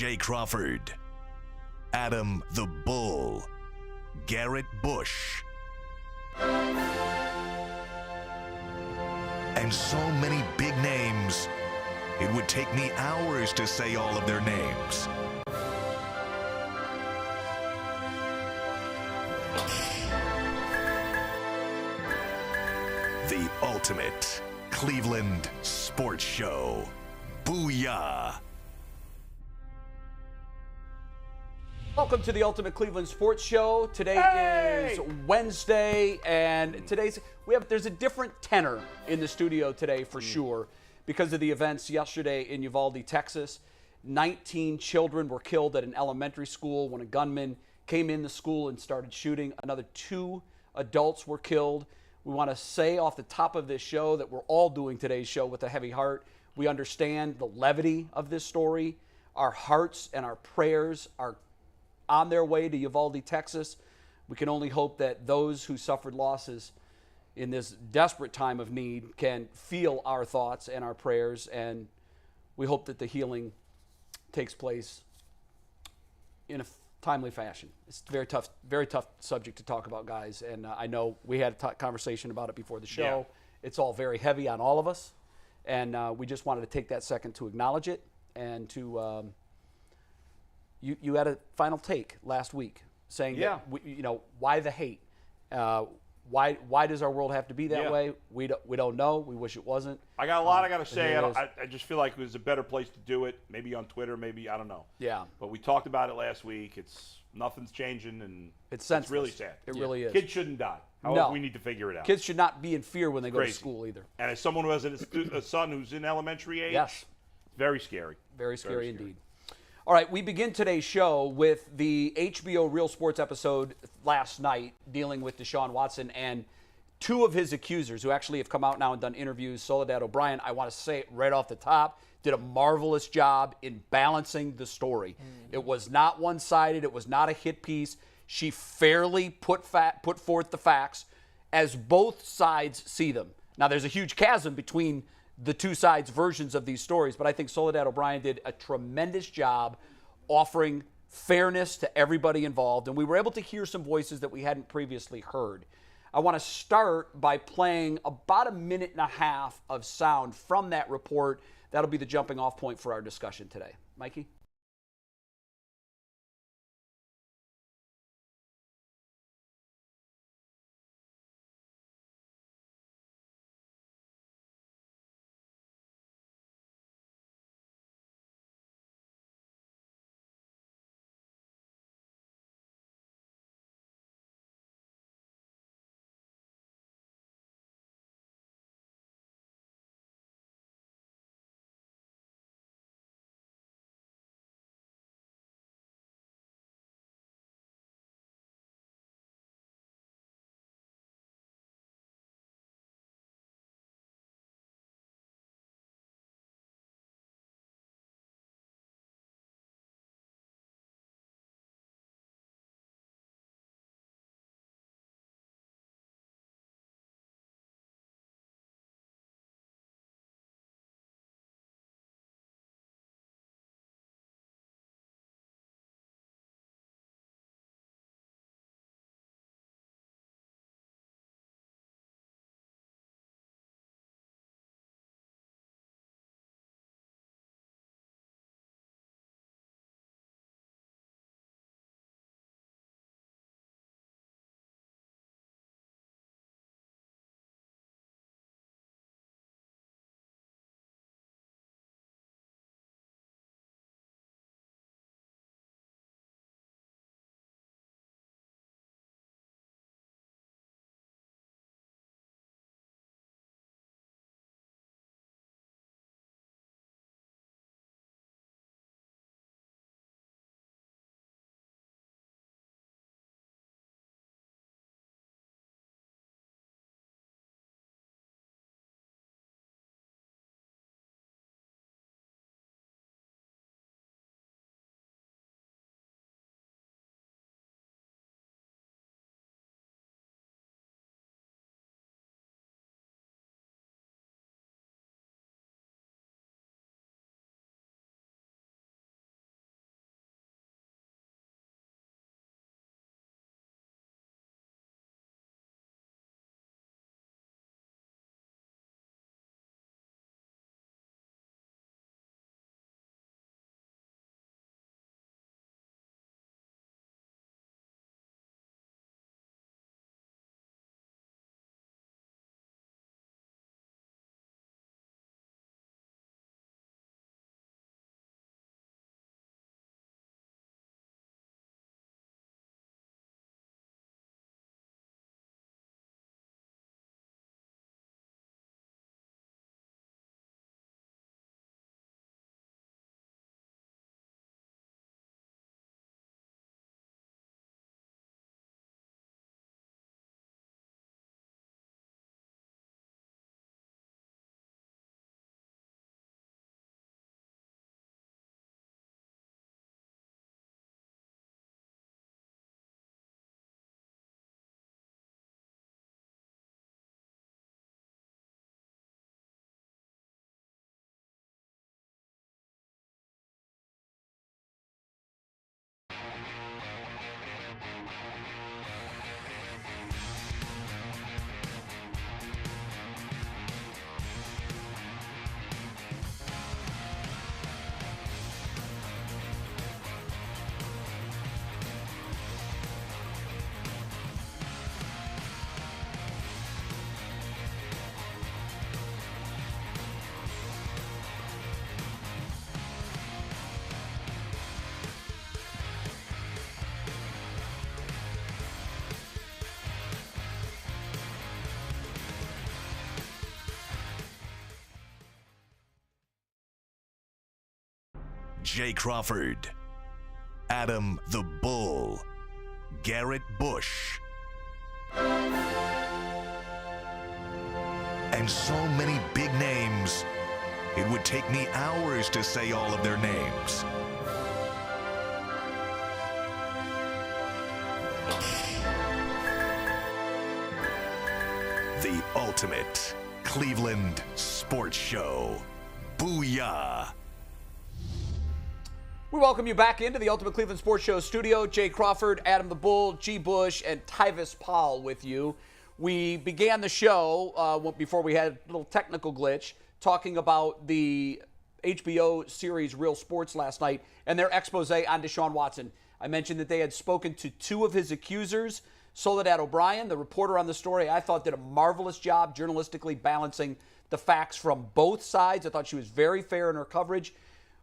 Jay Crawford, Adam the Bull, Garrett Bush, and so many big names, it would take me hours to say all of their names. The ultimate Cleveland sports show. Booyah! Welcome to the Ultimate Cleveland Sports Show. Today is Wednesday, and there's a different tenor in the studio today for sure because of the events yesterday in Uvalde, Texas. 19 children were killed at an elementary school when a gunman came in the school and started shooting. Another 2 adults were killed. We want to say off the top of this show that we're all doing today's show with a heavy heart. We understand the levity of this story. Our hearts and our prayers are on their way to Uvalde, Texas. We can only hope that those who suffered losses in this desperate time of need can feel our thoughts and our prayers, and we hope that the healing takes place in a timely fashion. It's a very tough subject to talk about, guys, and I know we had a conversation about it before the show. Yeah. It's all very heavy on all of us, and we just wanted to take that second to acknowledge it and to you had a final take last week saying that why the hate? Why does our world have to be that way? We don't know. We wish it wasn't. I got a lot I got to say. I just feel like it was a better place to do it. Maybe on Twitter, maybe, I don't know. Yeah. But we talked about it last week. Nothing's changing, and it's really sad. It really is. Kids shouldn't die. However, we need to figure it out. Kids should not be in fear when they go to school either. And as someone who has a son who's in elementary age, yes, very scary. Very scary indeed. All right, we begin today's show with the HBO Real Sports episode last night dealing with Deshaun Watson and 2 of his accusers who actually have come out now and done interviews. Soledad O'Brien, I want to say it right off the top, did a marvelous job in balancing the story. It was not one-sided. It was not a hit piece. She fairly put forth the facts as both sides see them. Now, there's a huge chasm between the 2 sides' versions of these stories, but I think Soledad O'Brien did a tremendous job offering fairness to everybody involved, and we were able to hear some voices that we hadn't previously heard. I want to start by playing about 1.5 minutes of sound from that report. That'll be the jumping off point for our discussion today. Mikey? Jay Crawford, Adam the Bull, Garrett Bush, and so many big names, it would take me hours to say all of their names. The ultimate Cleveland sports show. Booyah! We welcome you back into the Ultimate Cleveland Sports Show studio. Jay Crawford, Adam the Bull, G. Bush, and Tyvis Powell with you. We began the show before we had a little technical glitch talking about the HBO series Real Sports last night and their expose on Deshaun Watson. I mentioned that they had spoken to two of his accusers. Soledad O'Brien, the reporter on the story, I thought did a marvelous job journalistically balancing the facts from both sides. I thought she was very fair in her coverage.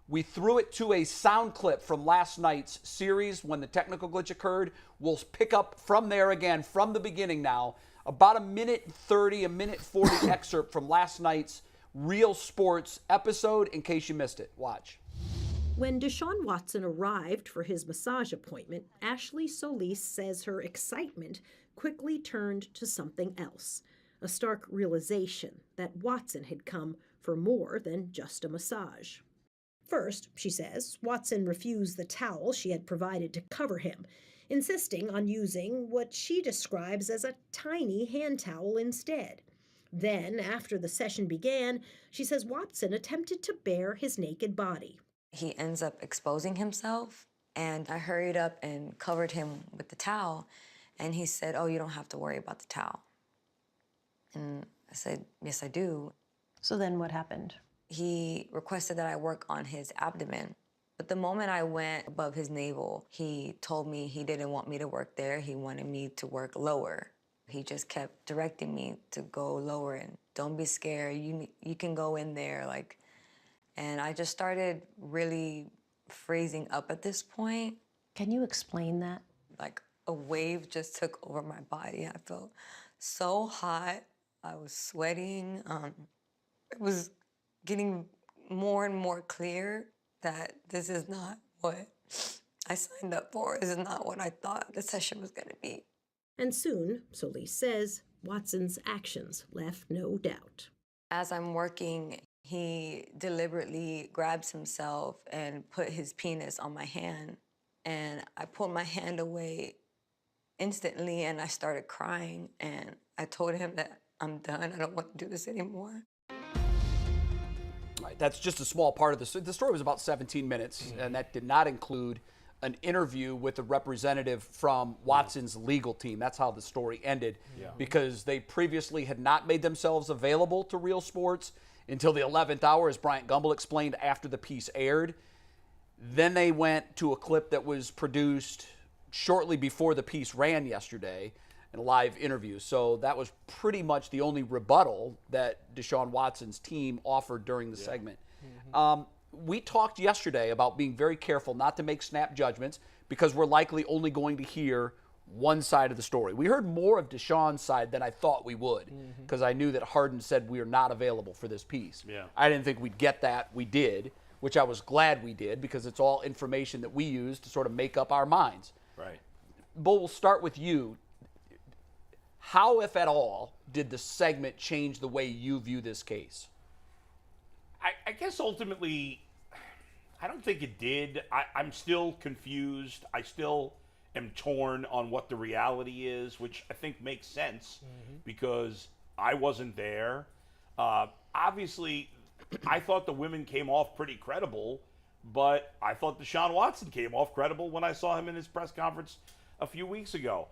We threw it to a sound clip from last night's series when the technical glitch occurred. We'll pick up from there again, from the beginning now. About a minute 30, a minute 40 excerpt from last night's Real Sports episode in case you missed it. Watch. When Deshaun Watson arrived for his massage appointment, Ashley Solis says her excitement quickly turned to something else, a stark realization that Watson had come for more than just a massage. First, she says, Watson refused the towel she had provided to cover him, insisting on using what she describes as a tiny hand towel instead. Then, after the session began, she says Watson attempted to bare his naked body. He ends up exposing himself, and I hurried up and covered him with the towel, and he said, "Oh, you don't have to worry about the towel." And I said, "Yes, I do." So then what happened? He requested that I work on his abdomen. But the moment I went above his navel, he told me he didn't want me to work there. He wanted me to work lower. He just kept directing me to go lower and don't be scared. You can go in there, and I just started really freezing up at this point. Can you explain that? Like a wave just took over my body. I felt so hot. I was sweating. It was getting more and more clear that this is not what I signed up for. This is not what I thought the session was going to be. And soon, Solis says, Watson's actions left no doubt. As I'm working, he deliberately grabs himself and put his penis on my hand. And I pulled my hand away instantly, and I started crying. And I told him that I'm done. I don't want to do this anymore. Right, that's just a small part of the story. Was about 17 minutes, and that did not include an interview with a representative from Watson's legal team. That's how the story ended, because they previously had not made themselves available to Real Sports until the 11th hour, as Bryant Gumbel explained after the piece aired. Then they went to a clip that was produced shortly before the piece ran yesterday, in a live interview. So that was pretty much the only rebuttal that Deshaun Watson's team offered during the segment. We talked yesterday about being very careful not to make snap judgments because we're likely only going to hear one side of the story. We heard more of Deshaun's side than I thought we would because I knew that Harden said we are not available for this piece. I didn't think we'd get that. We did, which I was glad we did because it's all information that we use to sort of make up our minds. Right. Bull, we'll start with you. How, if at all, did the segment change the way you view this case? I guess ultimately, I don't think it did. I'm still confused. I still am torn on what the reality is, which I think makes sense because I wasn't there. Obviously, I thought the women came off pretty credible, but I thought Deshaun Watson came off credible when I saw him in his press conference a few weeks ago.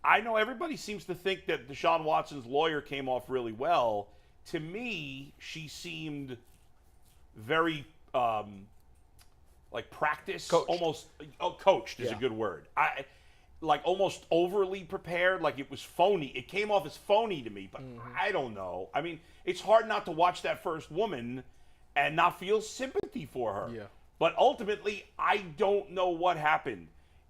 I know everybody seems to think that Deshaun Watson's lawyer came off really well. To me, she seemed very practiced, coached. Almost coached is a good word. Almost overly prepared, like it was phony. It came off as phony to me, but I don't know. I mean, it's hard not to watch that first woman and not feel sympathy for her. Yeah. But ultimately, I don't know what happened.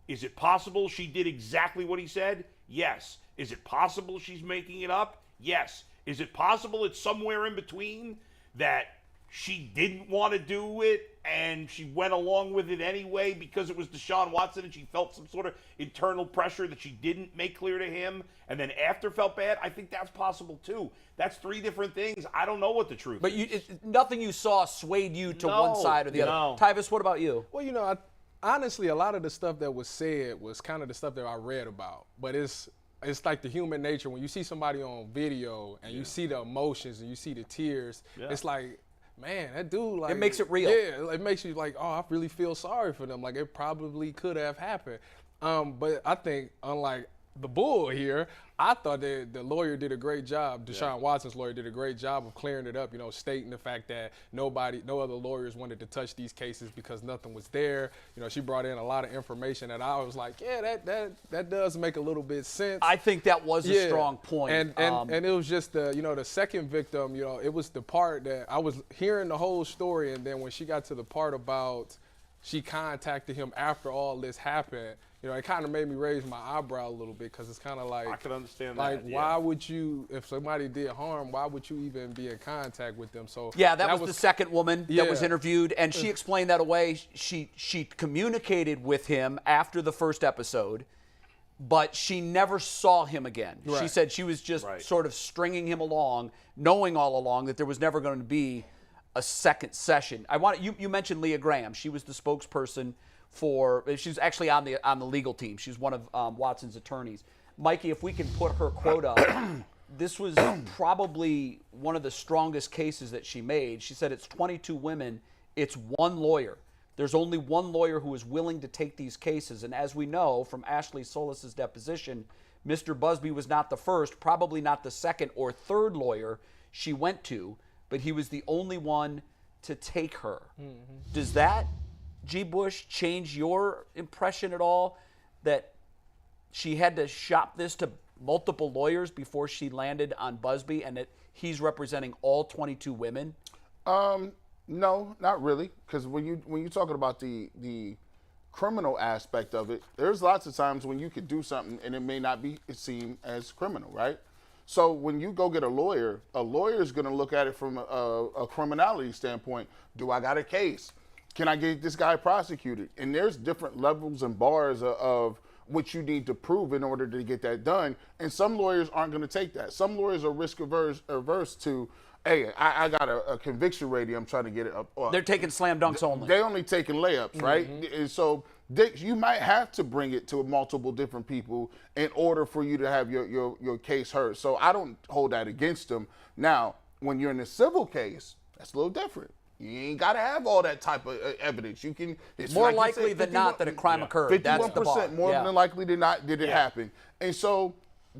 Is it possible she did exactly what he said? Yes. Is it possible she's making it up? Yes. Is it possible it's somewhere in between that she didn't want to do it and she went along with it anyway because it was Deshaun Watson and she felt some sort of internal pressure that she didn't make clear to him and then after felt bad, I think that's possible too. That's 3 different things. I don't know what the truth is. But nothing you saw swayed you to one side or the other. Tyvis, what about you? Well, honestly, a lot of the stuff that was said was kind of the stuff that I read about. But it's like the human nature. When you see somebody on video and you see the emotions and you see the tears, it's like, man, that dude, like, it makes it real. Yeah, it makes you like, oh, I really feel sorry for them. Like, it probably could have happened. But I think, unlike the bull here, I thought that the lawyer did a great job. Deshaun Watson's lawyer did a great job of clearing it up, stating the fact that no other lawyers wanted to touch these cases because nothing was there. She brought in a lot of information and I was like, yeah, that does make a little bit sense. I think that was a strong point. And it was just the second victim, it was the part that I was hearing the whole story, and then when she got to the part about she contacted him after all this happened, it kind of made me raise my eyebrow a little bit because it's kind of like, I can understand like, that. why would you, if somebody did harm, why would you even be in contact with them? So yeah, that was the second woman that was interviewed, and she explained that away. She communicated with him after the first episode, but she never saw him again. Right. She said she was just sort of stringing him along, knowing all along that there was never going to be a second session. You mentioned Leah Graham. She was the spokesperson she's actually on the legal team. She's one of Watson's attorneys. Mikey, if we can put her quote up, this was probably one of the strongest cases that she made. She said it's 22 women, it's one lawyer. There's only one lawyer who is willing to take these cases. And as we know from Ashley Solis's deposition, Mr. Busby was not the first, probably not the second or third lawyer she went to, but he was the only one to take her. Mm-hmm. Does that, G. Bush, change your impression at all that she had to shop this to multiple lawyers before she landed on Busby and that he's representing all 22 women? No, not really, because when you're talking about the criminal aspect of it, there's lots of times when you could do something and it may not be seen as criminal, right? So when you go get a lawyer is going to look at it from a criminality standpoint. Do I got a case? Can I get this guy prosecuted? And there's different levels and bars of what you need to prove in order to get that done. And some lawyers aren't going to take that. Some lawyers are risk averse to, hey, I got a conviction rating, I'm trying to get it up. They're taking slam dunks only. They're only taking layups, right? And so you might have to bring it to multiple different people in order for you to have your case heard. So I don't hold that against them. Now, when you're in a civil case, that's a little different. You ain't got to have all that type of evidence. You can. It's more like likely said, than not that a crime occurred. That's the bar. 51% more than likely than not did it happen. And so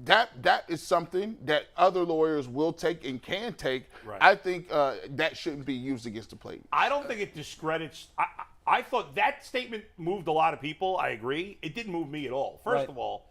that is something that other lawyers will take and can take. Right. I think that shouldn't be used against the plaintiff. I don't think it discredits. I thought that statement moved a lot of people. I agree. It didn't move me at all. First of all,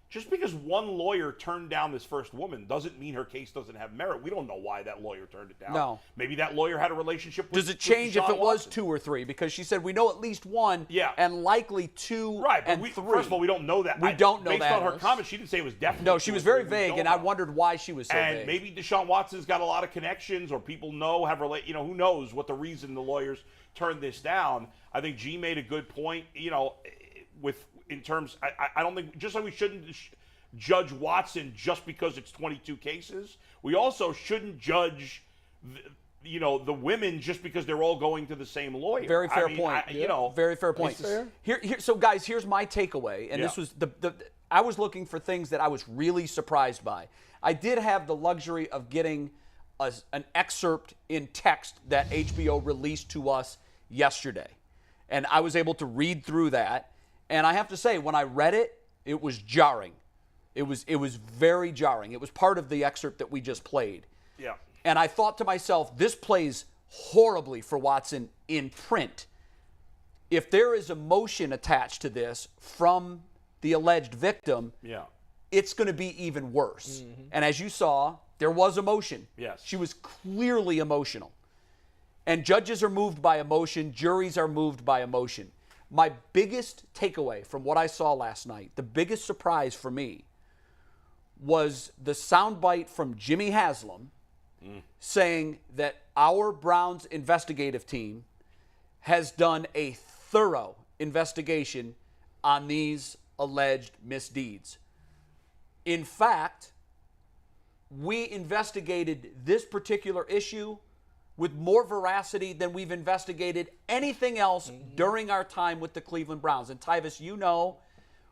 just because one lawyer turned down this first woman doesn't mean her case doesn't have merit. We don't know why that lawyer turned it down. No. Maybe that lawyer had a relationship with Does it change if it was Watson. 2 or 3? Because she said we know at least 1 and likely 2 right, but and 3. First of all, we don't know that. We don't know based that. Based on her comments, she didn't say it was definitely No, she was very vague, and I wondered why she was so vague. And maybe Deshaun Watson's got a lot of connections, or people know, who knows what the reason the lawyers turned this down. I think G made a good point, in terms, I don't think, just like we shouldn't judge Watson just because it's 22 cases, we also shouldn't judge the women just because they're all going to the same lawyer. Very fair point. Very fair point. So guys, here's my takeaway, and this was I was looking for things that I was really surprised by. I did have the luxury of getting an excerpt in text that HBO released to us yesterday, and I was able to read through that, and I have to say, when I read it, it was jarring. It was very jarring. It was part of the excerpt that we just played. Yeah. And I thought to myself, this plays horribly for Watson in print. If there is emotion attached to this from the alleged victim, it's going to be even worse. Mm-hmm. And as you saw, there was emotion. Yes. She was clearly emotional. And judges are moved by emotion. Juries are moved by emotion. My biggest takeaway from what I saw last night, the biggest surprise for me, was the soundbite from Jimmy Haslam saying that our Browns investigative team has done a thorough investigation on these alleged misdeeds. In fact, we investigated this particular issue with more veracity than we've investigated anything else during our time with the Cleveland Browns. And Tyvis, you know,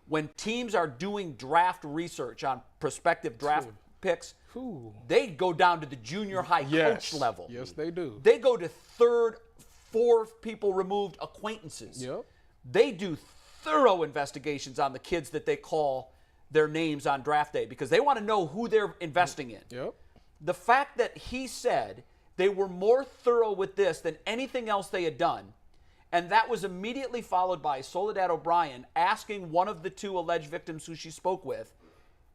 when teams are doing draft research on prospective draft picks, they go down to the junior high coach level. Yes, they do. They go to third, fourth people removed acquaintances. Yep. They do thorough investigations on the kids that they call their names on draft day because they want to know who they're investing in. Yep. The fact that he said they were more thorough with this than anything else they had done, and that was immediately followed by Soledad O'Brien asking one of the two alleged victims who she spoke with,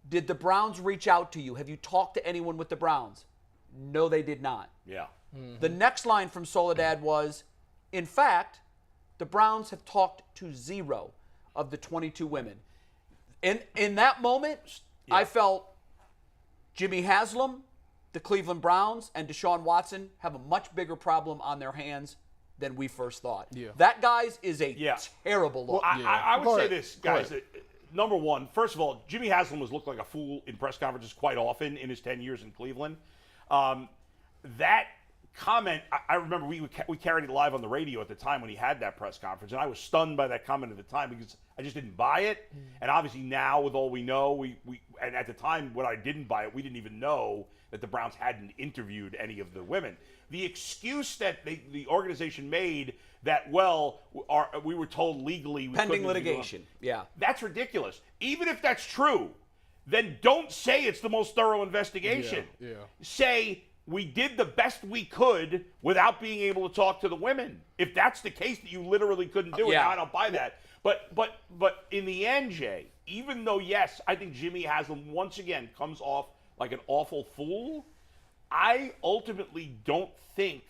did the Browns reach out to you? Have you talked to anyone with the Browns? No, they did not. Yeah. The next line from Soledad was, in fact, the Browns have talked to 0 of the 22 women. In that moment, I felt Jimmy Haslam, the Cleveland Browns, and Deshaun Watson have a much bigger problem on their hands than we first thought. Yeah. That, guys, is a terrible look. Well, I would say this, guys. Number one, first of all, Jimmy Haslam has looked like a fool in press conferences quite often in his 10 years in Cleveland. That comment, I remember we carried it live on the radio at the time when he had that press conference, and I was stunned by that comment at the time because I just didn't buy it. And obviously now, with all we know, and at the time when I didn't buy it, we didn't even know that the Browns hadn't interviewed any of the women. The excuse that the organization made that, we were told legally we pending litigation. Yeah. That's ridiculous. Even if that's true, then don't say it's the most thorough investigation. Yeah. Say we did the best we could without being able to talk to the women. If that's the case that you literally couldn't do it, I don't buy that. But in the end, Jay, even though, yes, I think Jimmy Haslam once again comes off like an awful fool, I ultimately don't think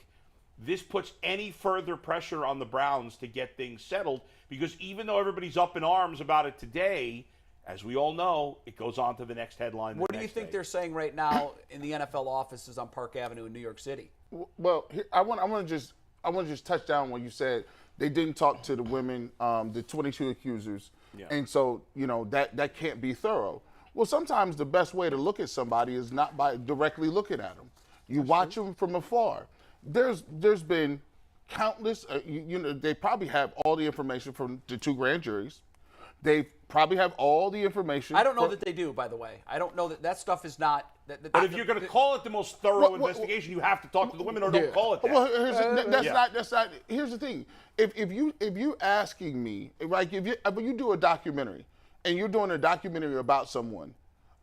this puts any further pressure on the Browns to get things settled, because even though everybody's up in arms about it today, as we all know, it goes on to the next headline. What do you think they're saying right now in the NFL offices on Park Avenue in New York City? Well, I want to just touch down when you said they didn't talk to the women, the 22 accusers, and so that can't be thorough. Well, sometimes the best way to look at somebody is not by directly looking at them. You watch them from afar. There's been countless. They probably have all the information from the 2 grand juries. They probably have all the information. I don't know that they do, by the way. I don't know that stuff is not. But if you're going to call it the most thorough investigation, you have to talk to the women, or don't call it that. Well, that's not. Here's the thing. If you asking me, like if you do a documentary and you're doing a documentary about someone,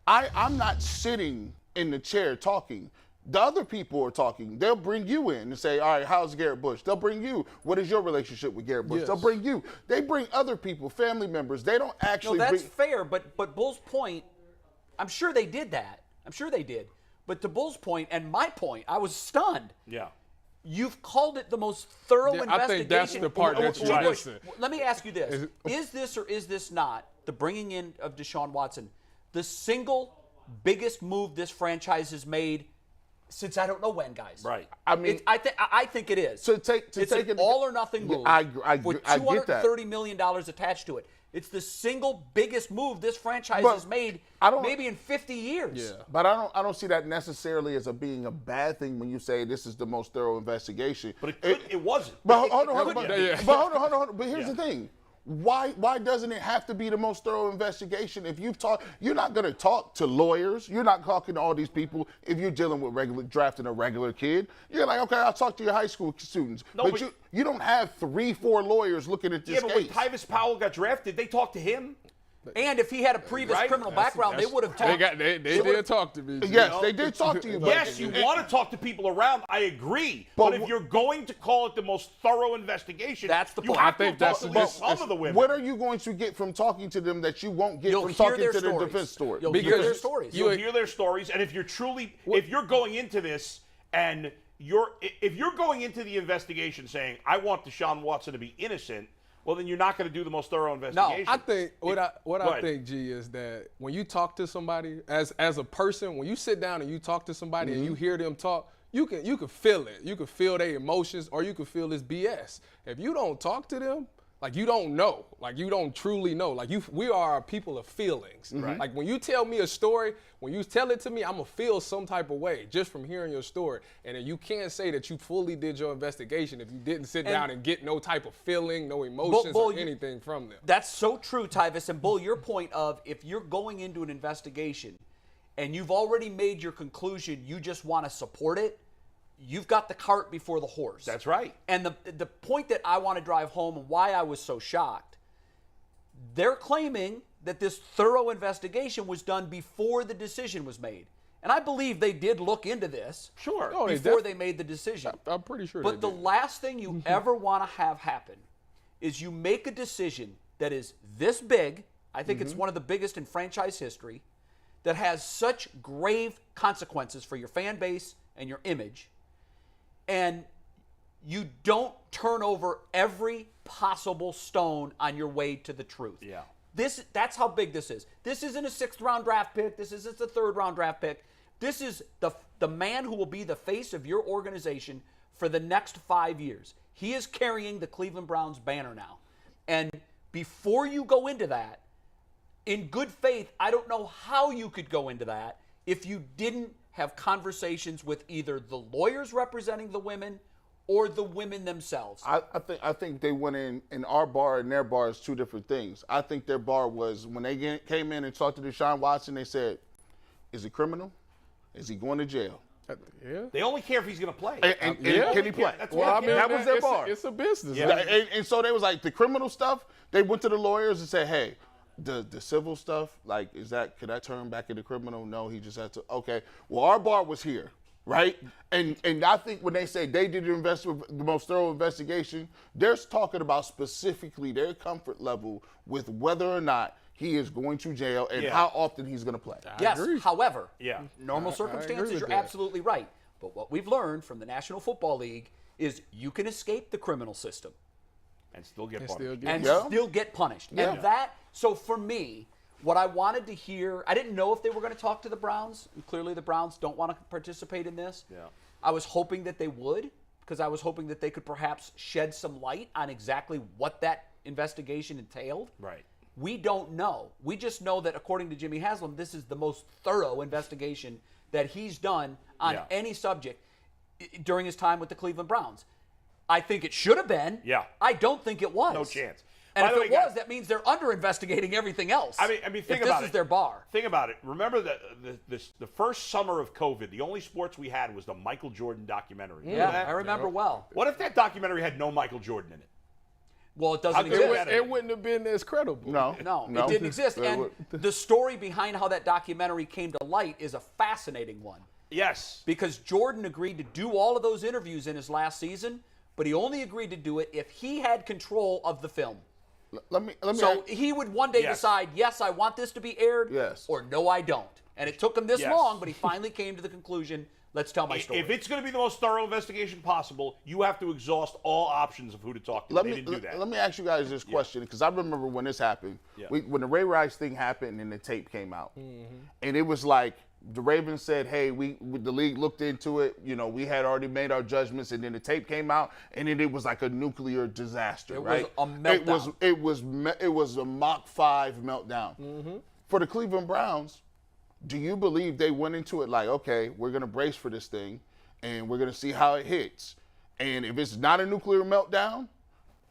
I'm not sitting in the chair talking. The other people are talking. They'll bring you in and say, all right, how's Garrett Bush? They'll bring you, what is your relationship with Garrett Bush? Yes. They'll bring you. They bring other people, family members. They don't actually No, that's fair, but Bull's point, I'm sure they did that. I'm sure they did. But to Bull's point and my point, I was stunned. Yeah. You've called it the most thorough investigation. I think that's the part that's missing. Let me ask you this. Is this or is this not, the bringing in of Deshaun Watson, the single biggest move this franchise has made since I don't know when, guys? Right. I mean, I think it is. It's an all or nothing move. I with get that. $230 million attached to it. It's the single biggest move this franchise has made maybe in 50 years. Yeah. But I don't see that necessarily as being a bad thing when you say this is the most thorough investigation. But it wasn't. But hold on. But here's the thing. Why doesn't it have to be the most thorough investigation? If you're not going to talk to lawyers. You're not talking to all these people. If you're dealing with drafting a regular kid, you're like, okay, I'll talk to your high school students. No, but you don't have 3-4 lawyers looking at this case. But when Tyvis Powell got drafted, they talked to him. And if he had a previous criminal background, they would have talked. They did talk to me. Yes, they did talk to you. Yes, you want to talk to people around. I agree. But if you're going to call it the most thorough investigation, that's the point. You have to talk to some of the women. What are you going to get from talking to them that you won't get from talking to the defense story? You'll hear their stories. You'll hear their stories, and if you're going into this and if you're going into the investigation saying, I want Deshaun Watson to be innocent, well, then you're not going to do the most thorough investigation. No, I think I think, G, is that when you talk to somebody as a person, when you sit down and you talk to somebody and you hear them talk, you can feel it. You can feel their emotions, or you can feel this BS. If you don't talk to them, like, you don't know. Like, you don't truly know. Like, we are a people of feelings. Right. Like, when you tell me a story, when you tell it to me, I'm going to feel some type of way just from hearing your story. And then you can't say that you fully did your investigation if you didn't sit down and get no type of feeling, no emotions, Bull, or anything from them. That's so true, Tyvis. And Bull, your point of if you're going into an investigation and you've already made your conclusion, you just want to support it, you've got the cart before the horse. That's right. And the point that I want to drive home and why I was so shocked, they're claiming that this thorough investigation was done before the decision was made. And I believe they did look into this Sure. before they made the decision. I'm pretty sure But they the did. last thing you ever want to have happen is you make a decision that is this big. I think it's one of the biggest in franchise history, that has such grave consequences for your fan base and your image, and you don't turn over every possible stone on your way to the truth. Yeah. That's how big this is. This isn't a 6th-round draft pick. This isn't a 3rd-round draft pick. This is the man who will be the face of your organization for the next 5 years. He is carrying the Cleveland Browns banner now. And before you go into that, in good faith, I don't know how you could go into that if you didn't have conversations with either the lawyers representing the women or the women themselves. I think they went in our bar and their bar is two different things. I think their bar was when they came in and talked to Deshaun Watson, they said, is he criminal? Is he going to jail? Yeah. They only care if he's going to play. And can he play? That's Well, what I they mean, care. that was their bar. It's a business. Yeah. Like, And so they was like, the criminal stuff, they went to the lawyers and said, hey, the civil stuff, like, could that turn back into criminal? No, he just had to, okay. Well, our bar was here, right? And I think when they say they did the most thorough investigation, they're talking about specifically their comfort level with whether or not he is going to jail and how often he's going to play. Yes, agree. however, Yeah. normal I circumstances, agree with you're that. absolutely right. But what we've learned from the National Football League is you can escape the criminal system And still get and punished. still get and Yeah. still get punished. Yeah. And so for me, what I wanted to hear, I didn't know if they were going to talk to the Browns. And clearly the Browns don't want to participate in this. Yeah. I was hoping that they would, because I was hoping that they could perhaps shed some light on exactly what that investigation entailed. Right. We don't know. We just know that according to Jimmy Haslam, this is the most thorough investigation that he's done on Yeah. any subject during his time with the Cleveland Browns. I think it should have been. Yeah. I don't think it was. No chance. And By if the it way, was, guys- that means they're under-investigating everything else. I mean, think if about this it. is their bar. Think about it. Remember the first summer of COVID, the only sports we had was the Michael Jordan documentary. Remember Yeah, that? I remember well. What if that documentary had no Michael Jordan in it? Well, it How doesn't good exist. was it wouldn't have been as credible. No, it didn't exist. They And would- the story behind how that documentary came to light is a fascinating one. Yes. Because Jordan agreed to do all of those interviews in his last season, but he only agreed to do it if he had control of the film. Let me So he would one day Yes. decide, yes, I want this to be aired, Yes. or no, I don't. And it took him this Yes. long, but he finally came to the conclusion, let's tell my story. If it's going to be the most thorough investigation possible, you have to exhaust all options of who to talk to. They didn't do that. Let me ask you guys this question, because I remember when this happened, Yeah. when the Ray Rice thing happened and the tape came out, Mm-hmm. and it was like the Ravens said, hey, the league looked into it, we had already made our judgments, and then the tape came out, and then it was like a nuclear disaster, It was right? a meltdown. It was a Mach 5 meltdown. Mm-hmm. For the Cleveland Browns, do you believe they went into it like, okay, we're going to brace for this thing, and we're going to see how it hits? And if it's not a nuclear meltdown,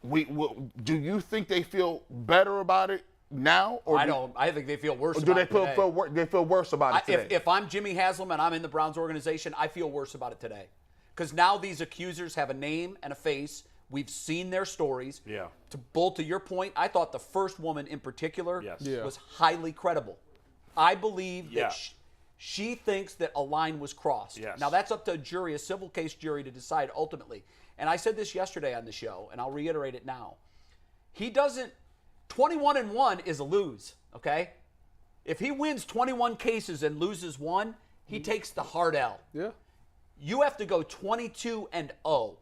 do you think they feel better about it now? Or I don't. I think they feel worse Or about do they it today. they feel worse about it today? If I'm Jimmy Haslam and I'm in the Browns organization, I feel worse about it today. Because now these accusers have a name and a face. We've seen their stories. Yeah. To your point, I thought the first woman in particular Yes. Yeah. was highly credible. I believe Yeah. that she thinks that a line was crossed. Yes. Now, that's up to a jury, a civil case jury, to decide ultimately. And I said this yesterday on the show, and I'll reiterate it now. 21-1 is a lose, okay? If he wins 21 cases and loses one, he takes the hard L. Yeah. You have to go 22-0.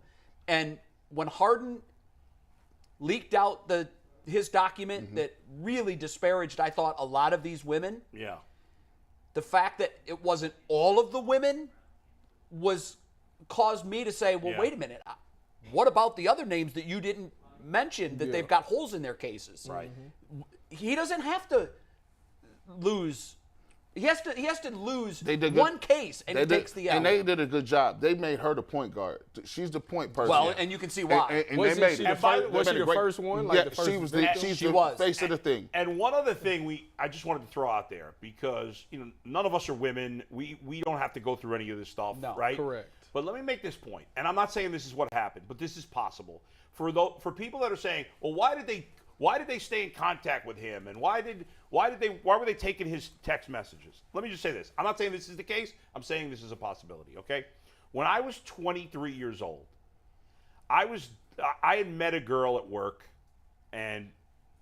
And when Harden leaked out his document that really disparaged, I thought, a lot of these women, Yeah. the fact that it wasn't all of the women was caused me to say, well, wait a minute. What about the other names that you didn't mention that they've got holes in their cases? Right. He doesn't have to lose. He has to lose did one case, and he takes the L. And they did a good job. They made her the point guard. She's the point person. Well, and you can see why. And Was they made she it. the first one? Like yeah, the first she was victim? she's She the was. face of the thing. And one other thing I just wanted to throw out there, because none of us are women. We don't have to go through any of this stuff, right? Correct. But let me make this point, and I'm not saying this is what happened, but this is possible. For people that are saying, well, why did they stay in contact with him, and why were they taking his text messages? Let me just say this. I'm not saying this is the case. I'm saying this is a possibility, okay? When I was 23 years old, I had met a girl at work, and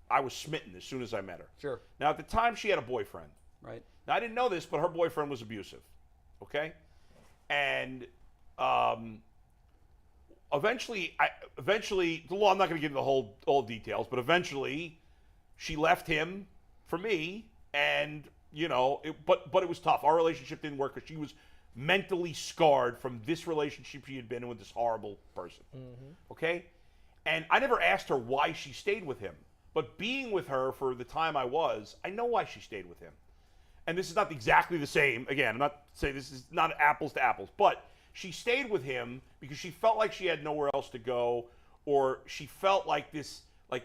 I was smitten as soon as I met her. Sure. Now, at the time, she had a boyfriend. Right. Now, I didn't know this, but her boyfriend was abusive, okay? And eventually, I'm not going to get into the whole details, but eventually, she left him for me, and but it was tough. Our relationship didn't work because she was mentally scarred from this relationship she had been in with this horrible person. Okay, and I never asked her why she stayed with him, but being with her for the time I know why she stayed with him. And this is not exactly the same. Again, I'm not saying this is not apples to apples, but she stayed with him because she felt like she had nowhere else to go, or she felt like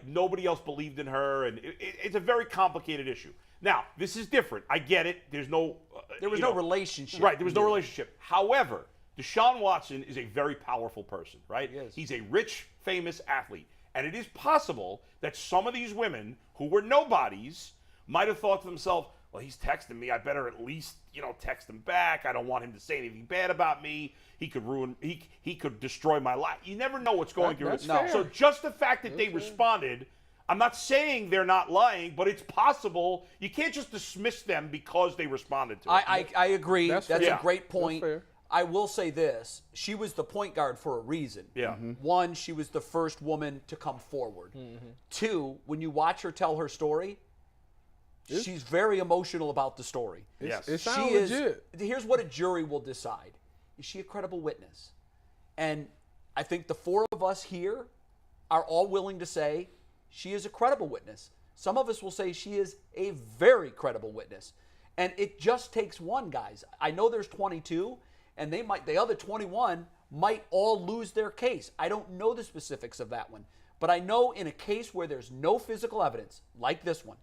nobody else believed in her, and it's a very complicated issue. Now, this is different. I get it. There was no relationship. Right, there was no relationship. However, Deshaun Watson is a very powerful person, right? He is. He's a rich, famous athlete. And it is possible that some of these women who were nobodies might have thought to themselves, well, he's texting me. I better at least, text him back. I don't want him to say anything bad about me. He could destroy my life. You never know what's going through. That's fair. So just the fact that they responded, I'm not saying they're not lying, but it's possible. You can't just dismiss them because they responded to it. I agree. That's fair. a great point. That's fair. I will say this. She was the point guard for a reason. Yeah. One, she was the first woman to come forward. Two, when you watch her tell her story, she's very emotional about the story. Yes. It sounds legit. Here's what a jury will decide. Is she a credible witness? And I think the four of us here are all willing to say she is a credible witness. Some of us will say she is a very credible witness. And it just takes one, guys. I know there's 22, and the other 21 might all lose their case. I don't know the specifics of that one. But I know in a case where there's no physical evidence, like this one,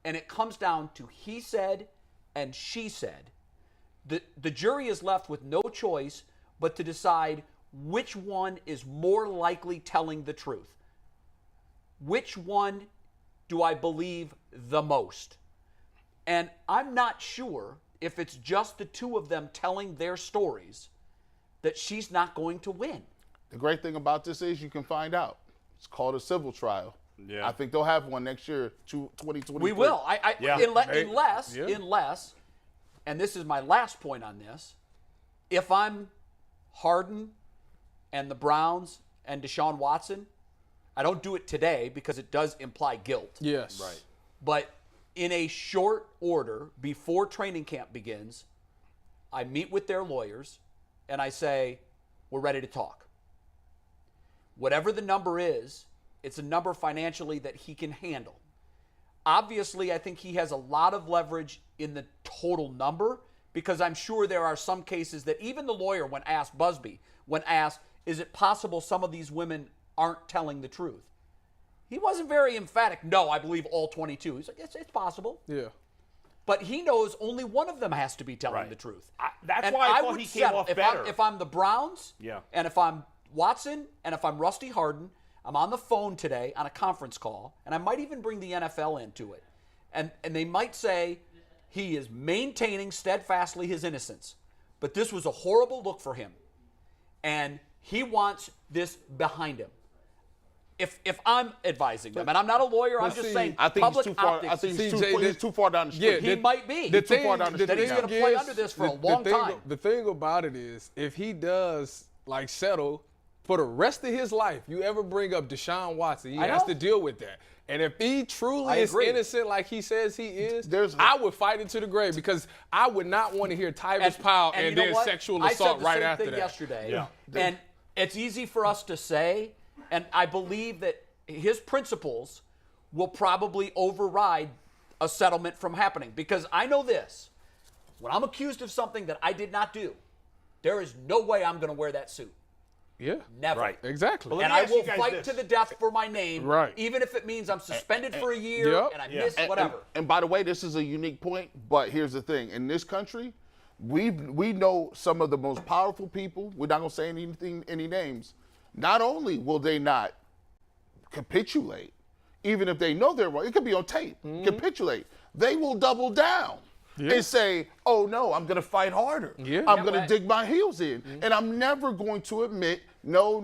and it comes down to he said and she said, the jury is left with no choice but to decide which one is more likely telling the truth. Which one do I believe the most? And I'm not sure if it's just the two of them telling their stories that she's not going to win. The great thing about this is you can find out. It's called a civil trial. Yeah. I think they'll have one next year, 2023. We will. Unless, Yeah. and this is my last point on this, if I'm Harden and the Browns and Deshaun Watson, I don't do it today because it does imply guilt. Yes. Right. But in a short order, before training camp begins, I meet with their lawyers and I say, we're ready to talk. Whatever the number is, it's a number financially that he can handle. Obviously, I think he has a lot of leverage in the total number because I'm sure there are some cases that even the lawyer, when asked, is it possible some of these women aren't telling the truth? He wasn't very emphatic. No, I believe all 22. He's like, it's possible. Yeah. But he knows only one of them has to be telling the truth. That's why I thought would he came settle. off better. If I'm the Browns, and if I'm Watson, and if I'm Rusty Harden, I'm on the phone today on a conference call, and I might even bring the NFL into it. And they might say he is maintaining steadfastly his innocence. But this was a horrible look for him. And he wants this behind him. If I'm advising them, and I'm not a lawyer, I'm just saying I think public he's too far. optics. I think he's too far down the street. He might be. He's too far down the street. That he's going to play under this for a long time. The thing about it is, if he does settle for the rest of his life, you ever bring up Deshaun Watson, he has to deal with that. And if he I truly is agree. innocent like he says he is, There's- I would fight it to the grave because I would not want to hear Tyvis Powell and you know then what? sexual I assault said the right same after thing that. yesterday. Yeah. And it's easy for us to say, and I believe that his principles will probably override a settlement from happening. Because I know this. When I'm accused of something that I did not do, there is no way I'm going to wear that suit. Yeah. Never. Right. Exactly. Well, let And me I ask you will guys fight this. to the death for my name, Right. even if it means I'm suspended for a year Yep. and I Yeah. miss whatever. And by the way, this is a unique point, but here's the thing. In this country, we know some of the most powerful people. We're not going to say any names. Not only will they not capitulate, even if they know they're wrong, it could be on tape, capitulate. They will double down and say, oh, no, I'm going to fight harder. Yeah. I'm going to but- dig my heels in. And I'm never going to admit, no.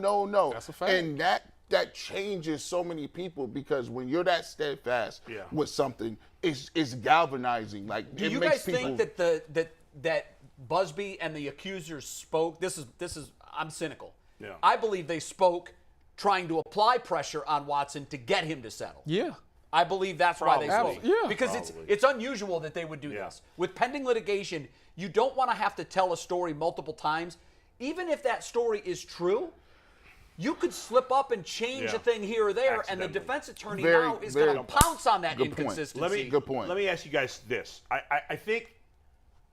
That's a fact. And that changes so many people because when you're that steadfast with something, it's galvanizing. Like, Do it you makes guys think people, that Busby and the accusers spoke? This is I'm cynical. Yeah. I believe they spoke trying to apply pressure on Watson to get him to settle. Yeah. I believe that's why they spoke. Probably. Yeah. Because it's unusual that they would do Yeah. this. With pending litigation, you don't want to have to tell a story multiple times. Even if that story is true, you could slip up and change Yeah. a thing here or there, and the Accidentally. defense attorney Very, now is very going to pounce on that good point. inconsistency. Good point. Let me ask you guys this. I think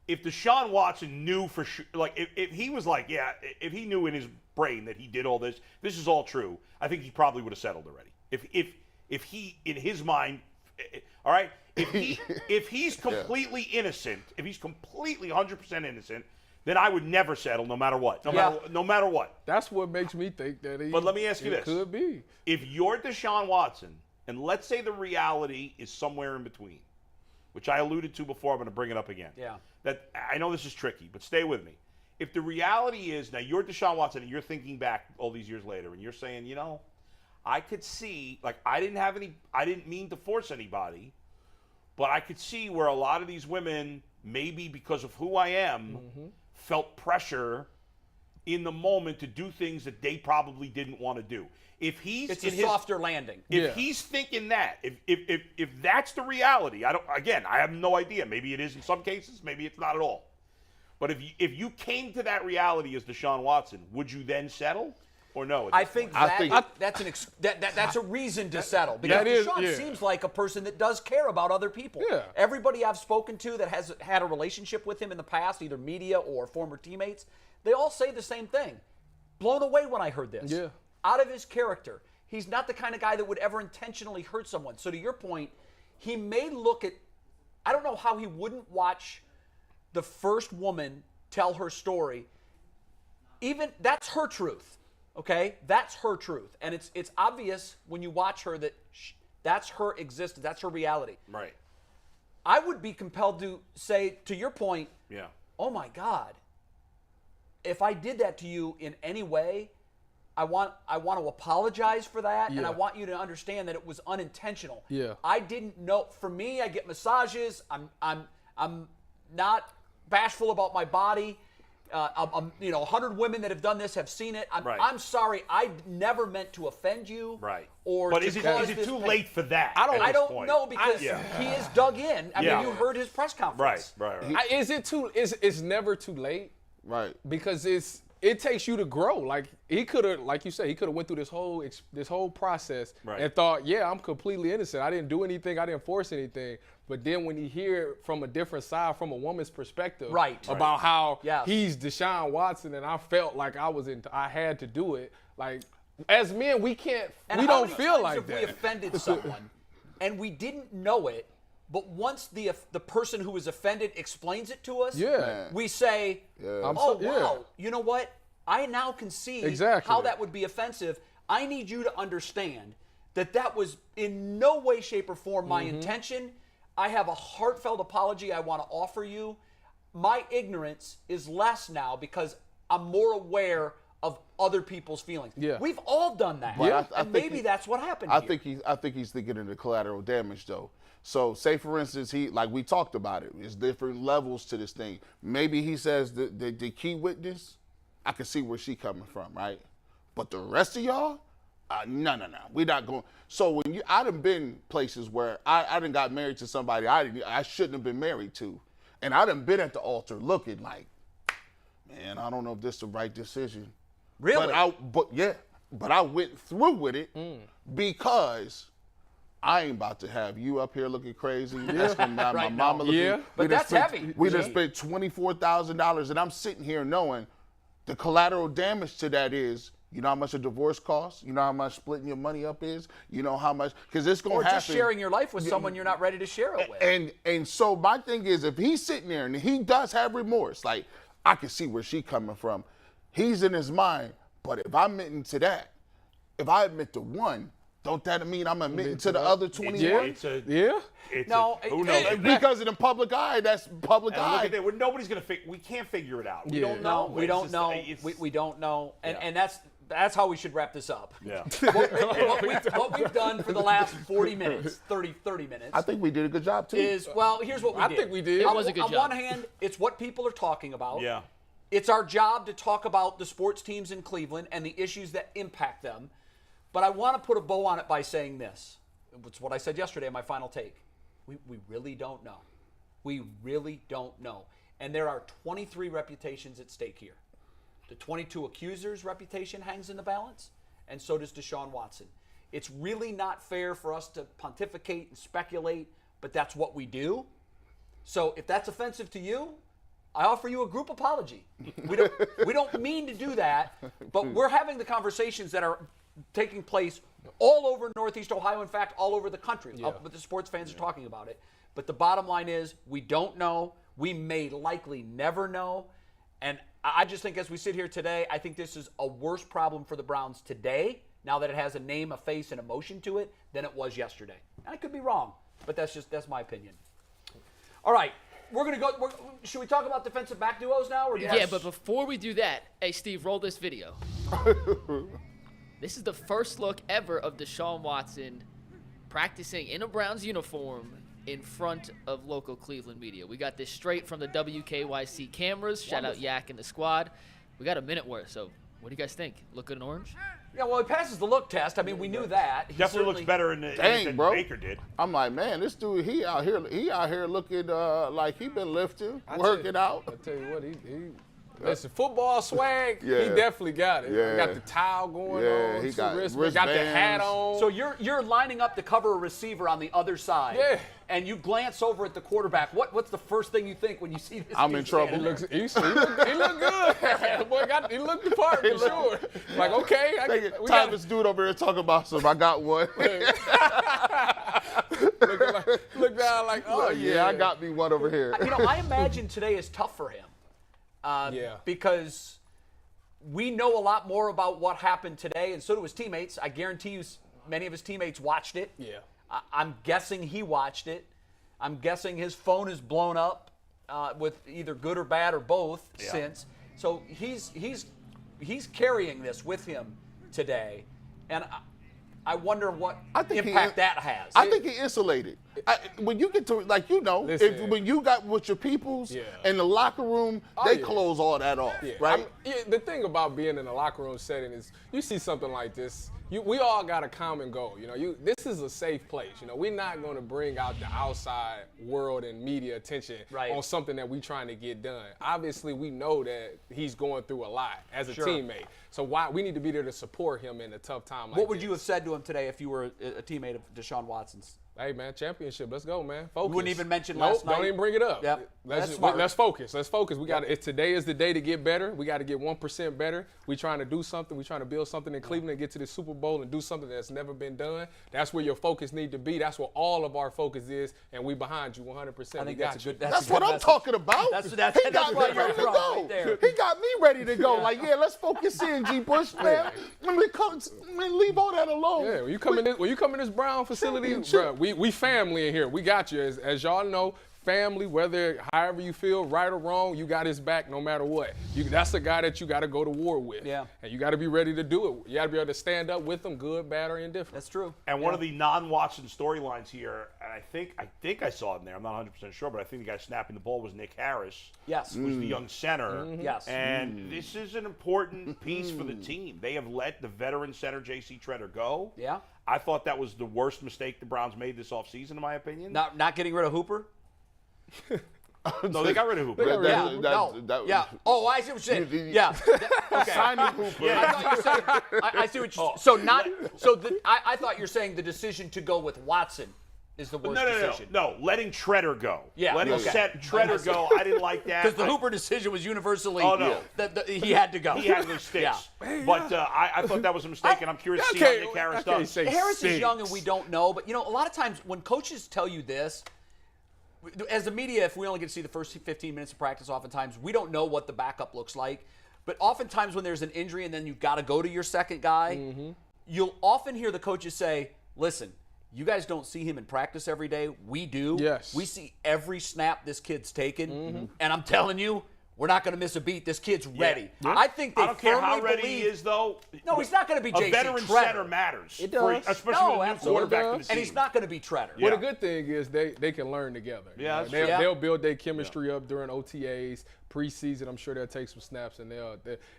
if Deshaun Watson knew for sure, like if he was like, yeah, if he knew in his brain that he did all this is all true, I think he probably would have settled already. If he, in his mind, all right, if he's completely innocent, if he's completely 100% innocent, then I would never settle no matter what. No matter what. That's what makes me think that he. But let me ask you it this. Could be. If you're Deshaun Watson, and let's say the reality is somewhere in between, which I alluded to before, I'm going to bring it up again. Yeah. That I know this is tricky, but stay with me. If the reality is now you're Deshaun Watson and you're thinking back all these years later and you're saying, you know, I could see, like I didn't mean to force anybody, but I could see where a lot of these women, maybe because of who I am, felt pressure in the moment to do things that they probably didn't want to do. If he's It's in a his, softer landing. if he's thinking that, if that's the reality, I have no idea. Maybe it is in some cases, maybe it's not at all. But if you came to that reality as Deshaun Watson, would you then settle or no? I think that's a reason to settle because That is- Deshaun yeah. seems like a person that does care about other people. Yeah. Everybody I've spoken to that has had a relationship with him in the past, either media or former teammates, they all say the same thing. Blown away when I heard this. Yeah. Out of his character. He's not the kind of guy that would ever intentionally hurt someone. So to your point, he may look at, I don't know how he wouldn't watch the first woman tell her story. Even that's her truth. Okay, that's her truth, and it's obvious when you watch her that that's her existence, that's her reality. Right. I would be compelled to say, to your point, Yeah. oh my God, if I did that to you in any way, I want to apologize for that, and I want you to understand that it was unintentional. Yeah. I didn't know. For me, I get massages. I'm not bashful about my body. 100 women that have done this have seen it. Right. I'm sorry. I never meant to offend you. Right. Or but to is it cause is it this too pain. late for that? I don't point? know because Yeah. he is dug in. I Yeah. mean, you heard his press conference. Right. Is it too? It's never too late. right. Because it takes you to grow. Like he could have, like you said, he could have went through this whole process and thought, yeah, I'm completely innocent. I didn't do anything. I didn't force anything. But then when you hear from a different side, from a woman's perspective, about how he's Deshaun Watson, and I felt like I had to do it. Like as men, we can't. And we how don't many feel times like have that. we offended someone and we didn't know it, but once the person who was offended explains it to us, we say, "Oh wow, you know what? I now can see how that would be offensive. I need you to understand that was in no way, shape, or form my intention. I have a heartfelt apology I want to offer you. My ignorance is less now because I'm more aware of other people's feelings." Yeah. We've all done that. But I And think maybe he- that's what happened I here. think he's thinking of the collateral damage though. So say for instance, like we talked about it, there's different levels to this thing. Maybe he says the key witness, I can see where she coming from, right? But the rest of y'all, No. We're not going. So I done been places where I done got married to somebody I shouldn't have been married to. And I done been at the altar looking like, man, I don't know if this is the right decision. Really? But I went through with it because I ain't about to have you up here looking crazy. That's gonna have my mama looking. Yeah. But that's heavy. We just spent $24,000, and I'm sitting here knowing the collateral damage to that is, you know how much a divorce costs? You know how much splitting your money up is? You know how much, because it's going to happen. Or just sharing your life with someone you're not ready to share it with. And so my thing is, if he's sitting there and he does have remorse, like, I can see where she's coming from. He's in his mind, but if I'm admitting to that, if I admit to one, don't that mean I'm admitting to the other 21? Who knows? Because in the public eye, that's public eye. Look at that. Nobody's going to we can't figure it out. We don't No, know. we don't know. We don't know. And that's how we should wrap this up. Yeah. What we've done for the last 40 minutes, 30 minutes. I think we did a good job, too. Here's what we did. I think we did. On, It was a good on job. one hand, it's what people are talking about. Yeah. It's our job to talk about the sports teams in Cleveland and the issues that impact them. But I want to put a bow on it by saying this. It's what I said yesterday in my final take. We really don't know. We really don't know. And there are 23 reputations at stake here. The 22 accusers' reputation hangs in the balance, and so does Deshaun Watson. It's really not fair for us to pontificate and speculate, but that's what we do. So if that's offensive to you, I offer you a group apology. We don't mean to do that, but we're having the conversations that are taking place all over Northeast Ohio, in fact, all over the country. But the sports fans are talking about it. But the bottom line is we don't know. We may likely never know. And I just think as we sit here today, I think this is a worse problem for the Browns today, now that it has a name, a face, and emotion to it, than it was yesterday. And I could be wrong, but that's my opinion. All right. We're going to go. Should we talk about defensive back duos now? Or Yeah, but before we do that, hey, Steve, roll this video. This is the first look ever of Deshaun Watson practicing in a Browns uniform in front of local Cleveland media. We got this straight from the WKYC cameras. Shout out Yak and the squad. We got a minute worth, so what do you guys think? Look good in orange? Yeah, well, he passes the look test. I mean, we knew that. He Definitely looks better than Baker did. I'm like, man, this dude, he out here looking like he been lifting, working out. I tell you what, he listen, football swag, Yeah. he definitely got it. Yeah. He got the towel going on, he got wristband, got the hat wristbands. on. So you're lining up to cover a receiver on the other side. Yeah. And you glance over at the quarterback. What's the first thing you think when you see this? I'm dude in trouble. standing there? He looked good. The boy he looked the part for sure. Like, okay. Time this dude over here talking about some. I got one. Look down like, oh, yeah, I got me one over here. You know, I imagine today is tough for him. Because we know a lot more about what happened today, and so do his teammates. I guarantee you many of his teammates watched it. Yeah. I'm guessing he watched it. I'm guessing his phone is blown up with either good or bad or both since. So he's carrying this with him today, and I wonder what impact that has. I think he insulated. When you get to, like, when you got with your peoples in the locker room, they close all that off, right? The thing about being in a locker room setting is you see something like this, we all got a common goal. This is a safe place. We're not going to bring out the outside world and media attention on something that we're trying to get done. Obviously, we know that he's going through a lot as a teammate. So we need to be there to support him in a tough time like What would this. you have said to him today if you were a teammate of Deshaun Watson's? Hey, man, championship. Let's go, man. Focus. You wouldn't even mention last night? Don't even bring it up. Yep. Let's focus. Let's focus. Today is the day to get better. We got to get 1% better. We're trying to do something. We're trying to build something in Cleveland and get to the Super Bowl and do something that's never been done. That's where your focus need to be. That's where all of our focus is, and we behind you 100%. I think That's what I'm talking about. That's he got why me you're ready to from go. right there. He got me ready to go. Like, let's focus in, G. Bush, man. Leave all that alone. Yeah, when you come in this Brown facility, bro, we family in here. We got you. As y'all know, family, whether however you feel, right or wrong, you got his back no matter what. That's a guy that you got to go to war with. Yeah. And you got to be ready to do it. You got to be able to stand up with him, good, bad, or indifferent. That's true. And one of the non-Watson storylines here, and I think I saw it in there. I'm not 100% sure, but I think the guy snapping the ball was Nick Harris. Yes. Was the young center. Yes. And this is an important piece for the team. They have let the veteran center J.C. Tretter go. Yeah. I thought that was the worst mistake the Browns made this offseason, in my opinion. Not getting rid of Hooper? No, they got rid of Hooper. Yeah. Oh, I see what you're saying. Yeah. Okay. Signing Hooper. Yeah, I thought you were saying. I see what you're saying. I thought you're saying the decision to go with Watson is the worst decision. No, letting Tretter go. Yeah. Letting Tretter go. I didn't like that. Because the Hooper decision was universally. Oh, no. He had to go. He had those sticks. Yeah. But I thought that was a mistake, and I'm curious to see how Nick Harris does. Harris is young, and we don't know. But, a lot of times when coaches tell you this, as the media, if we only get to see the first 15 minutes of practice, oftentimes we don't know what the backup looks like. But oftentimes when there's an injury and then you've got to go to your second guy, you'll often hear the coaches say, listen, you guys don't see him in practice every day. We do. Yes. We see every snap this kid's taken. And I'm telling you, we're not going to miss a beat. This kid's ready. Yeah. I think they I don't care how firmly ready believe. he is, though. No, he's not going to be J.C. A veteran Tretter. center matters. It does. Especially with a new quarterback to the team. And he's not going to be Tretter. Yeah. Well, the good thing is they can learn together. Yeah, they'll build their chemistry up during OTAs, preseason. I'm sure they'll take some snaps, and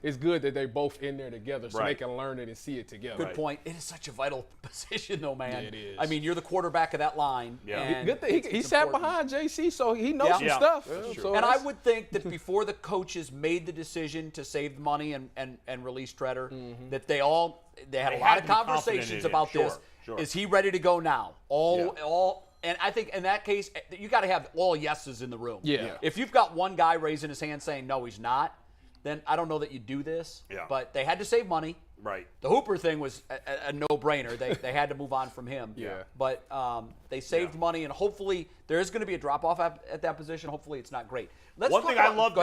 it's good that they both in there together so they can learn it and see it together. Good point. It is such a vital position, though, man. Yeah, it is. I mean, you're the quarterback of that line. Yeah. And Good thing he sat behind JC, so he knows some stuff. So and I would think that before the coaches made the decision to save the money and release Tretter, that they had a lot of conversations about this. Sure. Is he ready to go now? And I think in that case, you got to have all yeses in the room. Yeah. If you've got one guy raising his hand saying, no, he's not, then I don't know that you do this. Yeah. But they had to save money. Right. The Hooper thing was a no-brainer. They had to move on from him. Yeah. But they saved money, and hopefully there is going to be a drop-off at that position. Hopefully it's not great. One thing I love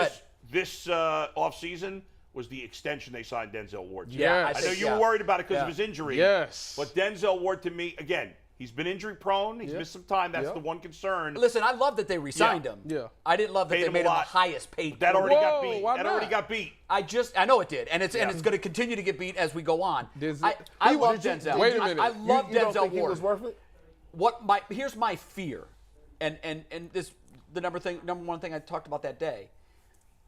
this offseason was the extension they signed Denzel Ward to. Yeah, I know you were worried about it because of his injury. Yes. But Denzel Ward, to me, again, he's been injury-prone. He's missed some time. That's the one concern. Listen, I love that they re-signed him. Yeah. I didn't love that Paid they him made a him the lot. highest paid. That already got Whoa, beat. why That not? already got beat. I know it did, and it's going to continue to get beat as we go on. I love Denzel. Wait a minute. I love You don't Denzel think he Ward. was worth it? Here's my fear, and this the number one thing I talked about that day.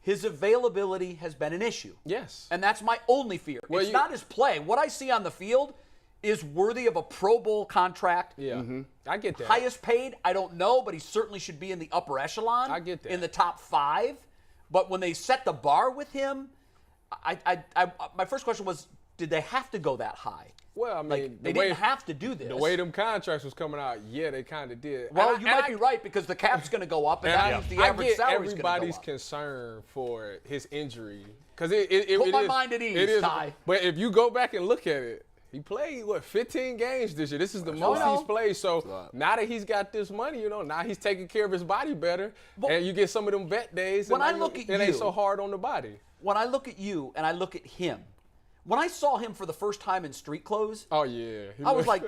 His availability has been an issue. Yes. And that's my only fear. Well, it's not his play. What I see on the field is worthy of a Pro Bowl contract. Yeah. I get that. Highest paid, I don't know, but he certainly should be in the upper echelon. I get that. In the top 5. But when they set the bar with him, my first question was, did they have to go that high? Well, I mean, they didn't have to do this. The way them contracts was coming out, they kind of did. Well, you might be right because the cap's going to go up, and that means the average salary is going to go up. Everybody's concern for his injury because it Put my is, mind at ease, it is, Ty. But if you go back and look at it, he played 15 games this year. This is the most he's played. So now that he's got this money, now he's taking care of his body better, and you get some of them vet days. When and I look at it ain't so hard on the body. When I look at you and I look at him, when I saw him for the first time in street clothes, oh yeah, I was like,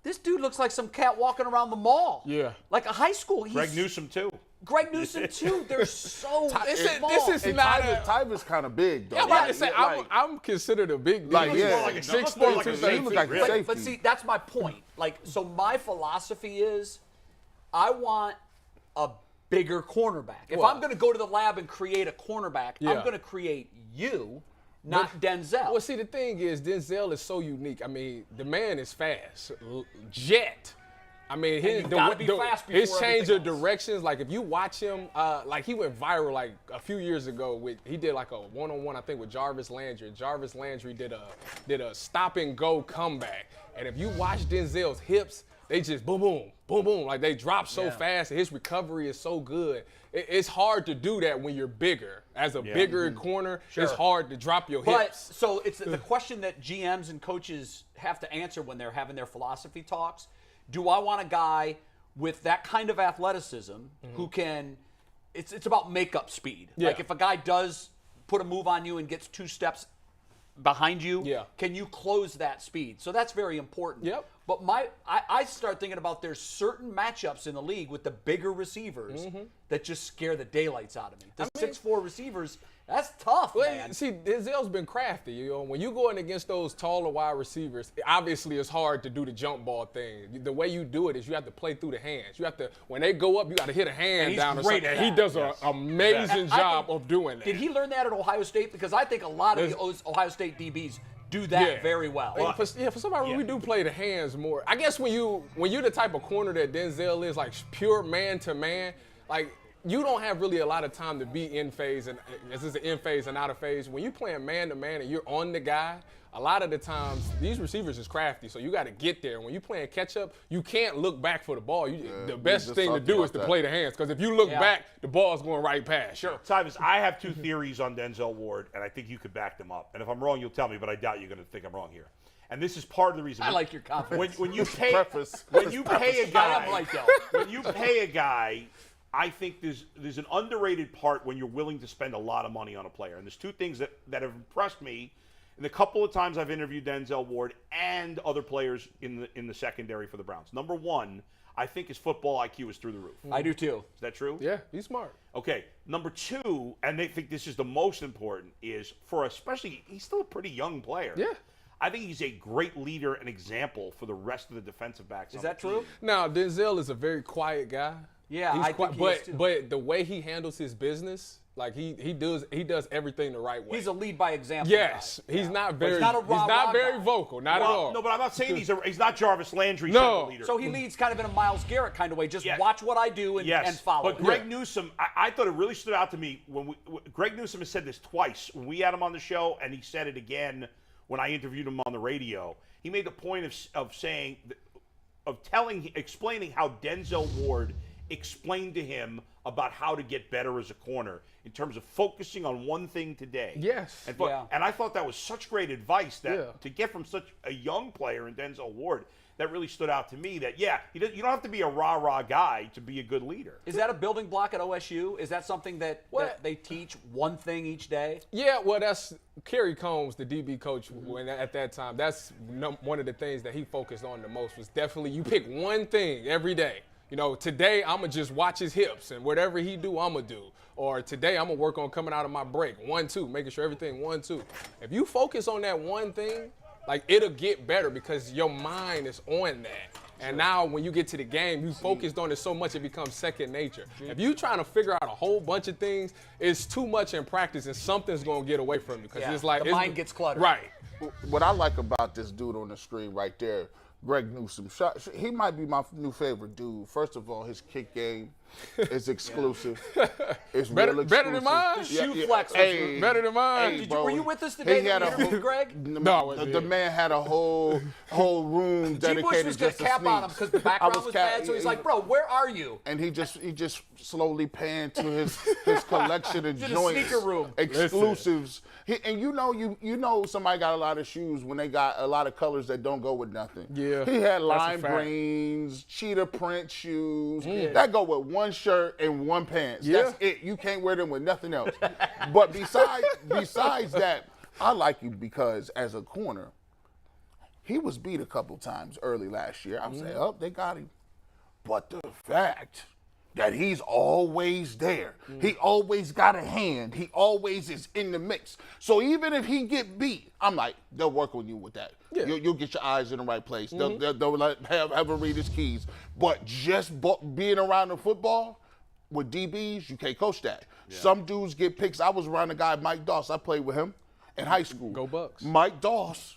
this dude looks like some cat walking around the mall. Yeah, like a high school. Greg Newsome too. Greg Newsome too. They're so small. This is not Tyver's kind of big though. Yeah, I'm about to say I'm considered a big dude. Like, yeah. Like a 6'3", 230. But see, that's my point. So my philosophy is, I want a bigger cornerback. If I'm going to go to the lab and create a cornerback, I'm going to create you, not Denzel. Well, see, the thing is, Denzel is so unique. I mean, the man is fast. Jet. I mean, his change of directions, like if you watch him, like he went viral like a few years ago. He did like a one-on-one, I think, with Jarvis Landry. Jarvis Landry did a stop and go comeback. And if you watch Denzel's hips, they just boom, boom, boom, boom. Like they drop so fast, and his recovery is so good. It's hard to do that when you're bigger. As a bigger corner, it's hard to drop your hips. So it's the question that GMs and coaches have to answer when they're having their philosophy talks. Do I want a guy with that kind of athleticism who can – it's about makeup speed. Yeah. Like if a guy does put a move on you and gets 2 steps behind you, can you close that speed? So that's very important. Yep. But I start thinking about there's certain matchups in the league with the bigger receivers that just scare the daylights out of me. The 6'4" receivers, that's tough, man. See, Denzel's been crafty. You know, when you're going against those taller wide receivers, obviously it's hard to do the jump ball thing. The way you do it is you have to play through the hands. You have to, when they go up, you got to hit a hand down or something. He does an amazing job of doing that. Did he learn that at Ohio State? Because I think a lot of the Ohio State DBs do that very well. For somebody, we do play the hands more. I guess when you're the type of corner that Denzel is, like pure man-to-man, like you don't have really a lot of time to be in phase, and this is an in phase and out of phase. When you're playing man-to-man and you're on the guy, a lot of the times these receivers is crafty, so you got to get there. When you're playing catch-up, you can't look back for the ball. The best thing to do is to play the hands, because if you look back, the ball's going right past. Sure. Tyvus, I have 2 theories on Denzel Ward, and I think you could back them up. And if I'm wrong, you'll tell me, but I doubt you're going to think I'm wrong here. And this is part of the reason. I like your confidence. When you pay a guy, I think there's an underrated part when you're willing to spend a lot of money on a player. And there's 2 things that have impressed me in the couple of times I've interviewed Denzel Ward and other players in the secondary for the Browns. Number 1, I think his football IQ is through the roof. I do too. Is that true? Yeah, he's smart. Okay. Number 2, and they think this is the most important, is especially he's still a pretty young player. Yeah. I think he's a great leader and example for the rest of the defensive backs. Is that true? Now, Denzel is a very quiet guy. Yeah, I think he is too. But the way he handles his business, like he does everything the right way. He's a lead by example. Yes, guy. he's not very. He's not very guy. vocal, not at all. No, but I'm not saying he's not Jarvis Landry type of leader. So he leads kind of in a Myles Garrett kind of way. Just watch what I do and follow. But Greg Newsome, I thought it really stood out to me when Greg Newsome has said this twice when we had him on the show, and he said it again when I interviewed him on the radio. He made the point of explaining how Denzel Ward explained to him about how to get better as a corner in terms of focusing on one thing today. Yes. And I thought that was such great advice that to get from such a young player in Denzel Ward, that really stood out to me that, you don't have to be a rah-rah guy to be a good leader. Is that a building block at OSU? Is that something that they teach one thing each day? Yeah, well, that's Kerry Combs, the DB coach, when at that time. That's one of the things that he focused on the most was definitely you pick one thing every day. You know, today I'm going to just watch his hips, and whatever he do, I'm going to do. Or today I'm going to work on coming out of my break. 1-2, making sure everything 1-2. If you focus on that one thing, like, it'll get better because your mind is on that. And now when you get to the game, you focused on it so much it becomes second nature. If you're trying to figure out a whole bunch of things, it's too much in practice and something's going to get away from you. Because it's like the mind gets cluttered. Right. What I like about this dude on the screen right there, Greg Newsome, he might be my new favorite dude. First of all, his kick game is exclusive. It's better exclusive. than mine? The shoe flex. Better than mine? Were you with us today that we interviewed Greg? No, the man had a whole room dedicated G-Bush was going to cap on him because the background was bad, so he's like, bro, where are you? And he just slowly panned to his collection of joints. Sneaker room. Exclusives. And you know somebody got a lot of shoes when they got a lot of colors that don't go with nothing. Yeah. He had lime greens, cheetah print shoes. That go with one shirt and one pants. Yeah. That's it. You can't wear them with nothing else. But besides that, I like you because as a corner, he was beat a couple times early last year. I'm saying, they got him. But the fact that he's always there, he always got a hand, he always is in the mix. So even if he get beat, I'm like, they'll work on you with that. Yeah. You'll get your eyes in the right place. They'll have him read his keys. But just being around the football with DBs, you can't coach that. Yeah. Some dudes get picks. I was around a guy, Mike Doss. I played with him in high school. Go Bucks. Mike Doss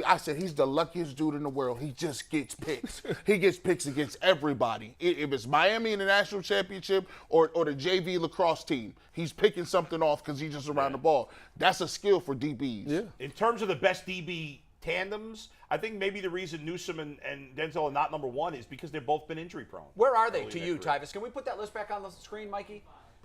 I said, he's the luckiest dude in the world. He just gets picks. He gets picks against everybody. If it's Miami in the national championship or the JV lacrosse team, he's picking something off because he's just around the ball. That's a skill for DBs. Yeah. In terms of the best DB tandems, I think maybe the reason Newsome and Denzel are not number one is because they've both been injury prone. Where are they to you, Tyvus? Can we put that list back on the screen, Mikey?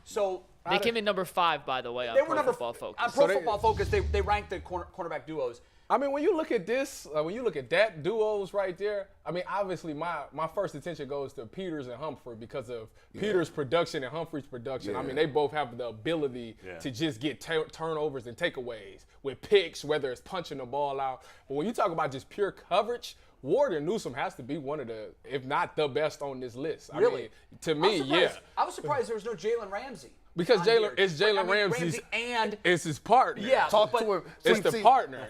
So They came in number 5, by the way, on they were Pro number Football Focus. On Pro Football Focus, they ranked the cornerback duos. I mean, when you look at this, when you look at that duos right there, I mean, obviously my first attention goes to Peters and Humphrey because of Peters' production and Humphrey's production. I mean, they both have the ability to just get turnovers and takeaways with picks, whether it's punching the ball out. But when you talk about just pure coverage, Ward and Newsome has to be one of the, if not the best on this list. Really? I mean, to me, I was surprised there was no Jalen Ramsey. Because Jalen Ramsey and it's his partner. Yeah, Talk to him. It's the partner.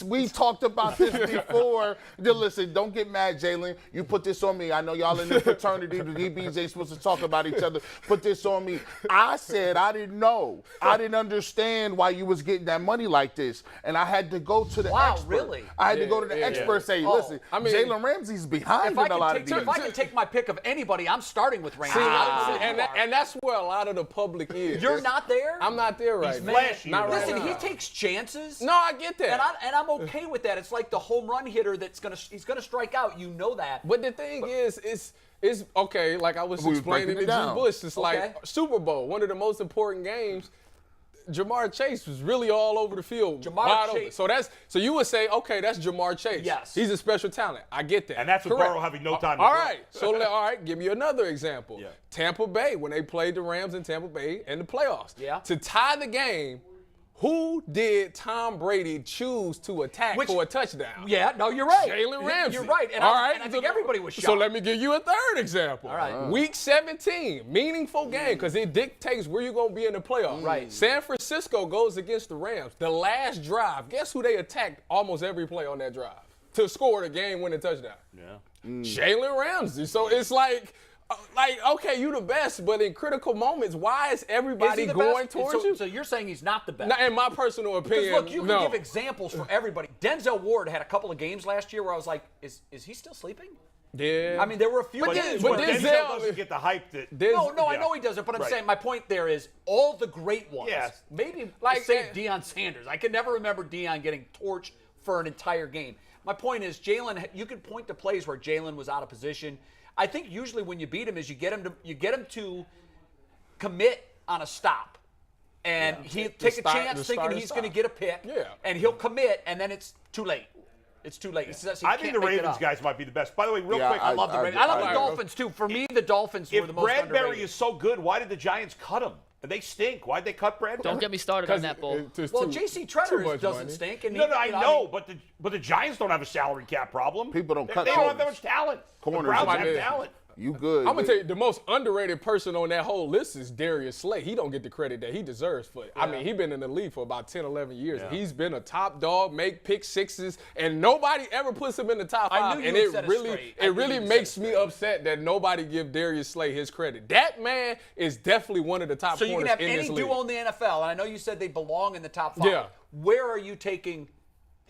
We talked about this before. Listen, don't get mad, Jalen. You put this on me. I know y'all in the fraternity. The DBs ain't supposed to talk about each other. Put this on me. I said I didn't know. I didn't understand why you was getting that money like this, and I had to go to the expert. Really? I had to go to the expert and say, listen, I mean, Jalen Ramsey's behind in a lot of these. If I can take my pick of anybody, I'm starting with Ramsey. And that's where a lot of the public is. You're not there? I'm not there right now. flashy. Not right Listen, now. he takes chances. No, I get that. And I'm okay with that. It's like the home run hitter he's gonna strike out. You know that. But the thing is, it's okay. Like I was explaining to G. Bush, it's like Super Bowl, one of the most important games. Jamar Chase was really all over the field. Jamar Chase. So you would say, okay, that's Jamar Chase. Yes. He's a special talent. I get that. And that's with Correct. Burrow having no time to All throw. right. So all right, give me another example. Yeah. Tampa Bay, when they played the Rams in Tampa Bay in the playoffs. Yeah. To tie the game, who did Tom Brady choose to attack for a touchdown? Yeah, no, you're right. Jalen Ramsey. You're right. And I think everybody was shocked. So let me give you a third example. All right. Week 17, meaningful game because it dictates where you're going to be in the playoffs. Right. San Francisco goes against the Rams. The last drive, guess who they attacked almost every play on that drive to score the game-winning touchdown? Yeah. Jalen Ramsey. So it's like, okay, you the best, but in critical moments, why is everybody going towards you? So you're saying he's not the best? Now, in my personal opinion, Because look, you can no. give examples for everybody. Denzel Ward had a couple of games last year where I was like, is he still sleeping? Yeah. I mean, there were a few games but where Denzel Denzel doesn't get the hype that. No, I know he doesn't, but I'm saying my point there is all the great ones. Yes. Maybe say Deion Sanders. I can never remember Deion getting torched for an entire game. My point is Jalen. You could point to plays where Jalen was out of position. I think usually when you beat him is you get him to commit on a stop, and he'll take a chance thinking he's going to get a pick, and he'll commit, and then it's too late. It's too late. I think the Ravens guys might be the best. By the way, real quick, I love the Ravens. I love the Dolphins too. For me, the Dolphins were the most underrated. If Bradbury is so good, why did the Giants cut him? And they stink. Why'd they cut Bradbury? Don't get me started on that, Bull. Well, J.C. Tretter doesn't stink. And I know, but the Giants don't have a salary cap problem. People don't cut They don't have that much talent. Corners. The Browns have talent. You good. I'm going to tell you, the most underrated person on that whole list is Darius Slay. He don't get the credit that he deserves for it. I mean, he's been in the league for about 10, 11 years. Yeah. He's been a top dog, make pick sixes, and nobody ever puts him in the top five. I knew you and would it set it really, straight. it really makes me upset that nobody give Darius Slay his credit. That man is definitely one of the top So corners you can have in any this league. duo in the NFL, and I know you said they belong in the top 5. Yeah. Where are you taking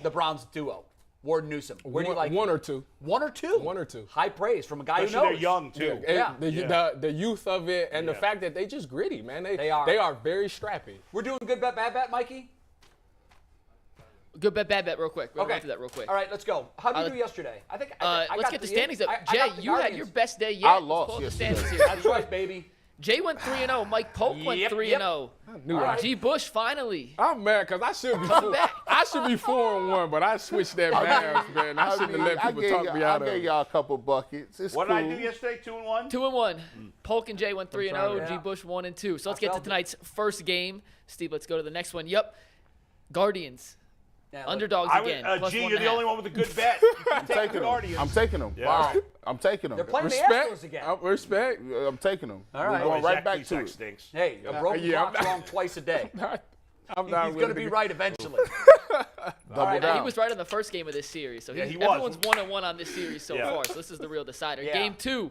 the Browns duo? Ward and Newsome. Where do you like one or two? One or two? One or two. High praise from a guy who Especially knows. they're young, too. Yeah. The youth of it and the fact that they just gritty, man. They are very strappy. We're doing good bet, bad bet, Mikey? Good bet, bad bet, real quick. We'll Okay. go through that real quick. All right, let's go. How did you do yesterday? I think I Let's got get the standings up. Jay, got the you had Guardians. your best day yet. I Let's lost pull up the yesterday. standings here. That's right, baby. Jay went 3-0. Mike Polk went Yep, 3-0. knew that. G. Bush finally. I'm mad because I should be I should be 4-1, but I switched that Mavs, man. I shouldn't have let people talk me out of I gave it. y'all a couple buckets. It's What cool. did I do yesterday? 2-1? 2-1. Polk and Jay went 3-0. Yeah. G. Bush 1-2. So let's get to felt it. tonight's first game. Steve, let's go to the next one. Yep. Guardians. Yeah, Underdogs I again. would, plus G, 1.5. you're the only one with a good bet. I'm taking them. I'm taking them. Yeah. I'm taking them. They're playing the Respect. Astros again. Respect. I'm taking them. All right. We're going right Zach back to Plesac it. stinks. Hey, a broken Yeah, clock's I'm not- wrong twice a day. I'm not He's going to willing be get- right eventually. Double right, down. He was right on the first game of this series. So Yeah, he everyone's was. 1-1 on this series so Yeah. far. So this is the real decider. Yeah. Game 2.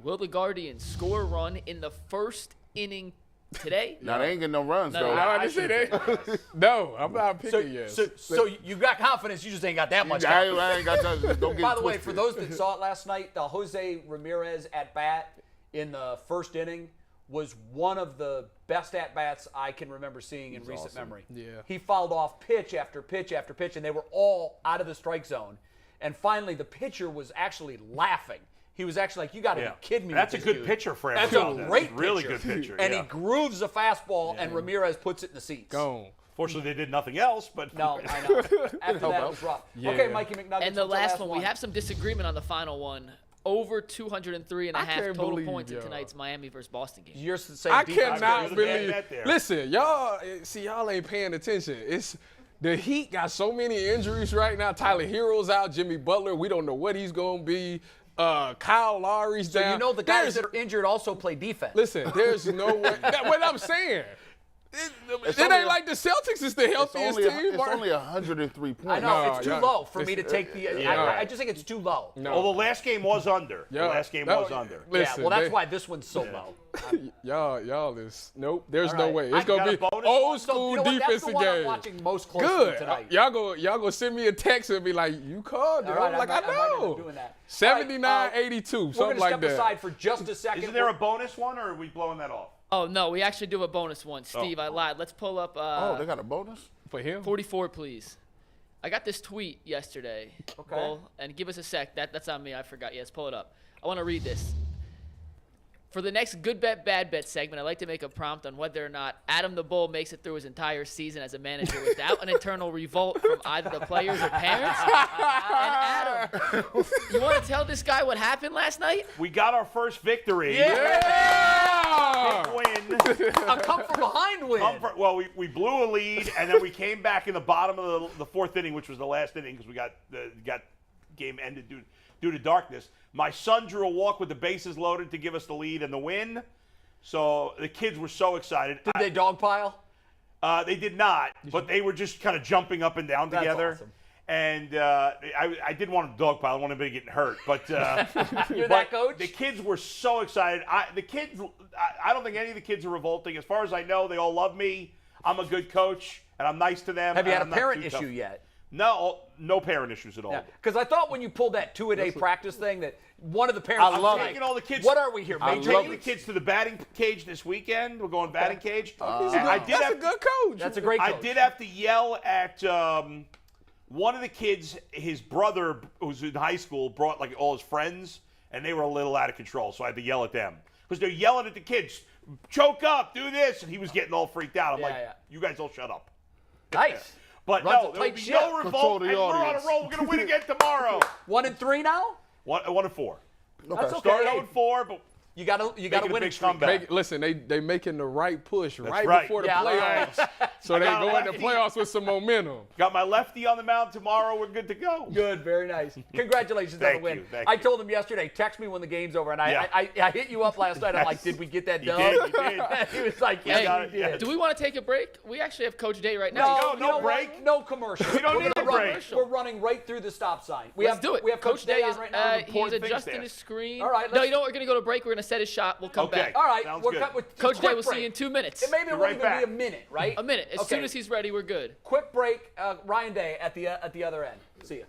Will the Guardians score a run in the first inning today? Now, they ain't getting no runs, No, though. no, I didn't say that. No, I'm not picking yet. So you got confidence, you just ain't got that much I confidence. ain't got nothing. Don't get By it the way, twisted. for those that saw it last night, the Jose Ramirez at-bat in the first inning was one of the best at-bats I can remember seeing in recent memory. Yeah. He fouled off pitch after pitch after pitch, and they were all out of the strike zone. And finally, the pitcher was actually laughing. he was actually like, you got to be kidding me. That's a with this good dude. pitcher for him. That's a great really pitcher. good pitcher. And he grooves a fastball, and Ramirez puts it in the seats. Gone. Fortunately, they did nothing else, but No, I know. After that, it was rough. Yeah. Okay, Mikey McNuggets. And the what's last one, we have some disagreement on the final one. Over 203 and a I half can't total believe points in y'all. tonight's Miami versus Boston game. You're saying I defense. cannot You're the believe. bet there. Listen, y'all ain't paying attention. It's the Heat got so many injuries right now. Tyler Hero's out. Jimmy Butler, we don't know what he's gonna be. Kyle Lowry's So down. you know the guys that are injured also play defense. Listen, there's no way. That's what I'm saying. It only ain't like the Celtics is the healthiest team. It's only 103 points. I know, No, it's too yeah. low for me to take the. I just think it's too low. No. Well, the last game was under. Yeah, The last game that was under. Listen, Yeah, well, that's why this one's so low. y'all is nope. There's All no right. way. I It's gonna got be a bonus old one, So, school you know what? That's defensive the one I'm game. watching most closely Good. tonight. Y'all go send me a text and be like, you called it. All right, I'm like, I I might end up know. doing that. 79-82, We're something going to like step that. aside for just a second. Isn't there a bonus one, or are we blowing that off? Oh, no, we actually do a bonus one. Steve, I lied. Let's pull up They got a bonus? For him? 44, please. I got this tweet yesterday. Okay. Bull, and give us a sec. That's on me. I forgot. Yes, pull it up. I want to read this. For the next good bet, bad bet segment, I'd like to make a prompt on whether or not Adam the Bull makes it through his entire season as a manager without an internal revolt from either the players or parents. And Adam, you want to tell this guy what happened last night? We got our first victory. Yeah! Big win. a come from behind win. Well, we blew a lead, and then we came back in the bottom of the fourth inning, which was the last inning because we got game ended due to darkness. My son drew a walk with the bases loaded to give us the lead and the win. So the kids were so excited. Did they dogpile? They did not, but they were just kind of jumping up and down That's together. awesome. And I didn't want to dogpile. I didn't want anybody getting hurt. But You're that coach? The kids were so excited. I don't think any of the kids are revolting. As far as I know, they all love me. I'm a good coach, and I'm nice to them. Have you and had a I'm not parent too issue tough. yet? No parent issues at all. Because I thought when you pulled that 2-a-day practice thing that one of the parents I'm was taking all the kids. what are we here? I'm Major taking the leagues? kids to the batting cage this weekend. We're going batting cage. That's And a good coach. That's a great coach. I did have to yell at one of the kids. His brother, who's in high school, brought like all his friends, and they were a little out of control. So I had to yell at them because they're yelling at the kids, "Choke up, do this," and he was getting all freaked out. I'm like, "You guys all shut up." Nice. But Runs no, a there will tight be ship. no Control revolt, the and we're on a audience. roll. We're going to win again tomorrow. 1-3 now? 1-4. That's okay. Started 0-4, but You got to Making a win big a streak. comeback. Listen, they making the right push right right. before the Yeah. playoffs, so they got a go into lefty. playoffs with some momentum. got my lefty on the mound tomorrow. We're good to go. Good, very nice. Congratulations on the Thank win. you, thank I you. told him yesterday, text me when the game's over, and Yeah. I hit you up last night. I'm like, did we get that You done? did, you did. He was like, Hey, yeah, we did. do we want to take a break? We actually have Coach Day right now. go. you No know what? break. No commercial. We don't We're need gonna a run- break. We're running right through the stop sign. Let's do it. We have Coach Day is on right now. he's important things adjusting there. his screen. All right, No, let's- you know what? We're going to go to break. We're going to set his shot. We'll come Okay. back. All right, Sounds we're good. cut with Coach Day quick will break. see you in 2 minutes. It maybe Be will right even back. be a minute, right? A minute. As Okay. soon as he's ready, we're good. Quick break. Ryan Day at the other end. See ya.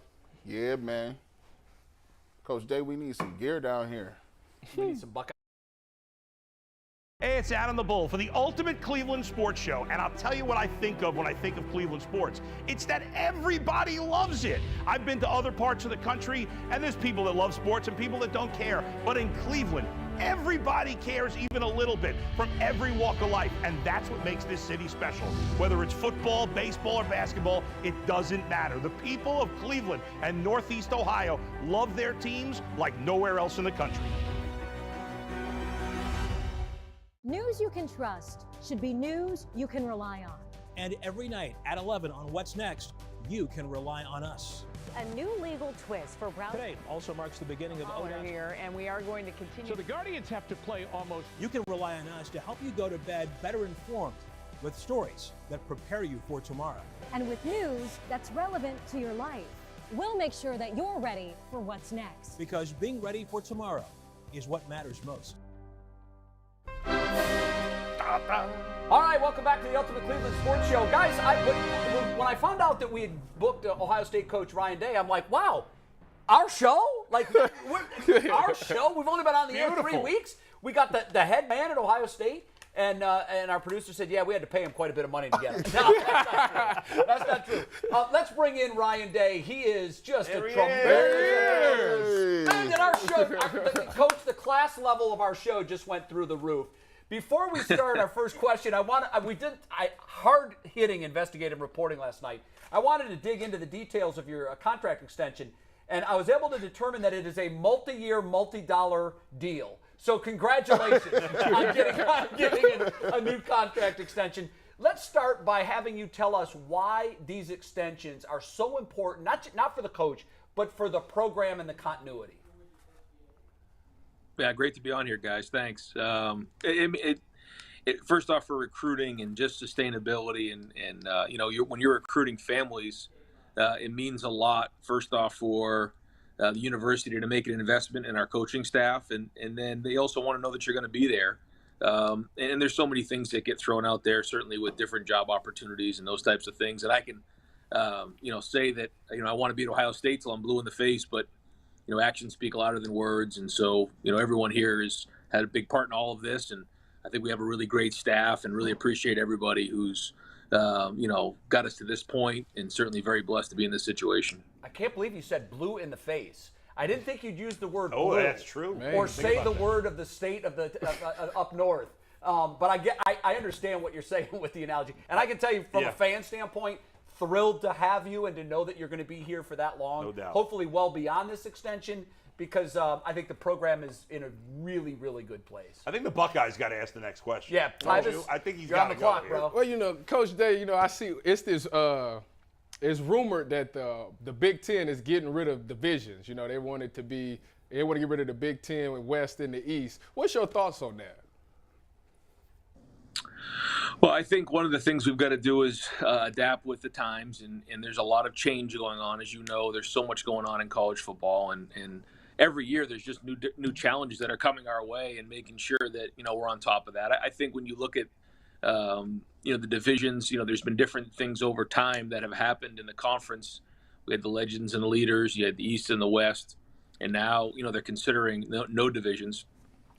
Yeah, man. Coach Day, we need some gear down here. We need some Buckeyes. Hey, it's Adam the Bull for the Ultimate Cleveland Sports Show, and I'll tell you what I think of when I think of Cleveland sports. It's that everybody loves it. I've been to other parts of the country, and there's people that love sports and people that don't care. But in Cleveland, everybody cares even a little bit from every walk of life, and that's what makes this city special. Whether it's football, baseball, or basketball, it doesn't matter. The people of Cleveland and Northeast Ohio love their teams like nowhere else in the country. News you can trust should be news you can rely on. And every night at 11 on What's Next, you can rely on us. A new legal twist for Brown. Today also marks the beginning of ODOT's here, and we are going to continue. So the Guardians have to play almost. You can rely on us to help you go to bed better informed with stories that prepare you for tomorrow. And with news that's relevant to your life. We'll make sure that you're ready for what's next. Because being ready for tomorrow is what matters most. All right, welcome back to the Ultimate Cleveland Sports Show. Guys, when I found out that we had booked Ohio State coach Ryan Day, I'm like, wow, our show? Like, our show? We've only been on the air 3 weeks. We got the head man at Ohio State. And our producer said, yeah, we had to pay him quite a bit of money to get him. No, that's not true. Let's bring in Ryan Day. He is just a tremendous. And our show, Coach, the class level of our show just went through the roof. Before we start our first question, we did hard-hitting investigative reporting last night. I wanted to dig into the details of your contract extension, and I was able to determine that it is a multi-year, multi-dollar deal. So congratulations on getting a new contract extension. Let's start by having you tell us why these extensions are so important, not for the coach, but for the program and the continuity. Yeah, great to be on here, guys. Thanks. First off, for recruiting and just sustainability, and when you're recruiting families, it means a lot. First off, for the university to make an investment in our coaching staff, and then they also want to know that you're going to be there. And there's so many things that get thrown out there, certainly with different job opportunities and those types of things. And I can, say that I want to be at Ohio State till I'm blue in the face, but actions speak louder than words. And so, everyone here has had a big part in all of this. And I think we have a really great staff and really appreciate everybody who's, got us to this point, and certainly very blessed to be in this situation. I can't believe you said blue in the face. I didn't think you'd use the word blue. Oh, that's true. Or say the word of the state of the up north. But I understand what you're saying with the analogy. And I can tell you from a fan standpoint, thrilled to have you and to know that you're going to be here for that long. No doubt. Hopefully well beyond this extension, because I think the program is in a really, really good place. I think the Buckeyes got to ask the next question. Yeah, Tyvus, I think he's you're got on the to clock, go bro. Well, Coach Day, I see it's this. It's rumored that the Big Ten is getting rid of divisions. They want to get rid of the Big Ten with West and the East. What's your thoughts on that? Well, I think one of the things we've got to do is adapt with the times, and there's a lot of change going on. As you know, there's so much going on in college football, and every year there's just new challenges that are coming our way, and making sure that we're on top of that. I think when you look at the divisions, there's been different things over time that have happened in the conference. We had the legends and the leaders, you had the East and the West, and now they're considering no divisions.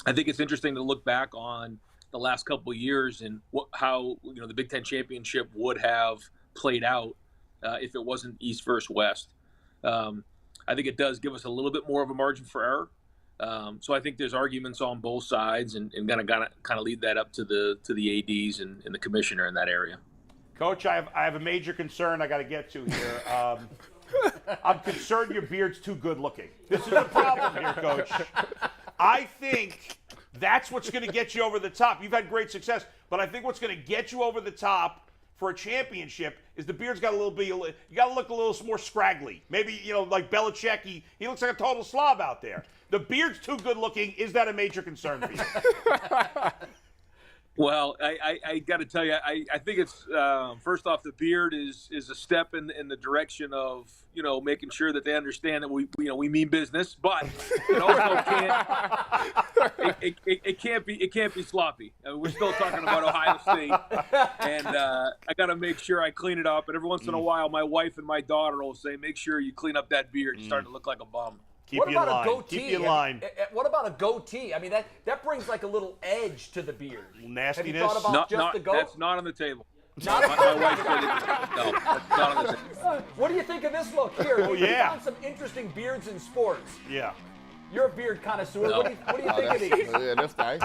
I think it's interesting to look back on the last couple of years and how the Big Ten championship would have played out if it wasn't East versus West. I think it does give us a little bit more of a margin for error. So I think there's arguments on both sides, and kind of lead that up to the ADs and the commissioner in that area. Coach, I have a major concern I got to get to here. I'm concerned your beard's too good looking. This is a problem here, Coach. I think that's what's going to get you over the top. You've had great success, but I think what's going to get you over the top for a championship is the beard's got you got to look a little more scraggly. Maybe, like Belichick, he looks like a total slob out there. The beard's too good looking. Is that a major concern for you? Well, I got to tell you, I think it's first off, the beard is a step in the direction of making sure that they understand that we mean business, but it also can't be sloppy. I mean, we're still talking about Ohio State, and I got to make sure I clean it up. And every once in a while, my wife and my daughter will say, "Make sure you clean up that beard. You're starting to look like a bum." Keep you in line. Keep you in line. What about a goatee? I mean, that brings like a little edge to the beard. Nastiness. Have you thought about the goat? That's not on the table. Not my wife said it. No, that's not on the table. What do you think of this look here? Oh, We found some interesting beards in sports. Yeah. You're a beard connoisseur. No. What do you think of these? Yeah, that's nice.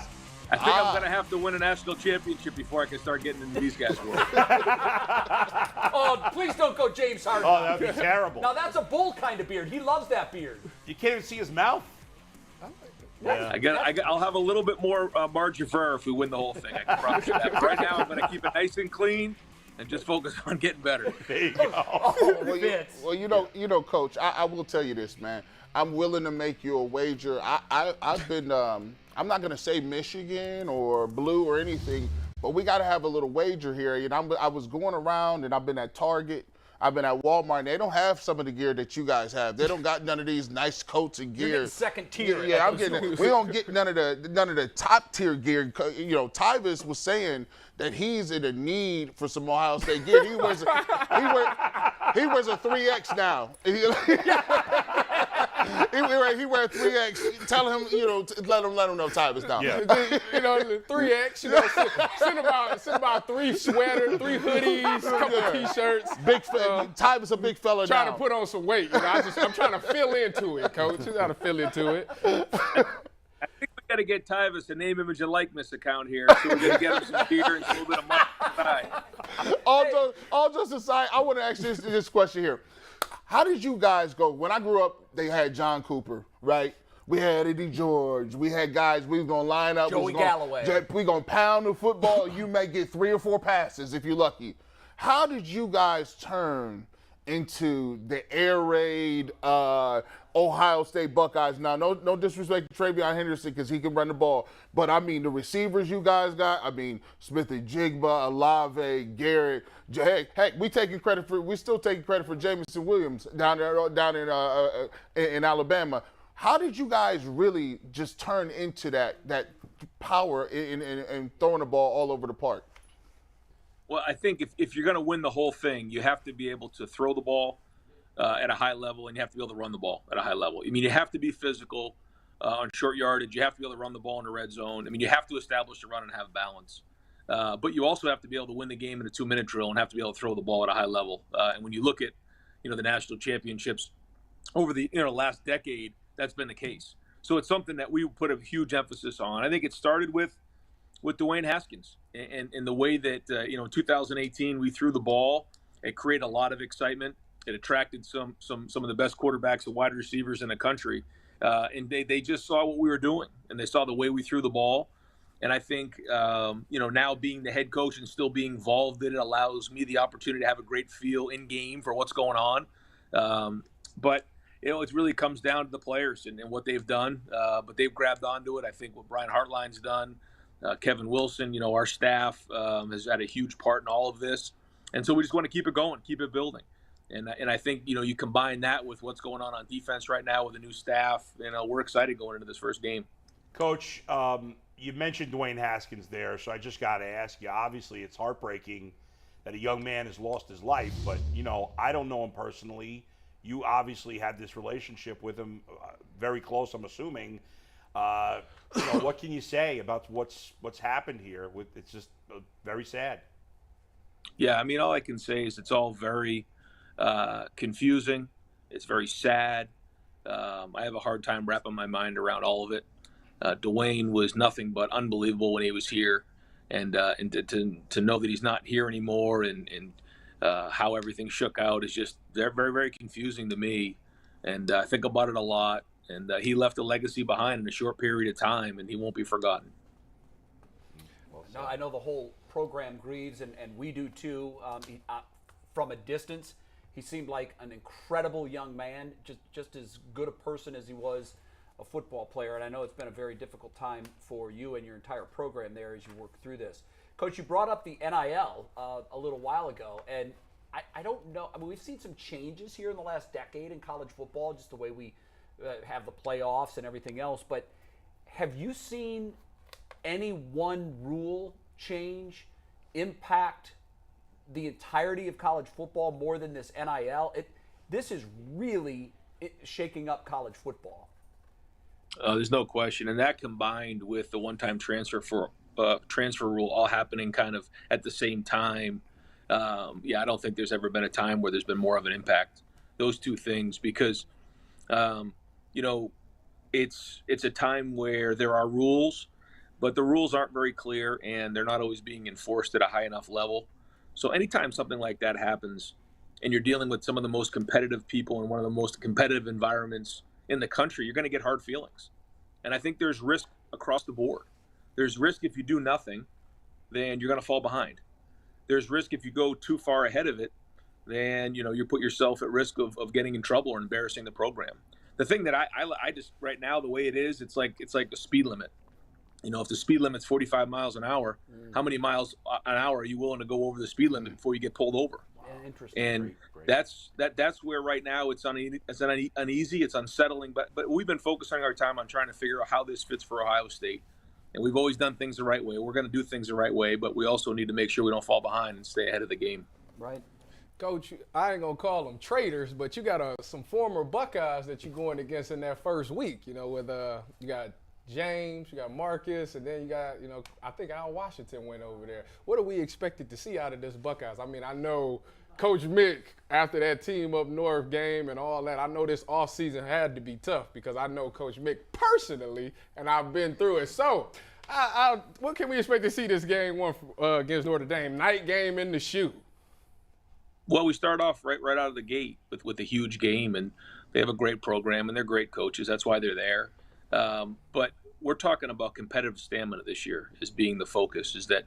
I think I'm going to have to win a national championship before I can start getting into these guys' world. Oh, please don't go James Harden. Oh, that'd be terrible. Now, that's a bull kind of beard. He loves that beard. You can't even see his mouth. Yeah. I'll have a little bit more margin for error if we win the whole thing. I can promise you that. But right now, I'm going to keep it nice and clean and just focus on getting better. There you go. Coach, I will tell you this, man. I'm willing to make you a wager. I've been, I'm not going to say Michigan or blue or anything, but we got to have a little wager here. I was going around, and I've been at Target. I've been at Walmart, and they don't have some of the gear that you guys have. They don't got none of these nice coats and gear. You're getting second tier. Yeah, I'm getting it. We don't get none of the top tier gear. Tyvus was saying that he's in a need for some Ohio State gear. He wears a 3X now. he wear 3X. Tell him, let him know time is down. Yeah. 3X, send about 3 sweaters, 3 hoodies, a couple T-shirts. Ty is a big fella trying now. to put on some weight. I'm trying to fill into it, Coach. You got to fill into it. I think we got to get Tyvus a name, image, and likeness account here. So we're going to get him some gear and a little bit of money. All just aside, I want to ask this question here. How did you guys go? When I grew up, they had John Cooper, right? We had Eddie George. We had guys, we was going to line up. Joey Galloway. We going to pound the football. You may get 3 or 4 passes if you're lucky. How did you guys turn into the air raid Ohio State Buckeyes? Now, no disrespect to Travion Henderson because he can run the ball, but I mean the receivers you guys got. I mean Smith and Jigba, Olave, Garrett. Heck, we still taking credit for Jamison Williams down in Alabama. How did you guys really just turn into that power in throwing the ball all over the park? Well, I think if you're going to win the whole thing, you have to be able to throw the ball at a high level, and you have to be able to run the ball at a high level. I mean, you have to be physical on short yardage. You have to be able to run the ball in the red zone. I mean, you have to establish a run and have balance. But you also have to be able to win the game in a 2-minute drill and have to be able to throw the ball at a high level. And when you look at, the national championships over the last decade, that's been the case. So it's something that we put a huge emphasis on. I think it started with Dwayne Haskins and the way that, in 2018 we threw the ball. It created a lot of excitement. It attracted some of the best quarterbacks and wide receivers in the country. And they just saw what we were doing, and they saw the way we threw the ball. And I think, now being the head coach and still being involved in it allows me the opportunity to have a great feel in game for what's going on. But it really comes down to the players and what they've done. But they've grabbed onto it. I think what Brian Hartline's done, Kevin Wilson, our staff has had a huge part in all of this. And so we just want to keep it going, keep it building. And I think, you combine that with what's going on defense right now with the new staff, we're excited going into this first game. Coach, you mentioned Dwayne Haskins there, so I just got to ask you, obviously it's heartbreaking that a young man has lost his life, but, I don't know him personally. You obviously had this relationship with him, very close, I'm assuming. What can you say about what's happened here? It's just very sad. Yeah, I mean, all I can say is it's all very confusing. It's very sad. I have a hard time wrapping my mind around all of it. Dwayne was nothing but unbelievable when he was here, and to know that he's not here anymore and how everything shook out is just very, very confusing to me. And I think about it a lot. And he left a legacy behind in a short period of time, and he won't be forgotten. No, I know the whole program grieves, and we do too. From a distance, he seemed like an incredible young man, just as good a person as he was a football player. And I know it's been a very difficult time for you and your entire program there as you work through this. Coach, you brought up the NIL a little while ago, and I don't know. I mean, we've seen some changes here in the last decade in college football, just the way we have the playoffs and everything else. But have you seen any one rule change impact the entirety of college football more than this NIL? This is really shaking up college football. There's no question, and that combined with the one-time transfer rule all happening kind of at the same time. I don't think there's ever been a time where there's been more of an impact. Those two things, because it's a time where there are rules, but the rules aren't very clear and they're not always being enforced at a high enough level. So anytime something like that happens and you're dealing with some of the most competitive people in one of the most competitive environments in the country, you're going to get hard feelings. And I think there's risk across the board. There's risk if you do nothing, then you're going to fall behind. There's risk if you go too far ahead of it, then you put yourself at risk of getting in trouble or embarrassing the program. The thing that I just right now, the way it is, it's like the speed limit. If the speed limit's 45 miles an hour, how many miles an hour are you willing to go over the speed limit before you get pulled over? Interesting. And great. that's where right now it's uneasy, it's unsettling. But we've been focusing our time on trying to figure out how this fits for Ohio State. And we've always done things the right way. We're going to do things the right way, but we also need to make sure we don't fall behind and stay ahead of the game. Right. Coach, I ain't gonna call them traitors, but you got some former Buckeyes that you're going against in that first week. You know, with you got James, you got Marcus, and then you got, I think Al Washington went over there. What are we expected to see out of this Buckeyes? I mean, I know Coach Mick, after that Team Up North game and all that, I know this offseason had to be tough because I know Coach Mick personally, and I've been through it. So, what can we expect to see this game one against Notre Dame? Night game in the shoe. Well, we start off right out of the gate with a huge game, and they have a great program, and they're great coaches. That's why they're there. But we're talking about competitive stamina this year as being the focus. Is that,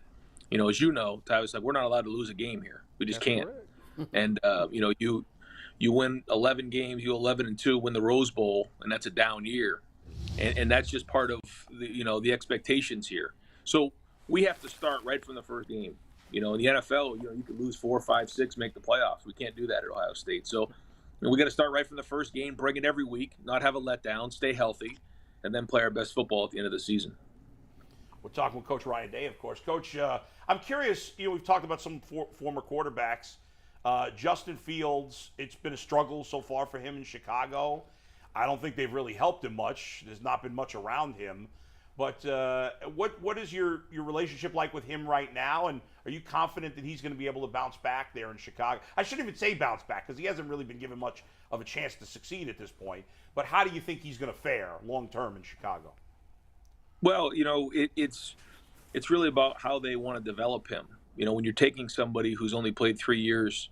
as you know, Tyler's like, we're not allowed to lose a game here. We just can't. And you win 11 games, you 11-2, win the Rose Bowl, and that's a down year, and that's just part of the expectations here. So we have to start right from the first game. In the NFL, you can lose 4, 5, 6, make the playoffs. We can't do that at Ohio State. So we got to start right from the first game, bring it every week, not have a letdown, stay healthy, and then play our best football at the end of the season. We're talking with Coach Ryan Day, of course. Coach, I'm curious, we've talked about some former quarterbacks. Justin Fields, it's been a struggle so far for him in Chicago. I don't think they've really helped him much. There's not been much around him. But what is your relationship like with him right now? And are you confident that he's going to be able to bounce back there in Chicago? I shouldn't even say bounce back because he hasn't really been given much of a chance to succeed at this point. But how do you think he's going to fare long-term in Chicago? Well, it's really about how they want to develop him. When you're taking somebody who's only played 3 years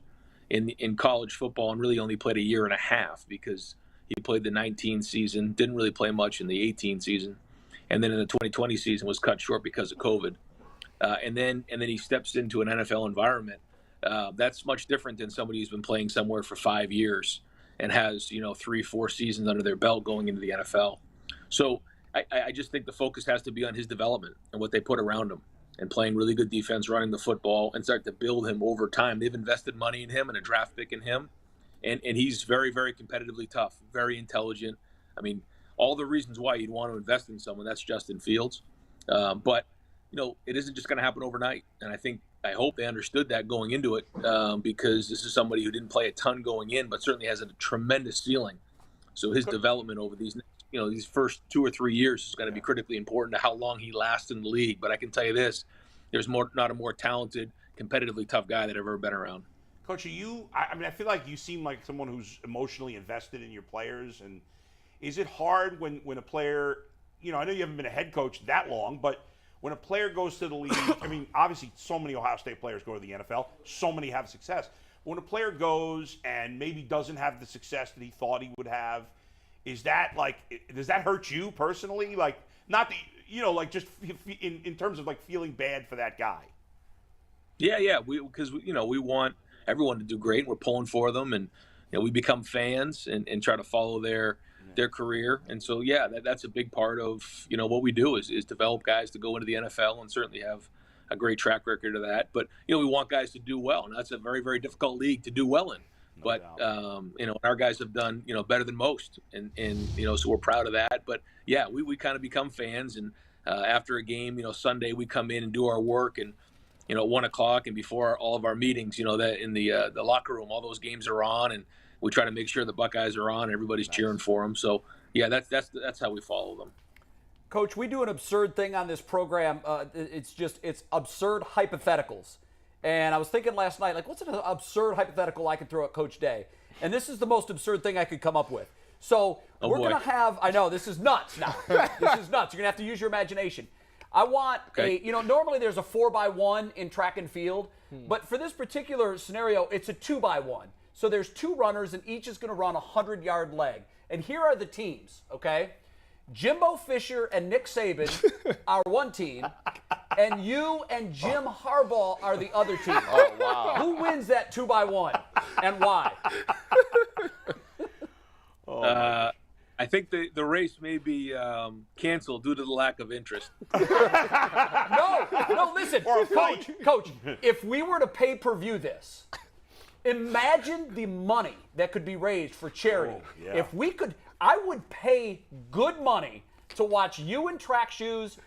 in college football and really only played a year and a half because he played the 19 season, didn't really play much in the 18 season. And then in the 2020 season was cut short because of COVID. And then he steps into an NFL environment. That's much different than somebody who's been playing somewhere for 5 years and has, 3, 4 seasons under their belt going into the NFL. So I just think the focus has to be on his development and what they put around him and playing really good defense, running the football, and start to build him over time. They've invested money in him and a draft pick in him. And he's very, very competitively tough, very intelligent. I mean, all the reasons why you'd want to invest in someone, that's Justin Fields. But, it isn't just going to happen overnight. And I hope they understood that going into it because this is somebody who didn't play a ton going in, but certainly has a tremendous ceiling. So his development over these first 2 or 3 years is going to be critically important to how long he lasts in the league. But I can tell you this, there's not a more talented, competitively tough guy that I've ever been around. Coach, I feel like you seem like someone who's emotionally invested in your players. And is it hard when a player, I know you haven't been a head coach that long, but when a player goes to the league, obviously so many Ohio State players go to the NFL, so many have success. But when a player goes and maybe doesn't have the success that he thought he would have, does that hurt you personally? Like, not just in terms of feeling bad for that guy. Yeah, because we want everyone to do great. We're pulling for them, and we become fans and try to follow their career. And so, that's a big part of what we do is develop guys to go into the NFL and certainly have a great track record of that. But we want guys to do well, and that's a very, very difficult league to do well in. But our guys have done better than most, and so we're proud of that. But we kind of become fans, and after a game, Sunday we come in and do our work, and at 1:00 and before all of our meetings, that in the locker room, all those games are on, and we try to make sure the Buckeyes are on. And everybody's cheering for them. So that's how we follow them. Coach, we do an absurd thing on this program. It's absurd hypotheticals. And I was thinking last night, what's an absurd hypothetical I could throw at Coach Day? And this is the most absurd thing I could come up with. So we're going to have, I know, this is nuts now. This is nuts. You're going to have to use your imagination. I want normally there's a 4x1 in track and field, but for this particular scenario, it's a 2x1. So there's 2 runners, and each is going to run a 100-yard leg. And here are the teams, okay? Jimbo Fisher and Nick Saban are one team, and you and Jim Harbaugh are the other team. Oh, wow. Who wins that 2x1 and why? I think the race may be canceled due to the lack of interest. No, listen, Coach, if we were to pay-per-view this, imagine the money that could be raised for charity. Oh, yeah. If we could, I would pay good money to watch you in track shoes,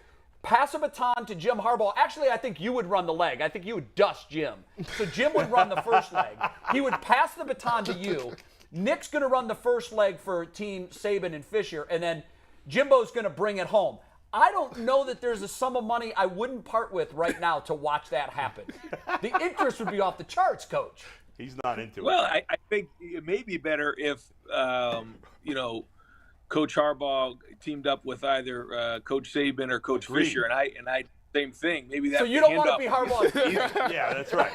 pass a baton to Jim Harbaugh. Actually, I think you would run the leg. I think you would dust Jim. So Jim would run the first leg. He would pass the baton to you. Nick's going to run the first leg for Team Saban and Fisher, and then Jimbo's going to bring it home. I don't know that there's a sum of money I wouldn't part with right now to watch that happen. The interest would be off the charts, Coach. He's not into it. Well, I think it may be better if, Coach Harbaugh teamed up with either Coach Saban or Coach Fisher, and I same thing. Maybe that. So you don't want to be Harbaugh's team? Yeah, that's right.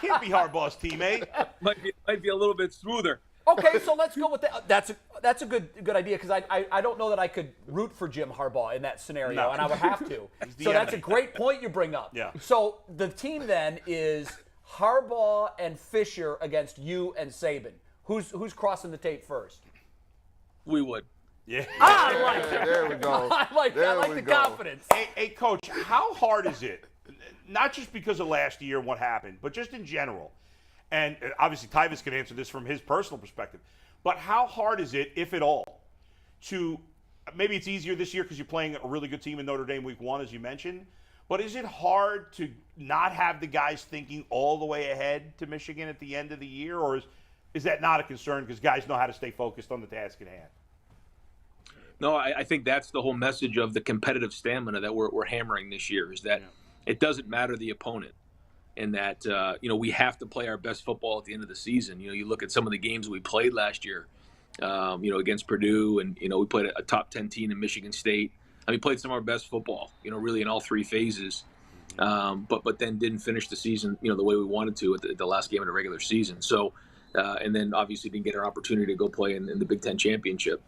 Can't be Harbaugh's teammate. Might be a little bit smoother. Okay, so let's go with that. That's a good idea because I don't know that I could root for Jim Harbaugh in that scenario, and I would have to. So that's a great point you bring up. Yeah. So the team then is Harbaugh and Fisher against you and Saban. Who's crossing the tape first? We would. Yeah. I like it. There we go. I like the confidence. Hey, Coach, how hard is it? Not just because of last year and what happened, but just in general. And obviously, Tyvis can answer this from his personal perspective. But how hard is it, if at all, to maybe it's easier this year because you're playing a really good team in Notre Dame week 1, as you mentioned. But is it hard to not have the guys thinking all the way ahead to Michigan at the end of the year? Or is that not a concern because guys know how to stay focused on the task at hand? No, I think that's the whole message of the competitive stamina that we're hammering this year is that it doesn't matter the opponent. And that, we have to play our best football at the end of the season. You look at some of the games we played last year, against Purdue, and, we played a top 10 team in Michigan State. We played some of our best football, really in all three phases, but then didn't finish the season, the way we wanted to at the last game of the regular season. So, and then obviously didn't get our opportunity to go play in the Big Ten championship.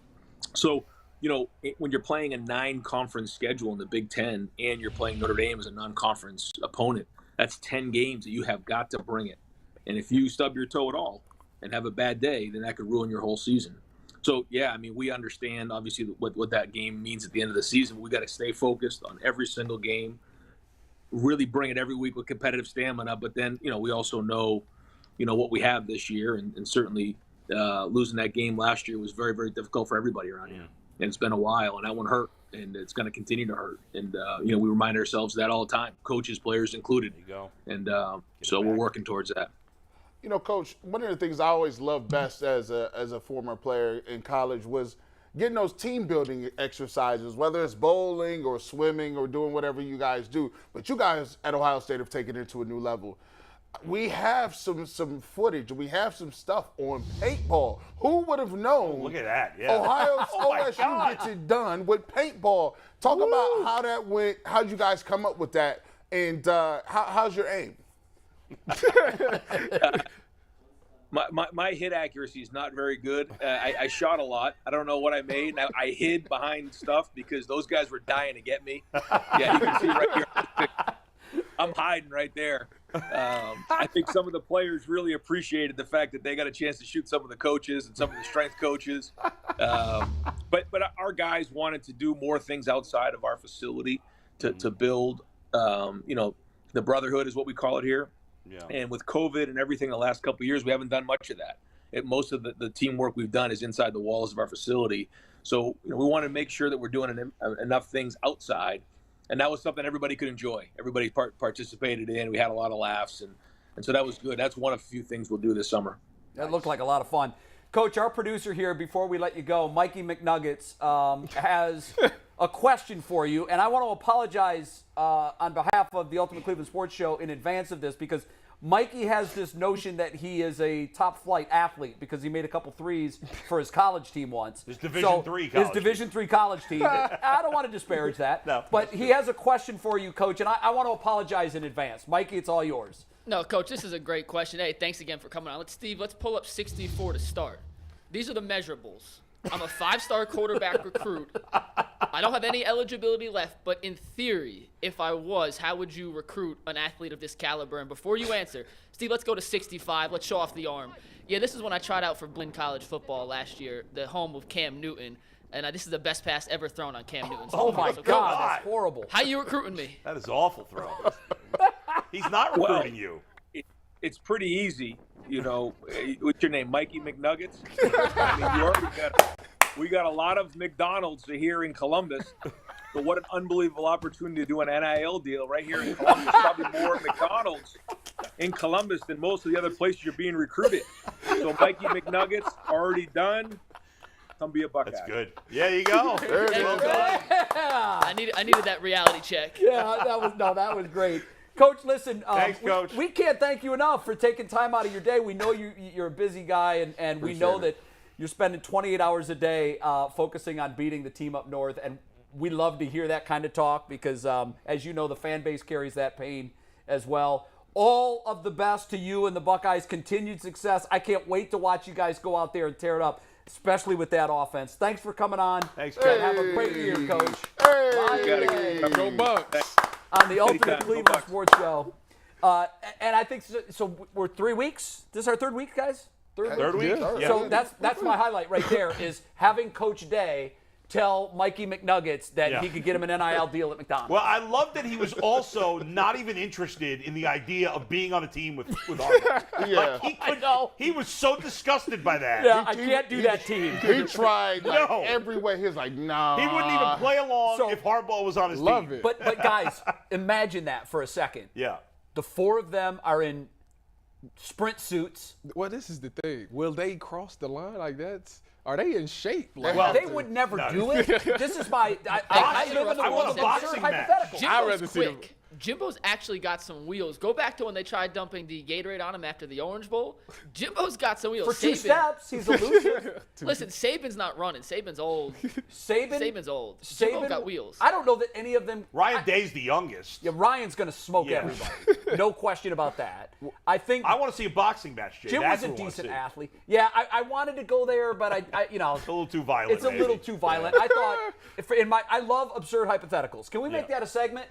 So, when you're playing a 9-conference schedule in the Big Ten and you're playing Notre Dame as a non-conference opponent, that's 10 games that you have got to bring it. And if you stub your toe at all and have a bad day, then that could ruin your whole season. So, we understand, obviously, what that game means at the end of the season. We got to stay focused on every single game, really bring it every week with competitive stamina. But then, we also know, what we have this year. And certainly losing that game last year was very, very difficult for everybody around here. And it's been a while, and that one hurt. And it's going to continue to hurt. And, we remind ourselves that all the time, coaches, players included. There you go. And so we're working towards that. Coach, one of the things I always loved best as a former player in college was getting those team building exercises, whether it's bowling or swimming or doing whatever you guys do. But you guys at Ohio State have taken it to a new level. We have some footage. We have some stuff on paintball. Who would have known? Look at that. Yeah. Ohio's OSU God. gets it done with paintball. Talk about how that went. How'd you guys come up with that? And how's your aim? My hit accuracy is not very good. I shot a lot. I don't know what I made. I hid behind stuff because those guys were dying to get me. Yeah, you can see right here. I'm hiding right there. I think some of the players really appreciated the fact that they got a chance to shoot some of the coaches and some of the strength coaches. But our guys wanted to do more things outside of our facility to build, the brotherhood is what we call it here. Yeah. And with COVID and everything the last couple of years, we haven't done much of that. Most of the teamwork we've done is inside the walls of our facility. So we want to make sure that we're doing enough things outside. And that was something everybody could enjoy. Everybody participated in. We had a lot of laughs. And so that was good. That's one of a few things we'll do this summer. That looked like a lot of fun. Coach, our producer here, before we let you go, Mikey McNuggets, has a question for you. And I want to apologize on behalf of the Ultimate Cleveland Sports Show in advance of this because Mikey has this notion that he is a top-flight athlete because he made a couple threes for his college team once. His Division III college His Division III college team. I don't want to disparage that. No, but he has a question for you, Coach, and I want to apologize in advance. Mikey, it's all yours. No, Coach, this is a great question. Hey, thanks again for coming on. Let's pull up 64 to start. These are the measurables. I'm a 5-star quarterback recruit. I don't have any eligibility left, but in theory, if I was, how would you recruit an athlete of this caliber? And before you answer, Steve, let's go to 65. Let's show off the arm. Yeah, this is when I tried out for Blinn College football last year, the home of Cam Newton. And this is the best pass ever thrown on Cam Newton. Oh, my God, that's horrible. How you recruiting me? That is an awful throw. He's not recruiting you. It's pretty easy. What's your name, Mikey McNuggets? I mean, we got a lot of McDonald's here in Columbus. But what an unbelievable opportunity to do an NIL deal right here in Columbus. Probably more McDonald's in Columbus than most of the other places you're being recruited. So Mikey McNuggets already done. Come be a Buckeye. That's good. Yeah, you go. Well done. Yeah. I needed that reality check. Yeah, that was great. Coach, listen. Thanks, Coach. We can't thank you enough for taking time out of your day. We know you're a busy guy, and we know that you're spending 28 hours a day focusing on beating the team up north. And we love to hear that kind of talk because, as you know, the fan base carries that pain as well. All of the best to you and the Buckeyes. Continued success. I can't wait to watch you guys go out there and tear it up, especially with that offense. Thanks for coming on. Thanks, Coach. Have a great year, Coach. Hey. Go Bucks. On the Ultimate Anytime. Cleveland Sports Show. And I think so. We're 3 weeks. This is our third week, guys. Third week. Yeah. So that's my highlight right there is having Coach Day tell Mikey McNuggets that he could get him an NIL deal at McDonald's. Well, I love that he was also not even interested in the idea of being on a team with Harbaugh. Yeah. Like he was so disgusted by that. Yeah, I can't do that team. He tried No. every way. He was like, nah. He wouldn't even play along So- if Harbaugh was on his Love team. it. But guys, imagine that for a second. Yeah. The four of them are in sprint suits. Well, this is the thing. Will they cross the line like that's? Are they in shape? Like Well, They would never do it. This is my. I live in the I want world a of boxing absurd match. hypotheticals. I'd rather Jimbo's see them- quick. Jimbo's actually got some wheels. Go back to when they tried dumping the Gatorade on him after the Orange Bowl. Jimbo's got some wheels. For 2 steps, he's a loser. Listen, Saban's not running. Saban's old. Saban. Saban's old. Jimbo Saban got wheels. I don't know that any of them. Ryan Day's the youngest. Yeah, Ryan's going to smoke Yeah. everybody. No question about that. I think I want to see a boxing match, Jay. Jim That's was a what I wanna decent see. athlete. Yeah, I wanted to go there, but I you know, It's a little too violent. it's a maybe. little too violent. I thought I love absurd hypotheticals. Can we make that a segment?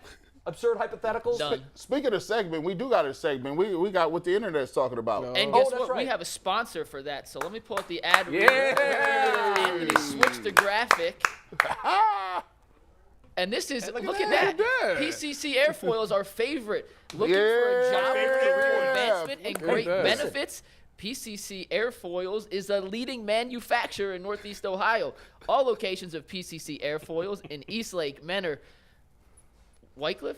Absurd hypotheticals? Done. Speaking of segment, we do got a segment. We got what the internet's talking about. And Oh, guess that's what? right. We have a sponsor for that. So let me pull up the ad. Yeah. Anthony switched the graphic. And this is, look at that. PCC Airfoil is our favorite. Looking for a job, Favorite career airfoil. advancement, and Look at great that. benefits? PCC Airfoils is a leading manufacturer in Northeast Ohio. All locations of PCC Airfoils in Eastlake, Menor, Wycliffe,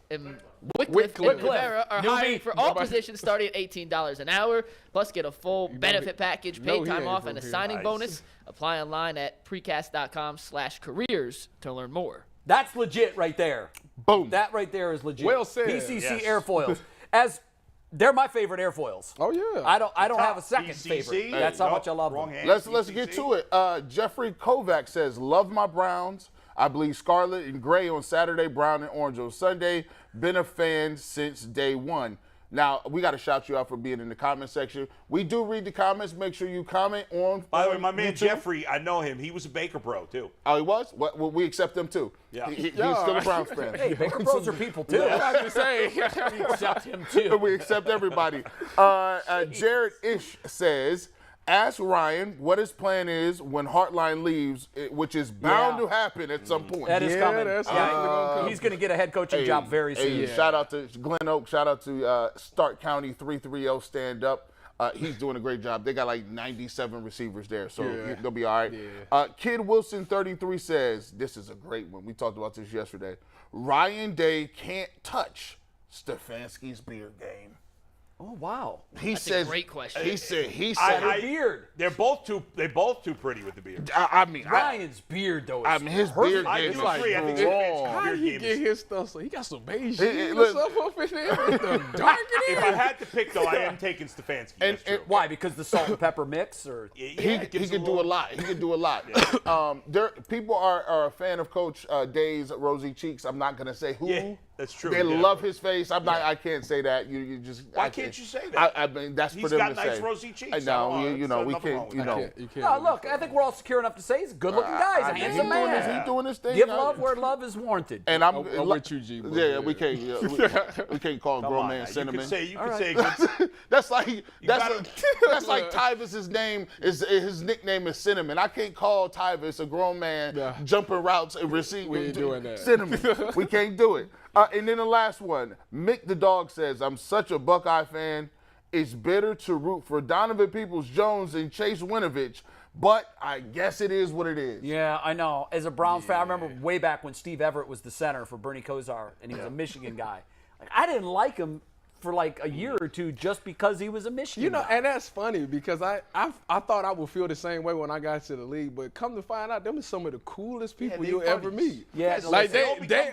and Wycliffe and Rivera are hiring for all positions starting at $18 an hour. Plus, get a full benefit package, paid he time ain't off, from and a here. signing Nice. bonus. Apply online at precast.com/careers to learn more. That's legit right there. Boom. That right there is legit. Well said. PCC Yes. Airfoils. They're my favorite airfoils. Oh yeah. I don't have a second PCC? favorite. That's how much I love Wrong them. hand. Let's PCC. get to it. Jeffrey Kovac says, "Love my Browns. I bleed scarlet and gray on Saturday, brown and orange on Sunday. Been a fan since day one." Now, we got to shout you out for being in the comment section. We do read the comments. Make sure you comment on By the way, my man YouTube. Jeffrey, I know him. He was a Baker Bro, too. Oh, he was? Well, we accept him, too. Yeah. He's still a Browns fan. Hey, Baker Bros are people too. I was saying. We accept him too. We accept everybody. Jared Ish says, "Ask Ryan what his plan is when Heartline leaves, which is bound Yeah. to happen at some point." That is Yeah, coming. that's definitely gonna come. He's going to get a head coaching job very soon. Shout out to Glen Oak. Shout out to Stark County 330 Stand Up. He's doing a great job. They got like 97 receivers there, so they'll be all right. Kid Wilson 33 says, this is a great one. We talked about this yesterday. Ryan Day can't touch Stefanski's beard game. Oh wow. He That's said, a great question. He said, Her beard. They're both too pretty with the beard. I mean, Ryan's beard though. I mean, his beard I game do is like agree. I think wrong. How beard he game get is- his stuff? So he got some beige Hey, or look. stuff up in there. With the dark in If there. I had to pick, though, I am taking Stefanski. That's true. Why? Because the salt and pepper mix, or Yeah, He it gives can do a lot. He can do a lot. People are a fan of Coach Day's rosy cheeks. I'm not gonna say who. Yeah, that's true. They Yeah. love his face. I can't say that. You just. Why I can't you say that? I mean, that's He's for them got to nice say. rosy cheeks. I know. I don't You know. know, we Nothing wrong can't. with You that. know. You can't. no, look, I think we're all secure enough to say he's a good-looking guy. He's a handsome man. He's doing his thing. Give love where love is warranted. And I'm with you, G. boy. Yeah, we can't. We can't call a Come grown on, man now. You cinnamon. could say good. That's like gotta- that's like Tyvus's name is his nickname is Cinnamon. I can't call Tyvus a grown man jumping routes and receiving We ain't doing that. Cinnamon. We can't do it. And then the last one, Mick the Dog says, "I'm such a Buckeye fan. It's bitter to root for Donovan Peoples-Jones and Chase Winovich, But I guess it is what it is. Yeah, I know. As a Browns fan, I remember way back when Steve Everett was the center for Bernie Kosar, and he was a Michigan guy. Like, I didn't like him for like a year or two just because he was a Michigan guy. And that's funny because I thought I would feel the same way when I got to the league, but come to find out, them are some of the coolest people you'll ever meet. Yeah, like they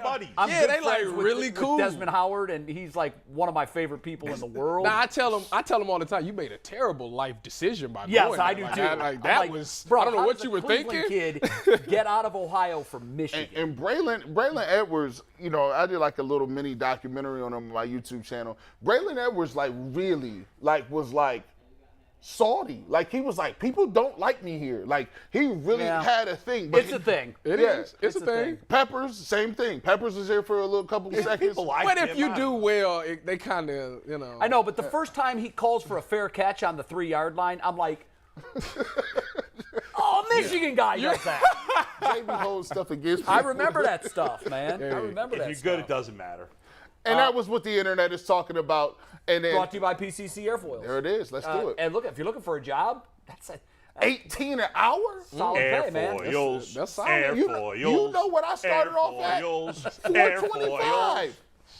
buddies. They like really cool. With Desmond Howard, and he's like one of my favorite people in the world. Now I tell them all the time, you made a terrible life decision by yes, going I there. do too. That was. Bro, I don't know what you were Cleveland thinking. Kid get out of Ohio for Michigan. And Braylon Edwards, you know, I did like a little mini documentary on him on my YouTube channel. Braylon Edwards, like, really, like, was like salty. Like, he was like, people don't like me here. Like, he really had a thing. But it's a thing. It is. It's a thing. Peppers, same thing. Peppers was there for a little couple of seconds. But if you do well, they kind of, you know. I know, but the first time he calls for a fair catch on the 3-yard line, I'm like, oh, Michigan guy does that. JB holds stuff against me. I remember that stuff, man. I remember that If you're stuff. good, it doesn't matter. And that was what the internet is talking about. And then, Brought to you by PCC Airfoils. There it is. Let's do it. And look, if you're looking for a job, that's a $18 an hour? solid pay, man. Airfoils. That's solid. Airfoils. You know what I started off at? $425.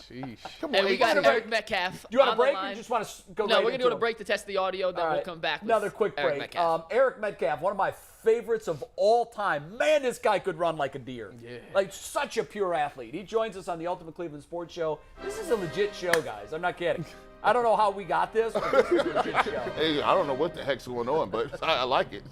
Sheesh. Come And on, we got Eric. Eric Metcalf. Do you want a on the break or line. you just want to go No, right we're going to into do a it? break to test the audio, then All we'll right. come back with Another quick Eric break. Metcalf. Eric Metcalf, one of my favorites of all time. Man, this guy could run like a deer. Yeah. Like, such a pure athlete. He joins us on the Ultimate Cleveland Sports Show. This is a legit show, guys. I'm not kidding. I don't know how we got this, but this is a legit show. Hey, I don't know what the heck's going on, but I like it.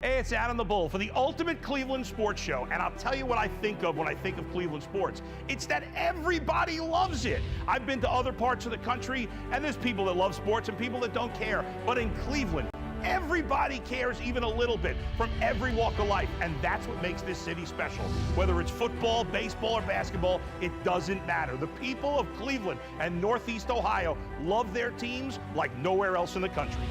Hey, it's Adam the Bull for the Ultimate Cleveland Sports Show, and I'll tell you what I think of when I think of Cleveland sports. It's that everybody loves it. I've been to other parts of the country, and there's people that love sports and people that don't care. But in Cleveland, everybody cares even a little bit from every walk of life, and that's what makes this city special. Whether it's football, baseball, or basketball, it doesn't matter. The people of Cleveland and Northeast Ohio love their teams like nowhere else in the country.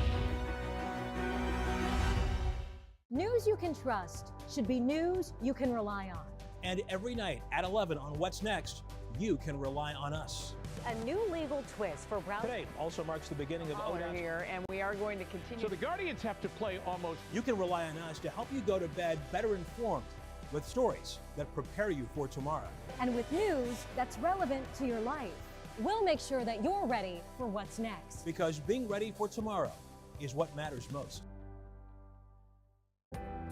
News you can trust should be news you can rely on. And every night at 11 on What's Next, you can rely on us. A new legal twist for Brown. Today also marks the beginning of We're here, and we are going to continue. So the Guardians have to play almost. You can rely on us to help you go to bed better informed with stories that prepare you for tomorrow. And with news that's relevant to your life. We'll make sure that you're ready for what's next. Because being ready for tomorrow is what matters most.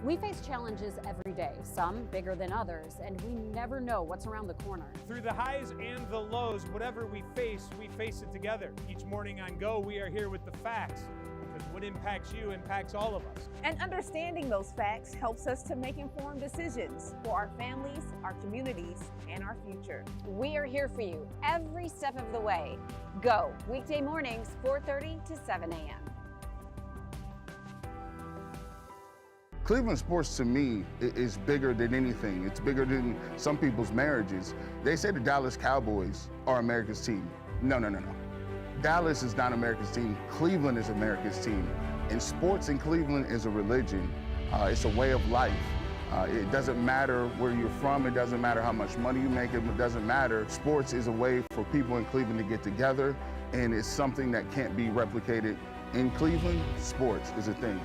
We face challenges every day, some bigger than others, and we never know what's around the corner. Through the highs and the lows, whatever we face it together. Each morning on Go, we are here with the facts, because what impacts you impacts all of us. And understanding those facts helps us to make informed decisions for our families, our communities, and our future. We are here for you every step of the way. Go, weekday mornings, 4:30 to 7 a.m. Cleveland sports to me is bigger than anything. It's bigger than some people's marriages. They say the Dallas Cowboys are America's team. No. Dallas is not America's team. Cleveland is America's team. And sports in Cleveland is a religion. It's a way of life. It doesn't matter where you're from. It doesn't matter how much money you make. It doesn't matter. Sports is a way for people in Cleveland to get together, and it's something that can't be replicated in Cleveland. Sports is a thing.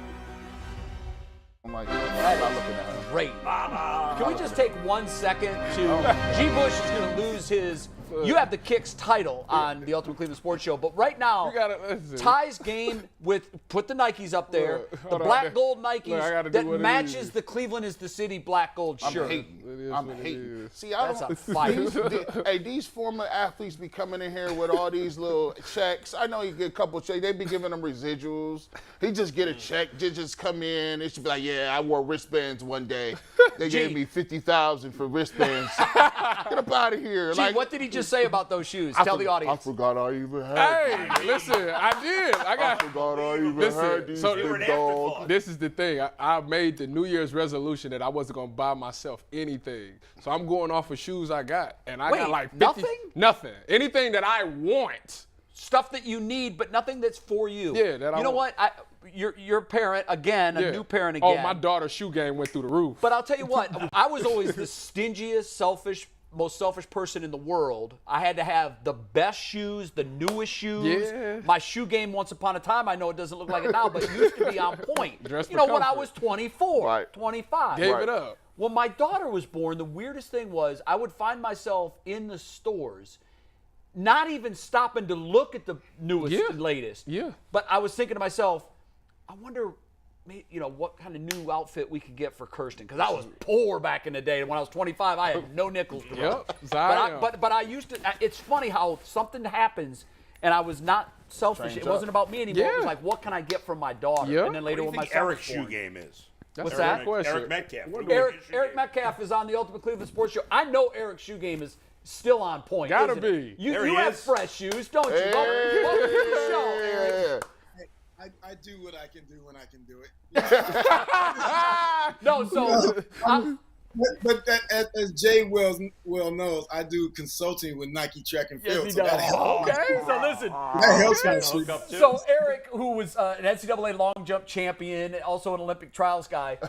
I'm like, I'm looking at him. Great. Can we just take 1 second to G. Bush is going to lose his. You have the Kicks title on the Ultimate Cleveland Sports Show, but right now, Ty's game with put the Nikes up there, the black gold Nikes that matches the Cleveland is the city black gold shirt. I'm hating. See, That's a fight. These former athletes be coming in here with all these little checks. I know you get a couple checks. They be giving them residuals. He just get a check, just come in. It should be like, yeah, I wore wristbands one day. They gave me $50,000 for wristbands. Get up out of here. Gee, what did he just say about those shoes? Tell the audience. I forgot I even had. Hey, listen, I did. I forgot I even had these big dogs. This is the thing. I made the New Year's resolution that I wasn't going to buy myself anything. So I'm going off of shoes I got. And I got like 50. Nothing? Nothing. Anything that I want. Stuff that you need, but nothing that's for you. Yeah, that you know what? You're a parent again, a new parent again. Oh, my daughter's shoe game went through the roof. But I'll tell you what, I was always the stingiest, selfish most selfish person in the world. I had to have the best shoes, the newest shoes. Yeah. My shoe game once upon a time, I know it doesn't look like it now, but it used to be on point. Dress You for know, when I comfort. was 24, 25. Gave it up. When my daughter was born, the weirdest thing was I would find myself in the stores not even stopping to look at the newest and latest. Yeah. But I was thinking to myself, I wonder, you know, what kind of new outfit we could get for Kirsten. Because I was poor back in the day. When I was 25, I had no nickels to rub. But I used to, it's funny how something happens and I was not selfish. It wasn't about me anymore. It was like, what can I get from my daughter? And then later what do when you my think son Eric's was born. shoe game is? What's that? Eric Metcalf. Eric Metcalf is on the Ultimate Cleveland Sports Show. I know Eric's shoe game is still on point. Gotta isn't it? be. You There he have is. fresh shoes, don't you? Welcome to the show, Eric. I do what I can do when I can do it. No, so but that, as Jay well knows, I do consulting with Nike Track and Field. Yes, he so that does. helps. Okay, so listen. That helps my shoes. So Eric, who was an NCAA long jump champion, also an Olympic trials guy,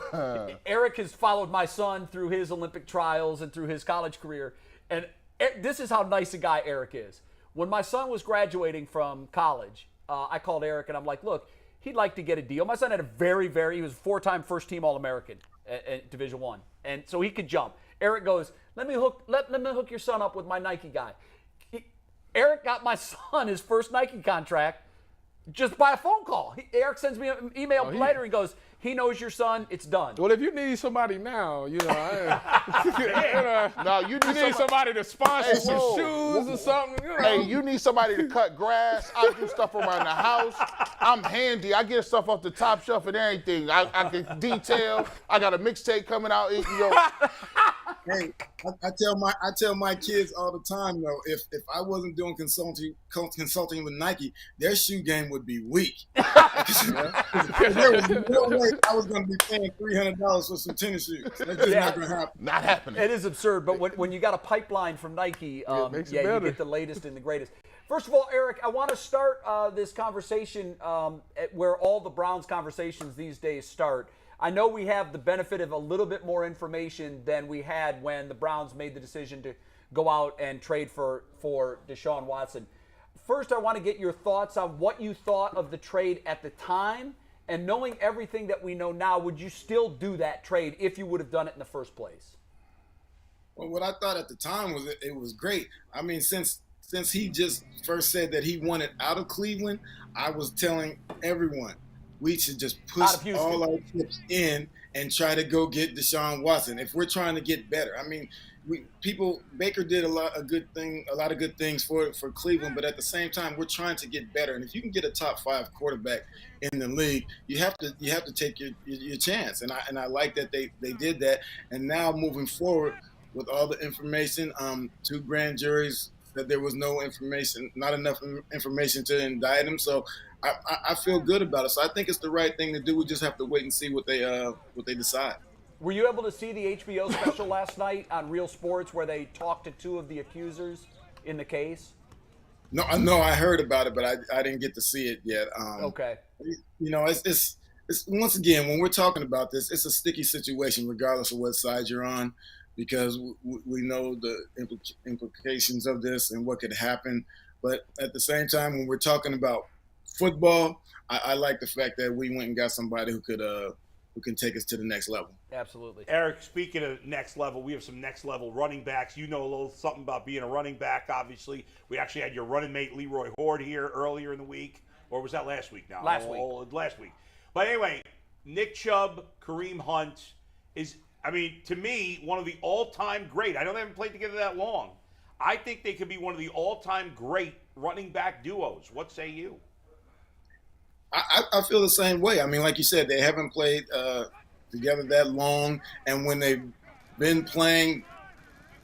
Eric has followed my son through his Olympic trials and through his college career. And this is how nice a guy Eric is. When my son was graduating from college, I called Eric and I'm like, look, he'd like to get a deal. My son had he was a 4-time first-team All-American at Division I. And so he could jump. Eric goes, let me hook your son up with my Nike guy. Eric got my son his first Nike contract just by a phone call. Eric sends me an email later and goes, he knows your son, it's done. Well, if you need somebody now, you know, you need somebody to sponsor some shoes or something. You know. Hey, you need somebody to cut grass. I do stuff around the house. I'm handy. I get stuff off the top shelf and everything. I can detail. I got a mixtape coming out. You know. Hey, I tell my kids all the time though, if I wasn't doing consulting with Nike, their shoe game would be weak. There was no way I was going to be paying $300 for some tennis shoes. That's just not going to happen. Not happening. It is absurd, but when you got a pipeline from Nike, you get the latest and the greatest. First of all, Eric, I want to start this conversation where all the Browns conversations these days start. I know we have the benefit of a little bit more information than we had when the Browns made the decision to go out and trade for Deshaun Watson. First, I want to get your thoughts on what you thought of the trade at the time, and knowing everything that we know now, would you still do that trade if you would have done it in the first place? Well, what I thought at the time was it was great. I mean, since he just first said that he wanted out of Cleveland, I was telling everyone, we should just push all our chips in and try to go get Deshaun Watson if we're trying to get better. I mean, Baker did a lot of good things for Cleveland, but at the same time, we're trying to get better. And if you can get a top 5 quarterback in the league, you have to take your chance. And I like that they did that. And now moving forward with all the information, 2 grand juries said there was not enough information to indict him. So I feel good about it. So I think it's the right thing to do. We just have to wait and see what they decide. Were you able to see the HBO special last night on Real Sports where they talked to 2 of the accusers in the case? No, I heard about it, but I didn't get to see it yet. Okay. You know, it's once again, when we're talking about this, it's a sticky situation regardless of what side you're on, because we know the implications of this and what could happen. But at the same time, when we're talking about football, I like the fact that we went and got somebody who can take us to the next level. Absolutely. Eric, speaking of next level, we have some next level running backs. You know a little something about being a running back, obviously. We actually had your running mate Leroy Horde here earlier in the week. Or was that last week now? Last week. Last week. But anyway, Nick Chubb, Kareem Hunt is, I mean, to me, one of the all-time great. I know they haven't played together that long. I think they could be one of the all-time great running back duos. What say you? I feel the same way. I mean, like you said, they haven't played together that long, and when they've been playing,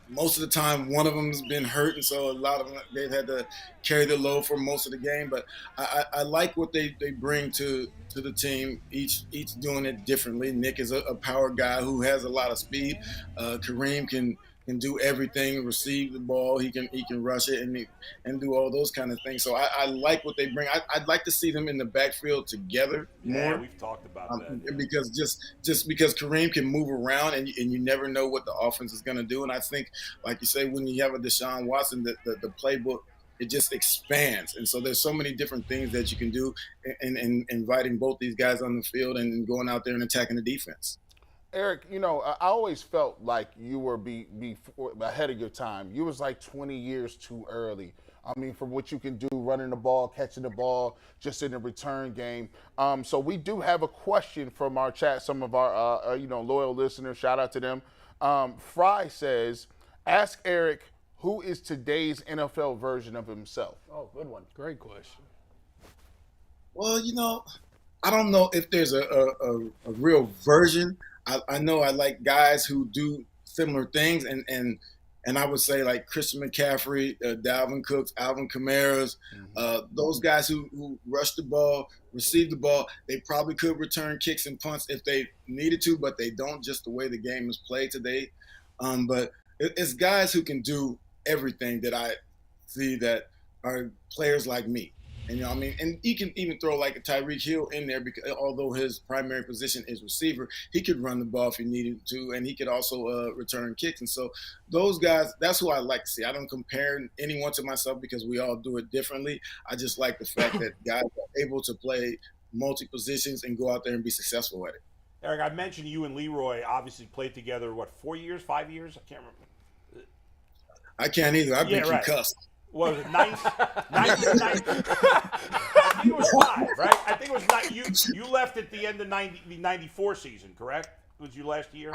most of the time one of them has been hurt, and so a lot of them, they've had to carry the load for most of the game. But I like what they bring to the team, each doing it differently. Nick is a power guy who has a lot of speed. Kareem can can do everything, receive the ball, he can rush it and do all those kind of things. So I like what they bring. I'd like to see them in the backfield together more. Yeah, we've talked about that. Because just because Kareem can move around and you never know what the offense is going to do. And I think, like you say, when you have a Deshaun Watson, the playbook, it just expands. And so there's so many different things that you can do in inviting both these guys on the field and going out there and attacking the defense. Eric, I always felt like you were ahead of your time. You was like 20 years too early. I mean, for what you can do, running the ball, catching the ball, just in the return game. So we do have a question from our chat, some of our, loyal listeners. Shout out to them. Fry says, ask Eric, who is today's NFL version of himself? Oh, good one. Great question. Well, I don't know if there's a real version. I know I like guys who do similar things, and I would say like Christian McCaffrey, Dalvin Cooks, Alvin Kamara's, those guys who rush the ball, receive the ball. They probably could return kicks and punts if they needed to, but they don't, just the way the game is played today. But it's guys who can do everything that I see that are players like me. And and you can even throw like a Tyreek Hill in there because although his primary position is receiver, he could run the ball if he needed to, and he could also return kicks. And so those guys, that's who I like to see. I don't compare anyone to myself because we all do it differently. I just like the fact that guys are able to play multi-positions and go out there and be successful at it. Eric, I mentioned you and Leroy obviously played together, 4 years, 5 years? I can't remember. I can't either. I've been concussed. What was it, 90? I think it was 5, right? I think it was not. You left at the end of the 94 season, correct? Was your last year?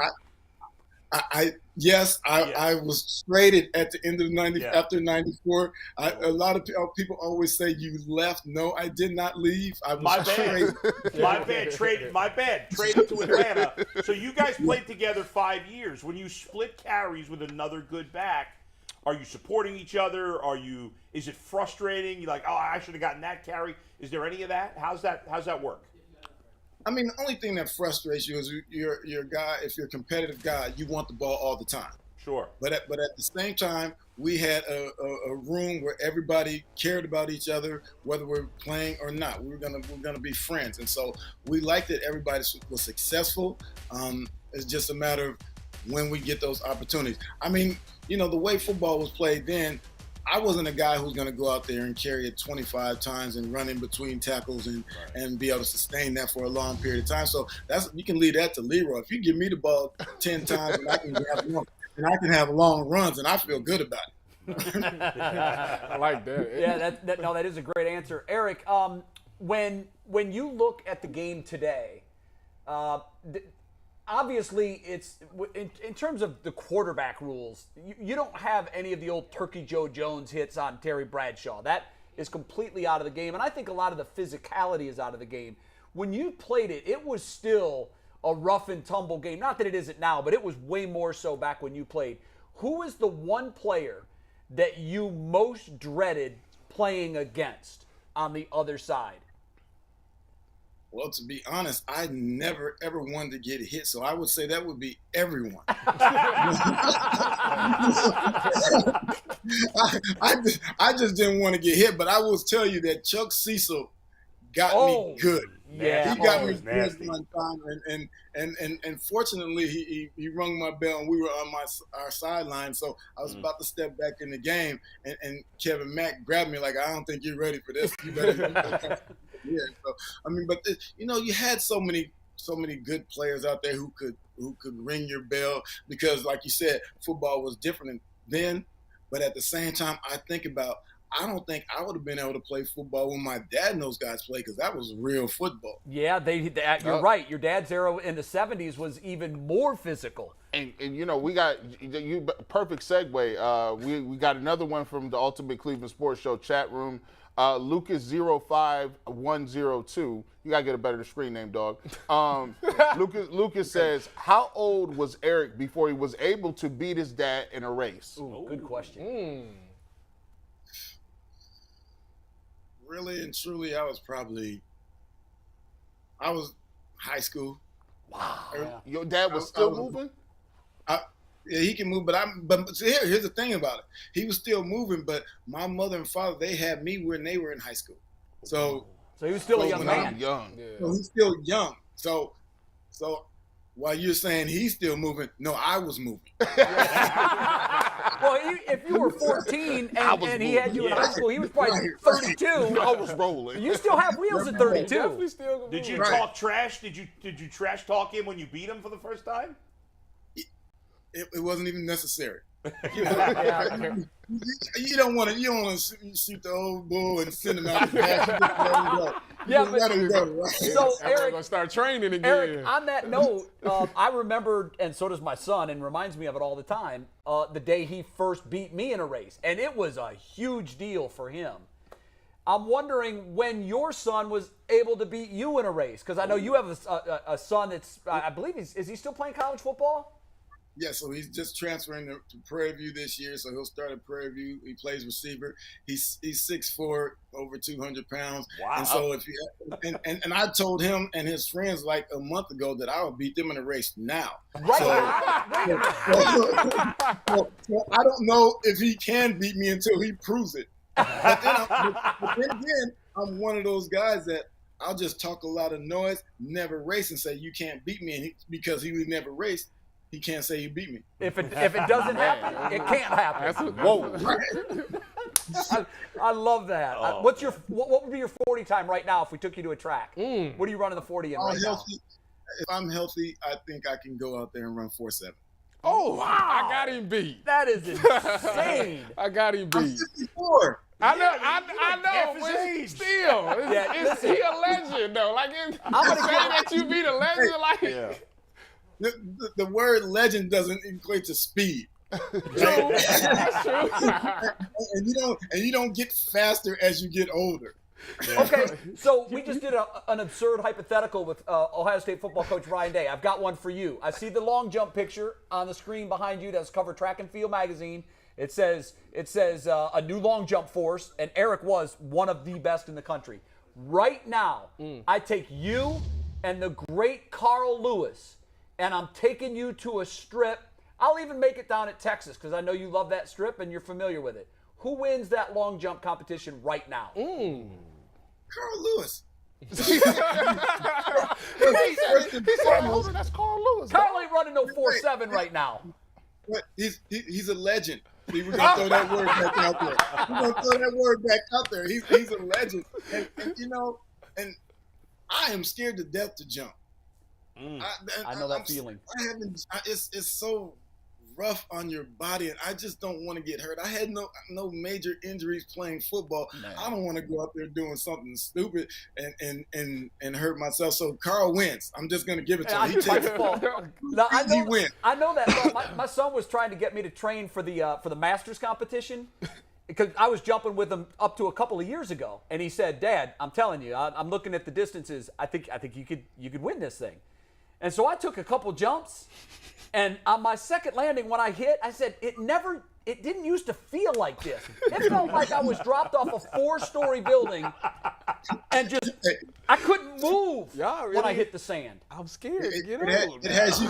Yes, I was traded at the end of after 94. A lot of people always say you left. No, I did not leave. I was traded. My bad. Traded to Atlanta. So you guys played together 5 years. When you split carries with another good back, are you supporting each other? Is it frustrating? You're like, oh, I should have gotten that carry. Is there any of that? How's that work? I mean, the only thing that frustrates you is you're a guy. If you're a competitive guy, you want the ball all the time. Sure. But at the same time, we had a room where everybody cared about each other, whether we're playing or not. We're gonna be friends, and so we liked that everybody was successful. It's just a matter of when we get those opportunities. I mean, the way football was played then, I wasn't a guy who's going to go out there and carry it 25 times and run in between tackles and be able to sustain that for a long period of time. So you can leave that to Leroy. If you give me the ball 10 times and I can have long runs, and I feel good about it. I like that. Yeah, that is a great answer, Eric. When you look at the game today, obviously, it's in terms of the quarterback rules, you don't have any of the old Turkey Joe Jones hits on Terry Bradshaw. That is completely out of the game, and I think a lot of the physicality is out of the game. When you played it, it was still a rough and tumble game. Not that it isn't now, but it was way more so back when you played. Who is the one player that you most dreaded playing against on the other side? Well, to be honest, I never, ever wanted to get hit, so I would say that would be everyone. I just didn't want to get hit, but I will tell you that Chuck Cecil got me good. Yeah, he got me good one time, and fortunately, he rung my bell, and we were on our sideline, so I was about to step back in the game, and Kevin Mack grabbed me like, I don't think you're ready for this. You better. Yeah, so I mean, but you had so many good players out there who could ring your bell because, like you said, football was different then. But at the same time, I don't think I would have been able to play football when my dad and those guys played because that was real football. Yeah, you're right. Your dad's era in the 70s was even more physical. And we got you perfect segue. We got another one from the Ultimate Cleveland Sports Show chat room. Lucas05102. You gotta get a better screen name, dog. Lucas says, how old was Eric before he was able to beat his dad in a race? Ooh, good question. Really and truly, I was high school. Wow. Your dad was still moving? Yeah, he can move, but here's the thing about it. He was still moving, but my mother and father, they had me when they were in high school. So he was still a young man. Young. Yeah. So he's still young. So while you're saying he's still moving, no, I was moving. Well, if you were 14 and he had you in high school, he was probably 32. I was rolling. You still have wheels at 32. Did you talk trash? Did you trash talk him when you beat him for the first time? It wasn't even necessary. Yeah. You don't want to shoot the old bull and send him out the back. Yeah, let him go, right? So Eric, gonna start training again. Eric, on that note, I remember, and so does my son, and reminds me of it all the time, the day he first beat me in a race, and it was a huge deal for him. I'm wondering when your son was able to beat you in a race, because I know you have a son that's, I believe, is he still playing college football? Yeah, so he's just transferring to Prairie View this year, so he'll start at Prairie View. He plays receiver. He's 6'4", over 200 pounds. Wow. And so and I told him and his friends like a month ago that I would beat them in a race now. Right. So I don't know if he can beat me until he proves it. But then again, I'm one of those guys that I'll just talk a lot of noise, never race, and say you can't beat me, and because he would never race. He can't say he beat me. If it doesn't happen, it can't happen. Whoa. I love that. Oh, what would be your 40 time right now if we took you to a track? What are you running the 40 in right now? If I'm healthy, I think I can go out there and run 4.7. Oh, wow. I got him beat. That is insane. I got him beat. I'm 54. I know, but still, he a legend though. Like, I'm gonna say that you beat a legend, yeah. The word legend doesn't equate to speed. True. That's true. and you don't get faster as you get older. Yeah. Okay, so we just did an absurd hypothetical with Ohio State football coach Ryan Day. I've got one for you. I see the long jump picture on the screen behind you that's covered Track and Field magazine. It says a new long jump force, and Eric was one of the best in the country. Right now, I take you and the great Carl Lewis, and I'm taking you to a strip. I'll even make it down at Texas because I know you love that strip and you're familiar with it. Who wins that long jump competition right now? Carl Lewis. He said, that's Carl Lewis. Carl ain't running no 4.7 right now. But he's a legend. See, we're gonna throw that word back out there. We're gonna throw that word back out there. He's a legend, and I am scared to death to jump. I know that feeling. It's so rough on your body, and I just don't want to get hurt. I had no major injuries playing football. Man. I don't want to go out there doing something stupid and hurt myself. So Carl wins. I'm just going to give it to him. He takes it. He wins. I know that. My son was trying to get me to train for the Masters competition because I was jumping with him up to a couple of years ago, and he said, "Dad, I'm telling you, I'm looking at the distances. I think you could win this thing." And so I took a couple jumps, and on my second landing, when I hit, I said, it didn't used to feel like this. It felt like I was dropped off a 4-story building and I couldn't move when I hit the sand. I'm scared to get old. It has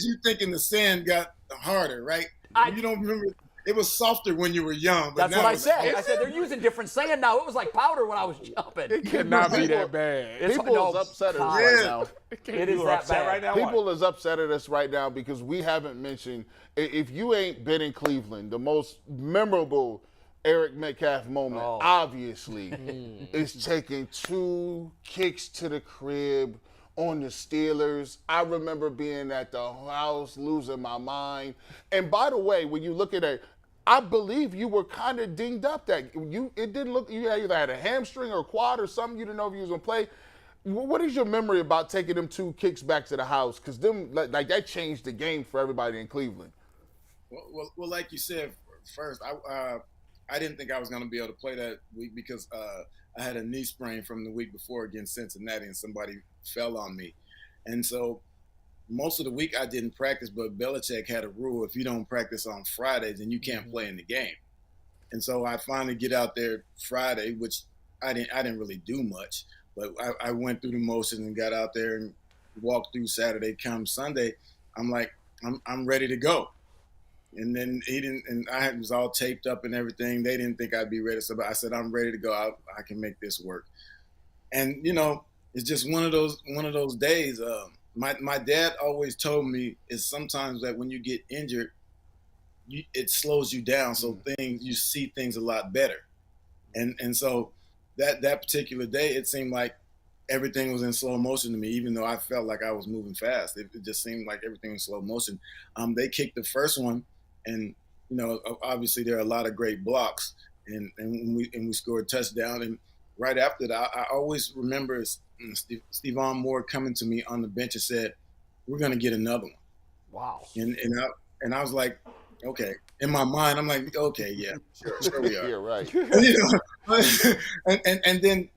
you thinking the sand got harder, right? You don't remember. It was softer when you were young. But that's what I said. I said they're using different sand now. It was like powder when I was jumping. It cannot be that bad. People is upset at us right now. It is that bad right now. People is upset at us right now because we haven't mentioned, if you ain't been in Cleveland, the most memorable Eric Metcalf moment, obviously, is taking 2 kicks to the crib on the Steelers. I remember being at the house, losing my mind. And by the way, when you look at it, I believe you were kind of dinged up. It didn't look, you either had a hamstring or quad or something. You didn't know if you was going to play. What is your memory about taking them 2 kicks back to the house? Because that changed the game for everybody in Cleveland. Well, like you said, first, I didn't think I was going to be able to play that week because I had a knee sprain from the week before against Cincinnati, and somebody fell on me. And so most of the week I didn't practice, but Belichick had a rule: if you don't practice on Fridays, then you can't play in the game. And so I finally get out there Friday, which I didn't really do much, but I went through the motions and got out there and walked through Saturday. Come Sunday, I'm like, I'm ready to go. And then he didn't, and I was all taped up and everything. They didn't think I'd be ready. So I said, I'm ready to go. I can make this work. And, it's just one of those days. My dad always told me is sometimes that when you get injured, it slows you down. So you see things a lot better. And so that particular day, it seemed like everything was in slow motion to me, even though I felt like I was moving fast. It just seemed like everything was slow motion. They kicked the first one, and obviously there are a lot of great blocks, and we scored a touchdown. And right after that, I always remember Stephon Moore coming to me on the bench and said, "We're going to get another one." Wow. And I was like, okay. In my mind, I'm like, okay, yeah, sure we are. Yeah, right. And then,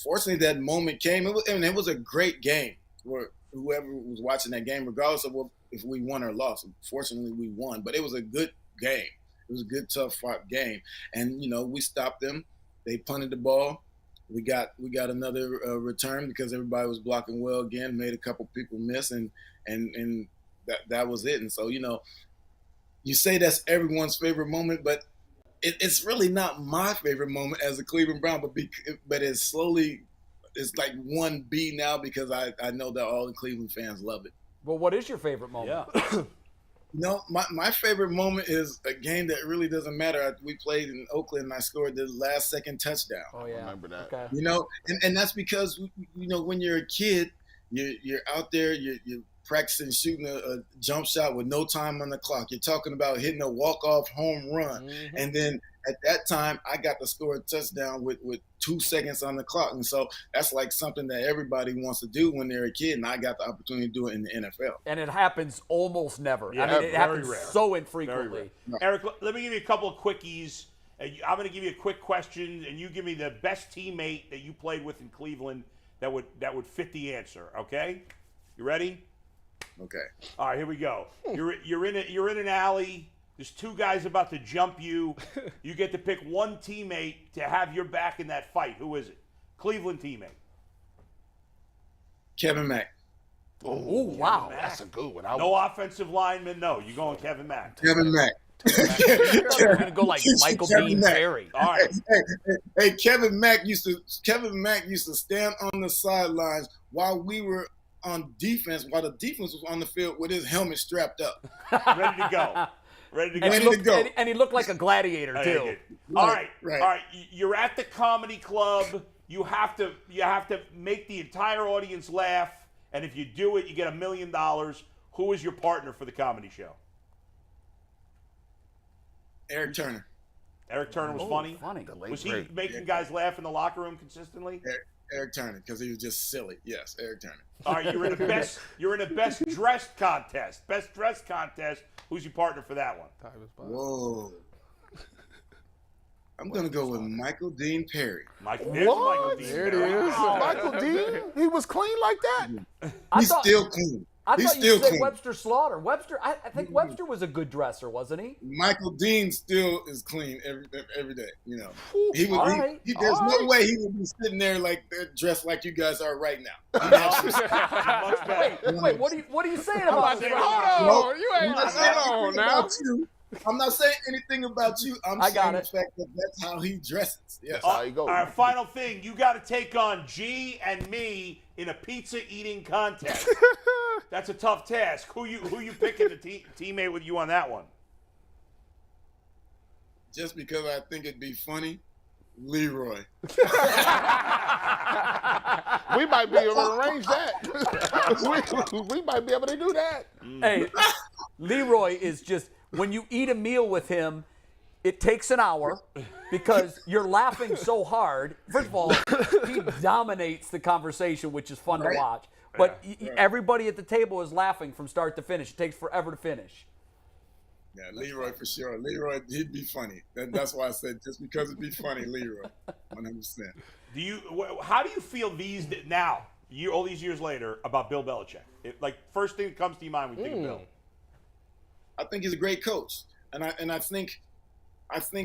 fortunately, that moment came. It was a great game for whoever was watching that game, regardless of if we won or lost. Fortunately, we won, but it was a good game. It was a good, tough fought game, and we stopped them. They punted the ball. We got another return because everybody was blocking well again. Made a couple people miss, and that was it. And so you say that's everyone's favorite moment, but it's really not my favorite moment as a Cleveland Brown. But it's like 1B now because I know that all the Cleveland fans love it. Well, what is your favorite moment? Yeah. My favorite moment is a game that really doesn't matter. We played in Oakland and I scored the last second touchdown. Oh yeah, I remember that. Okay. And that's because when you're a kid, you're out there, you're practicing shooting a jump shot with no time on the clock. You're talking about hitting a walk-off home run. Mm-hmm. And then at that time, I got to score a touchdown with 2 seconds on the clock. And so that's like something that everybody wants to do when they're a kid, and I got the opportunity to do it in the NFL. And it happens almost never. Yeah, it happens rare. So infrequently. Eric, let me give you a couple of quickies. I'm going to give you a quick question, and you give me the best teammate that you played with in Cleveland that would fit the answer, okay? You ready? Okay. All right, here we go. You're in an alley. There's two guys about to jump you. You get to pick one teammate to have your back in that fight. Who is it? Cleveland teammate. Kevin Mack. Oh, wow. That's a good one. No offensive lineman. No, you're going Kevin Mack. Kevin Mack. You're going to go like Michael Dean Perry. All right. Hey, Kevin Mack used to stand on the sidelines while we were on defense, while the defense was on the field with his helmet strapped up. Ready to go. And he looked like a gladiator, too. All right. You're at the comedy club. You have to make the entire audience laugh, and if you do it, you get $1 million. Who is your partner for the comedy show? Eric Turner. Eric Turner was funny. Was he making guys laugh in the locker room consistently? Eric Turner, because he was just silly. Yes, Eric Turner. All right, you're in a best dressed contest. Best dressed contest. Who's your partner for that one? Whoa. I'm gonna go with Michael Dean Perry. Michael Dean Perry. Michael Dean? He was clean like that? He's still clean. I thought you said Webster Slaughter. I think Webster was a good dresser, wasn't he? Michael Dean still is clean every day. There's no way he would be sitting there like dressed like you guys are right now. Wait, what are you saying about that? Hold on, you ain't hold on now. I'm not saying anything about you. I'm saying the fact that that's how he dresses. Yes. How he goes. All right, final thing. You got to take on G and me in a pizza eating contest. That's a tough task. Who you picking to teammate with you on that one? Just because I think it'd be funny, Leroy. We might be able to arrange that. we might be able to do that. Hey, Leroy is just, when you eat a meal with him, it takes an hour because you're laughing so hard. First of all, he dominates the conversation, which is fun to watch. But everybody at the table is laughing from start to finish. It takes forever to finish. Yeah, Leroy for sure. Leroy, he'd be funny. That's why I said just because it'd be funny, Leroy, 100%. How do you feel all these years later, about Bill Belichick? First thing that comes to your mind when you think of Bill. I think he's a great coach, and I think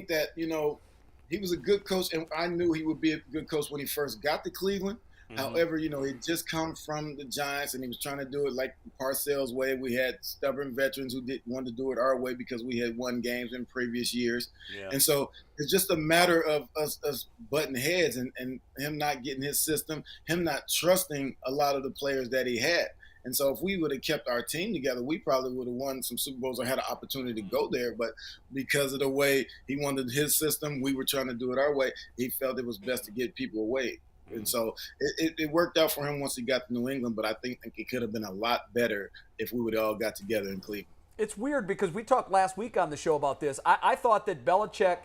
that he was a good coach, and I knew he would be a good coach when he first got to Cleveland. However, he just come from the Giants, and he was trying to do it like Parcells' way. We had stubborn veterans who didn't want to do it our way because we had won games in previous years. Yeah. And so it's just a matter of us butting heads and him not getting his system, him not trusting a lot of the players that he had. And so if we would have kept our team together, we probably would have won some Super Bowls or had an opportunity to go there. But because of the way he wanted his system, we were trying to do it our way. He felt it was best to get people away. And so it worked out for him once he got to New England, but I think it could have been a lot better if we would have all got together in Cleveland. It's weird because we talked last week on the show about this. I thought that Belichick,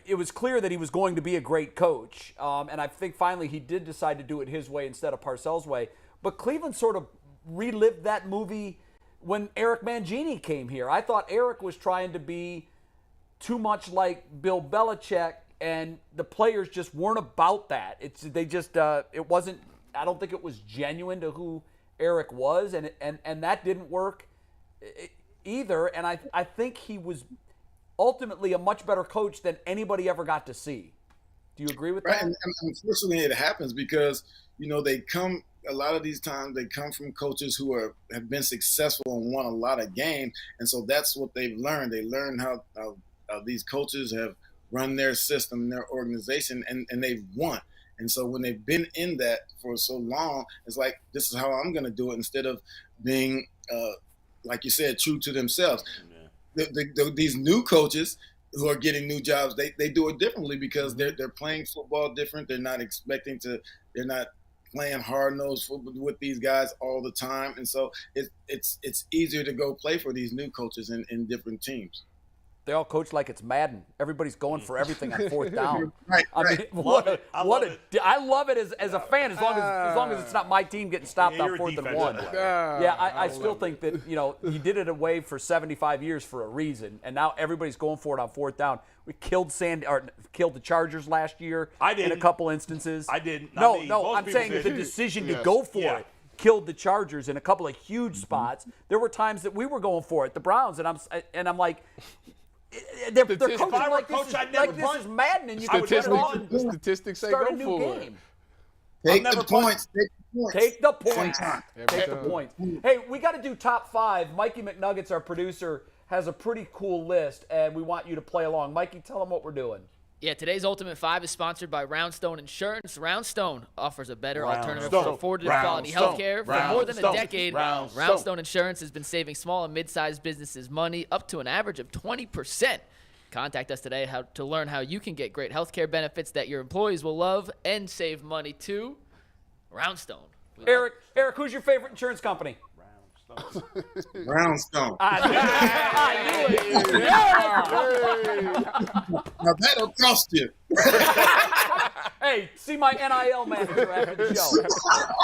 it was clear that he was going to be a great coach, and I think finally he did decide to do it his way instead of Parcells' way. But Cleveland sort of relived that movie when Eric Mangini came here. I thought Eric was trying to be too much like Bill Belichick, and the players just weren't about that. It wasn't. I don't think it was genuine to who Eric was, and that didn't work either. And I think he was ultimately a much better coach than anybody ever got to see. Do you agree with that? And unfortunately, it happens because they come. A lot of these times they come from coaches who have been successful and won a lot of games, and so that's what they've learned. They learned how these coaches have run their system, their organization, and they've won. And so when they've been in that for so long, it's like, this is how I'm going to do it, instead of being, like you said, true to themselves. Yeah. These new coaches who are getting new jobs, they do it differently because they're playing football different. They're not they're not playing hard-nosed football with these guys all the time. And so it's easier to go play for these new coaches in different teams. They all coach like it's Madden. Everybody's going for everything on fourth down. Right. I mean, I love it as a fan, as long as it's not my team getting stopped on 4th and 1. Yeah, I still think that he did it away for 75 years for a reason, and now everybody's going for it on 4th down. We killed the Chargers last year. I did in a couple instances. I didn't. No, I'm saying the decision to go for it killed the Chargers in a couple of huge spots. There were times that we were going for it, the Browns, and I'm like. They're coaching like this is Madden, and you can put it on. The statistics say start go a new for game. Take the points. Take the points. Take the points. Hey, we got to do top 5. Mikey McNuggets, our producer, has a pretty cool list, and we want you to play along. Mikey, tell them what we're doing. Yeah, today's Ultimate 5 is sponsored by Roundstone Insurance. Roundstone offers a better alternative for affordable quality health care. For more than a decade, Roundstone Insurance has been saving small and mid-sized businesses money up to an average of 20%. Contact us today to learn how you can get great health care benefits that your employees will love and save money too. Roundstone. Eric, who's your favorite insurance company? Roundstone. I knew it. Now that'll cost you. Hey, see my NIL manager after the show.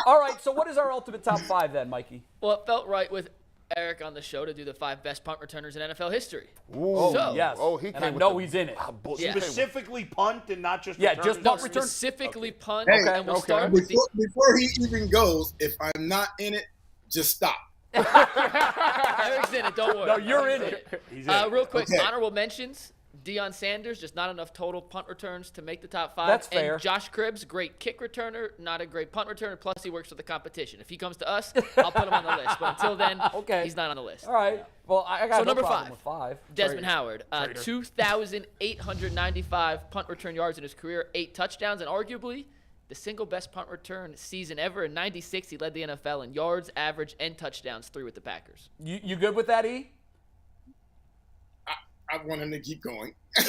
All right, so what is our ultimate top 5 then, Mikey? Well, it felt right with Eric on the show to do the 5 best punt returners in NFL history. Ooh, yes. He and I know he's in it. Specifically punt and not just return? Just punt return. Specifically punt. Hey, and we'll start with before he even goes, if I'm not in it, just stop. Eric's in it, don't worry. No, you're in it. He's in real quick, okay. Honorable mentions. Deion Sanders, just not enough total punt returns to make the top 5. That's fair. And Josh Cribbs, great kick returner, not a great punt returner, plus he works for the competition. If he comes to us, I'll put him on the list. But until then, he's not on the list. All right. Well, I got so no number problem 5, with 5. Desmond Howard, 2,895 punt return yards in his career, 8 touchdowns, and arguably the single best punt return season ever. In '96, he led the NFL in yards, average, and touchdowns, 3 with the Packers. You good with that, E? I want him to keep going. A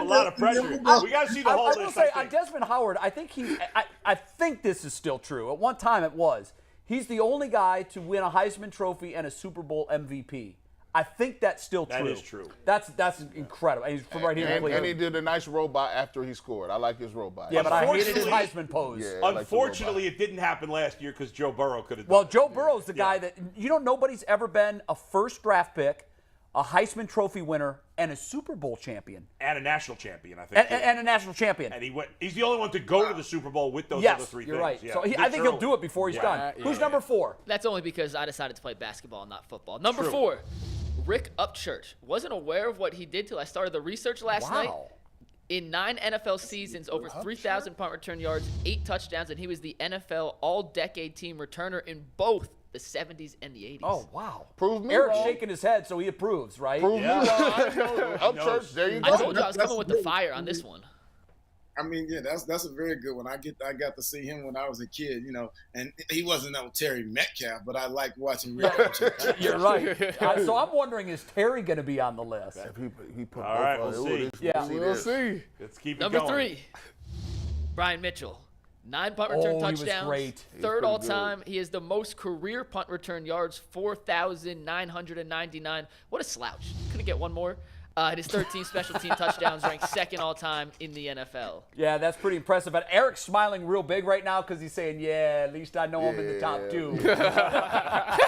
lot of pressure. We got to see the whole list. I will say, on Desmond Howard, I think this is still true. At one time it was. He's the only guy to win a Heisman Trophy and a Super Bowl MVP. I think that's still true. That is true. That's incredible. And he's from right here in Cleveland. And he did a nice robot after he scored. I like his robot. Yeah, but I hated his Heisman pose. Yeah, unfortunately, it didn't happen last year because Joe Burrow could have done Well, Joe Burrow's the guy that, nobody's ever been a first draft pick, a Heisman Trophy winner, and a Super Bowl champion. And a national champion, I think. And a national champion. And he's the only one to go to the Super Bowl with those other 3 you're things. Right. Yeah. So I think he'll do it before he's done. Who's number 4? That's only because I decided to play basketball, not football. Number 4. Rick Upchurch. Wasn't aware of what he did till I started the research last night. In 9 NFL seasons, over 3,000 punt return yards, 8 touchdowns, and he was the NFL All-Decade Team returner in both the 70s and the 80s. Oh, wow. Prove me Eric's wrong. shaking his head, so he approves, right? Prove me wrong. Up church, there you go. I told you I was coming with the fire on this one. I mean, yeah, that's a very good one. I got to see him when I was a kid, and he wasn't no Terry Metcalf, but I liked watching him. You're right. So I'm wondering, is Terry going to be on the list? If he put All right, we'll see. Yeah, we'll see. Let's keep it Number going. 3, Brian Mitchell. 9 punt return touchdowns. He was great. Third all time. He has the most career punt return yards, 4,999. What a slouch. Couldn't get one more. His 13 special team touchdowns, ranked second all time in the NFL. Yeah, that's pretty impressive. But Eric's smiling real big right now because he's saying, yeah, at least I know I'm in the top 2. Look at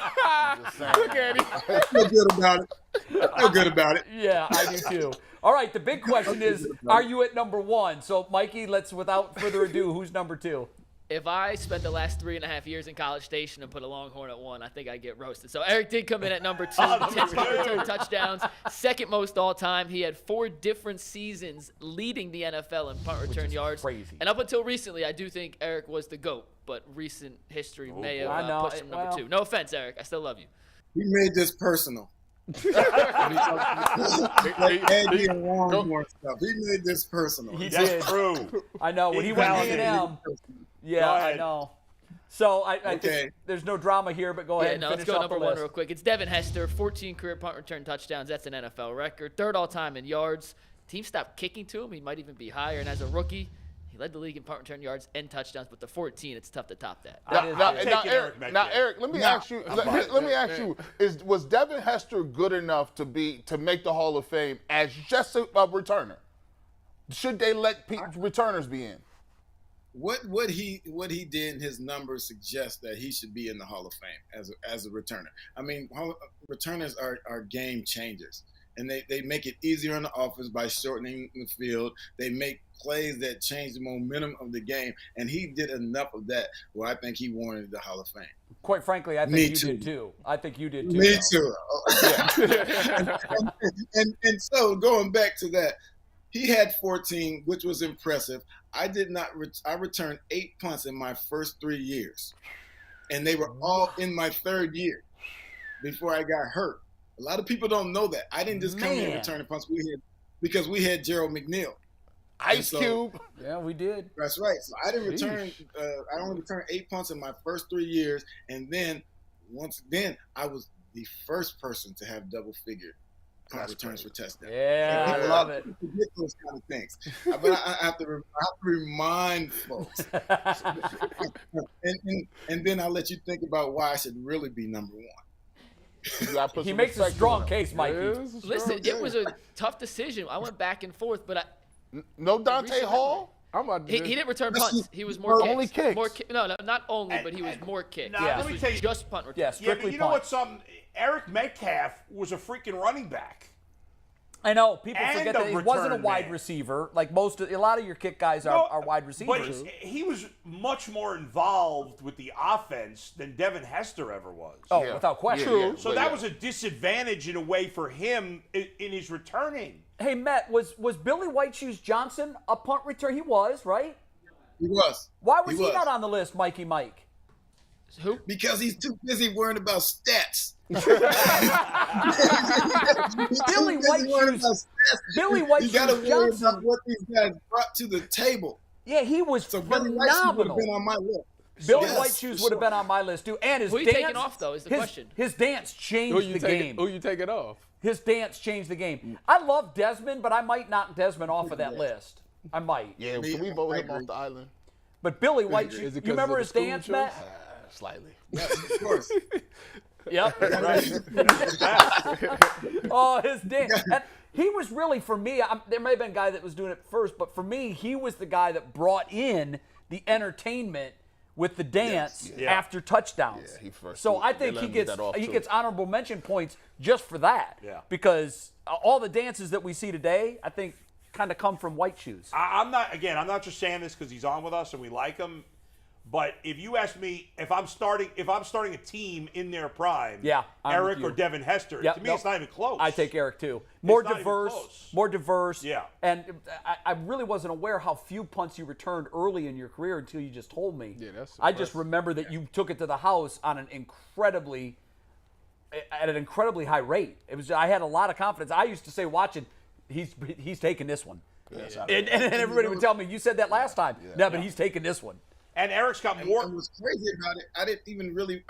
him. I feel good about it. I feel good about it. Yeah, I do too. All right, the big question is, are you at number 1? So, Mikey, let's, without further ado, who's number 2? If I spent the last 3.5 years in College Station and put a Longhorn at 1, I think I'd get roasted. So Eric did come in at number 2, 10 punt return touchdowns, second most all time. He had 4 different seasons leading the NFL in punt return yards. Crazy. And up until recently, I do think Eric was the GOAT, but recent history may have pushed him number 2. No offense, Eric. I still love you. He made this personal. He made this personal. He That's did. true. I know. When he went A&M. Yeah, I know. So I think there's no drama here, but go ahead and let's finish go off number the 1 list. real quick. It's Devin Hester, 14 career punt return touchdowns. That's an NFL record. Third all-time in yards. Team stopped kicking to him. He might even be higher. And as a rookie, he led the league in punt return yards and touchdowns. But the 14, it's tough to top that. Now, Eric, let me ask you. Let me ask you: was Devin Hester good enough to make the Hall of Fame as just a returner? Should they let returners be in? What he did in his numbers suggest that he should be in the Hall of Fame as a returner. I mean, returners are game changers, and they make it easier on the offense by shortening the field. They make plays that change the momentum of the game, and he did enough of that where I think he warranted the Hall of Fame. Quite frankly, I think you did too. I think you did too. Me too. and so going back to that, he had 14, which was impressive. I did not. I returned 8 punts in my first 3 years, and they were all in my 3rd year before I got hurt. A lot of people don't know that. I didn't just come in returning punts. Because we had Gerald McNeil, Ice Cube. Yeah, we did. That's right. So I didn't return. I only returned 8 punts in my first 3 years, and then I was the first person to have double-figured punt returns for touchdowns. Yeah, I love it. Forget those kind of things, but I have to remind folks, and then I'll let you think about why I should really be number 1. He makes a strong case, Mikey. Listen, it was a tough decision. I went back and forth, but no Dante Hall. He didn't return punts. He was more kicks. Only kicks. No, not only, but he was more kicks. Now, let me tell you, just punt return. Yeah, Yeah, strictly but you know punt. what? Eric Metcalf was a freaking running back. I know people And forget a that he wasn't a return wide man. receiver. Like a lot of your kick guys are wide receivers. But he was much more involved with the offense than Devin Hester ever was. Oh, without question. So that was a disadvantage in a way for him in his returning. Hey, Matt, was Billy White Shoes Johnson a punt return? He was, right? He was. Why was he not on the list, Mikey Mike? Who? Because he's too busy worrying about stats. Billy White You got to Shoes worry Johnson. about what these guys brought to the table. Yeah, he was So Billy White Shoes would have phenomenal. been on my list. Billy White Shoes would have been on my list too, and his Who you dance. taking off, though, is the question. His dance changed the game. Who you taking off? His dance changed the game. I love Desmond, but I might knock Desmond off of that list. I might. Yeah, can we vote him off the island? But Billy White Shoes, Is it you 'cause remember of his the school dance, choice? Matt? Slightly. Yes, of course. Yep. Oh, his dance. And he was really, for me, there may have been a guy that was doing it first, but for me, he was the guy that brought in the entertainment with the dance after touchdowns. Yeah, he first. So I think he gets honorable mention points just for that. Yeah. Because all the dances that we see today, I think, kind of come from White Shoes. I'm not just saying this because he's on with us and we like him, But if you ask me if I'm starting a team in their prime, I'm Eric with or you. Devin Hester, to me it's not even close. I take Eric too. More not even diverse. close. More diverse. Yeah. And I really wasn't aware how few punts you returned early in your career until you just told me. Yeah, that's I just remember that you took it to the house on at an incredibly high rate. I had a lot of confidence. I used to say watching, he's taking this one. Yes, And everybody would tell me, you said that last time. No, but he's taking this one. And Eric's got more. And what's crazy about it, I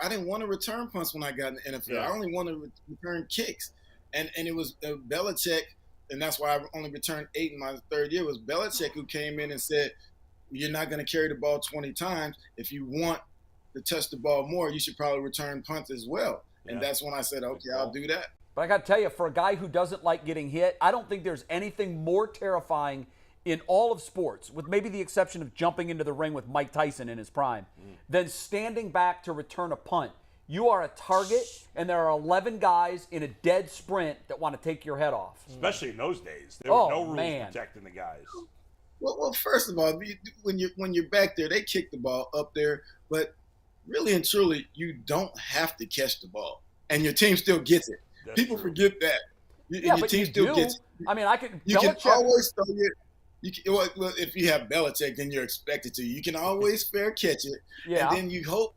didn't want to return punts when I got in the NFL. Yeah. I only wanted to return kicks. And it was Belichick, and that's why I only returned 8 in my third year. It was Belichick who came in and said, you're not going to carry the ball 20 times. If you want to touch the ball more, you should probably return punts as well. And that's when I said, okay, I'll do that. But I got to tell you, for a guy who doesn't like getting hit, I don't think there's anything more terrifying in all of sports, with maybe the exception of jumping into the ring with Mike Tyson in his prime, than standing back to return a punt. You are a target, and there are 11 guys in a dead sprint that want to take your head off. Especially in those days. There were no rules man. protecting the guys. Well, first of all, when you're back there, they kick the ball up there, but really and truly, you don't have to catch the ball, and your team still gets it. That's People true. forget that. Yeah, your but team you still do. gets it. I mean, You can always throw your. Well, if you have Belichick, then you're expected to. You can always fair catch it, Yeah. and then you hope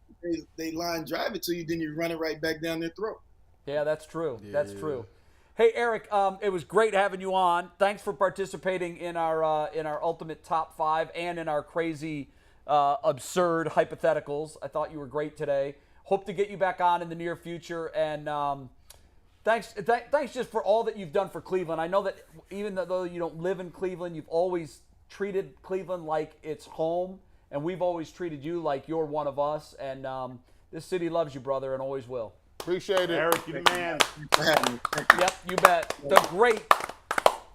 they line drive it to you, then you run it right back down their throat. Yeah, that's true. That's true. Hey, Eric, it was great having you on. Thanks for participating in our ultimate top 5 and in our crazy, absurd hypotheticals. I thought you were great today. Hope to get you back on in the near future. And thanks just for all that you've done for Cleveland. I know that even though you don't live in Cleveland, you've always treated Cleveland like it's home, and we've always treated you like you're one of us. And this city loves you, brother, and always will. Appreciate it. Eric, you the man. Yep, you bet. The great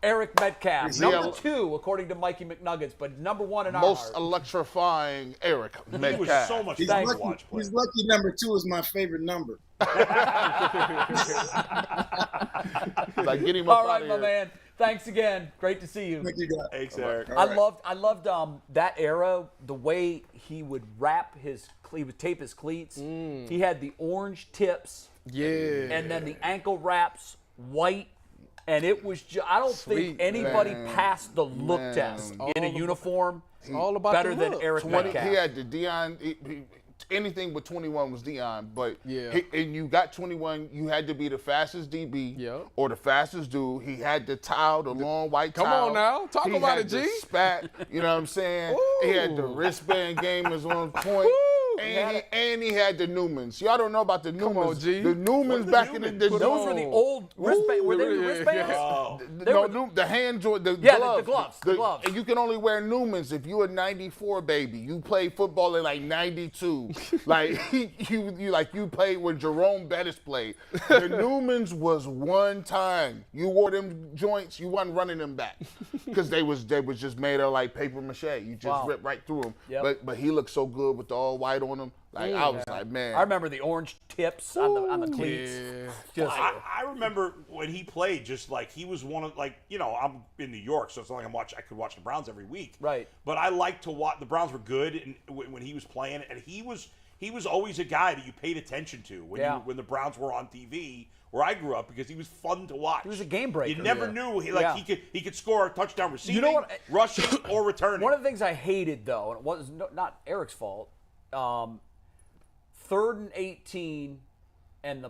Eric Metcalf. Number 2, according to Mikey McNuggets, but number 1 in our Most heart. electrifying Eric Metcalf. He was so much fun to watch play. He's lucky number 2 is my favorite number. Like, get him up All right, out of my here. man. Thanks again. Great to see you. Thank you, guys. Thanks, Eric. I loved that era, the way he would he would tape his cleats. He had the orange tips. Yeah. And then the ankle wraps, white. And it was I don't think anybody passed the look test in a uniform all about better the than look. Eric Metcalf. He had the Deion. Anything but 21 was Deion, but and you got 21, you had to be the fastest DB or the fastest dude. He had the towel, the long white towel. Come on now, talk he about had it, the G. Spat, you know what I'm saying? He had the wristband game was on point. And he had the Newmans. Y'all don't know about the Newmans. on, G. The Newmans back in the day. Those were the old wristbands. Were they wristbands? The hand joint, the gloves. The gloves. And you can only wear Newmans if you're a 94 baby. You played football in like 92. Like you played when Jerome Bettis played. The Newmans was one time. You wore them joints, you wasn't running them back. Because they was just made of like paper mache. You just rip right through them. Yep. But he looked so good with the all white on him. Like I was like, man. I remember the orange tips on the cleats. Yeah. I remember when he played, just like he was one of, like, you know, I'm in New York, so it's not like I could watch the Browns every week. Right. But I like to watch. The Browns were good when he was playing, and he was always a guy that you paid attention to when the Browns were on TV where I grew up, because he was fun to watch. He was a game breaker. You never knew he could score a touchdown receiving, You know what? rushing, or returning. One of the things I hated, though, and it was not Eric's fault, 3rd and 18 and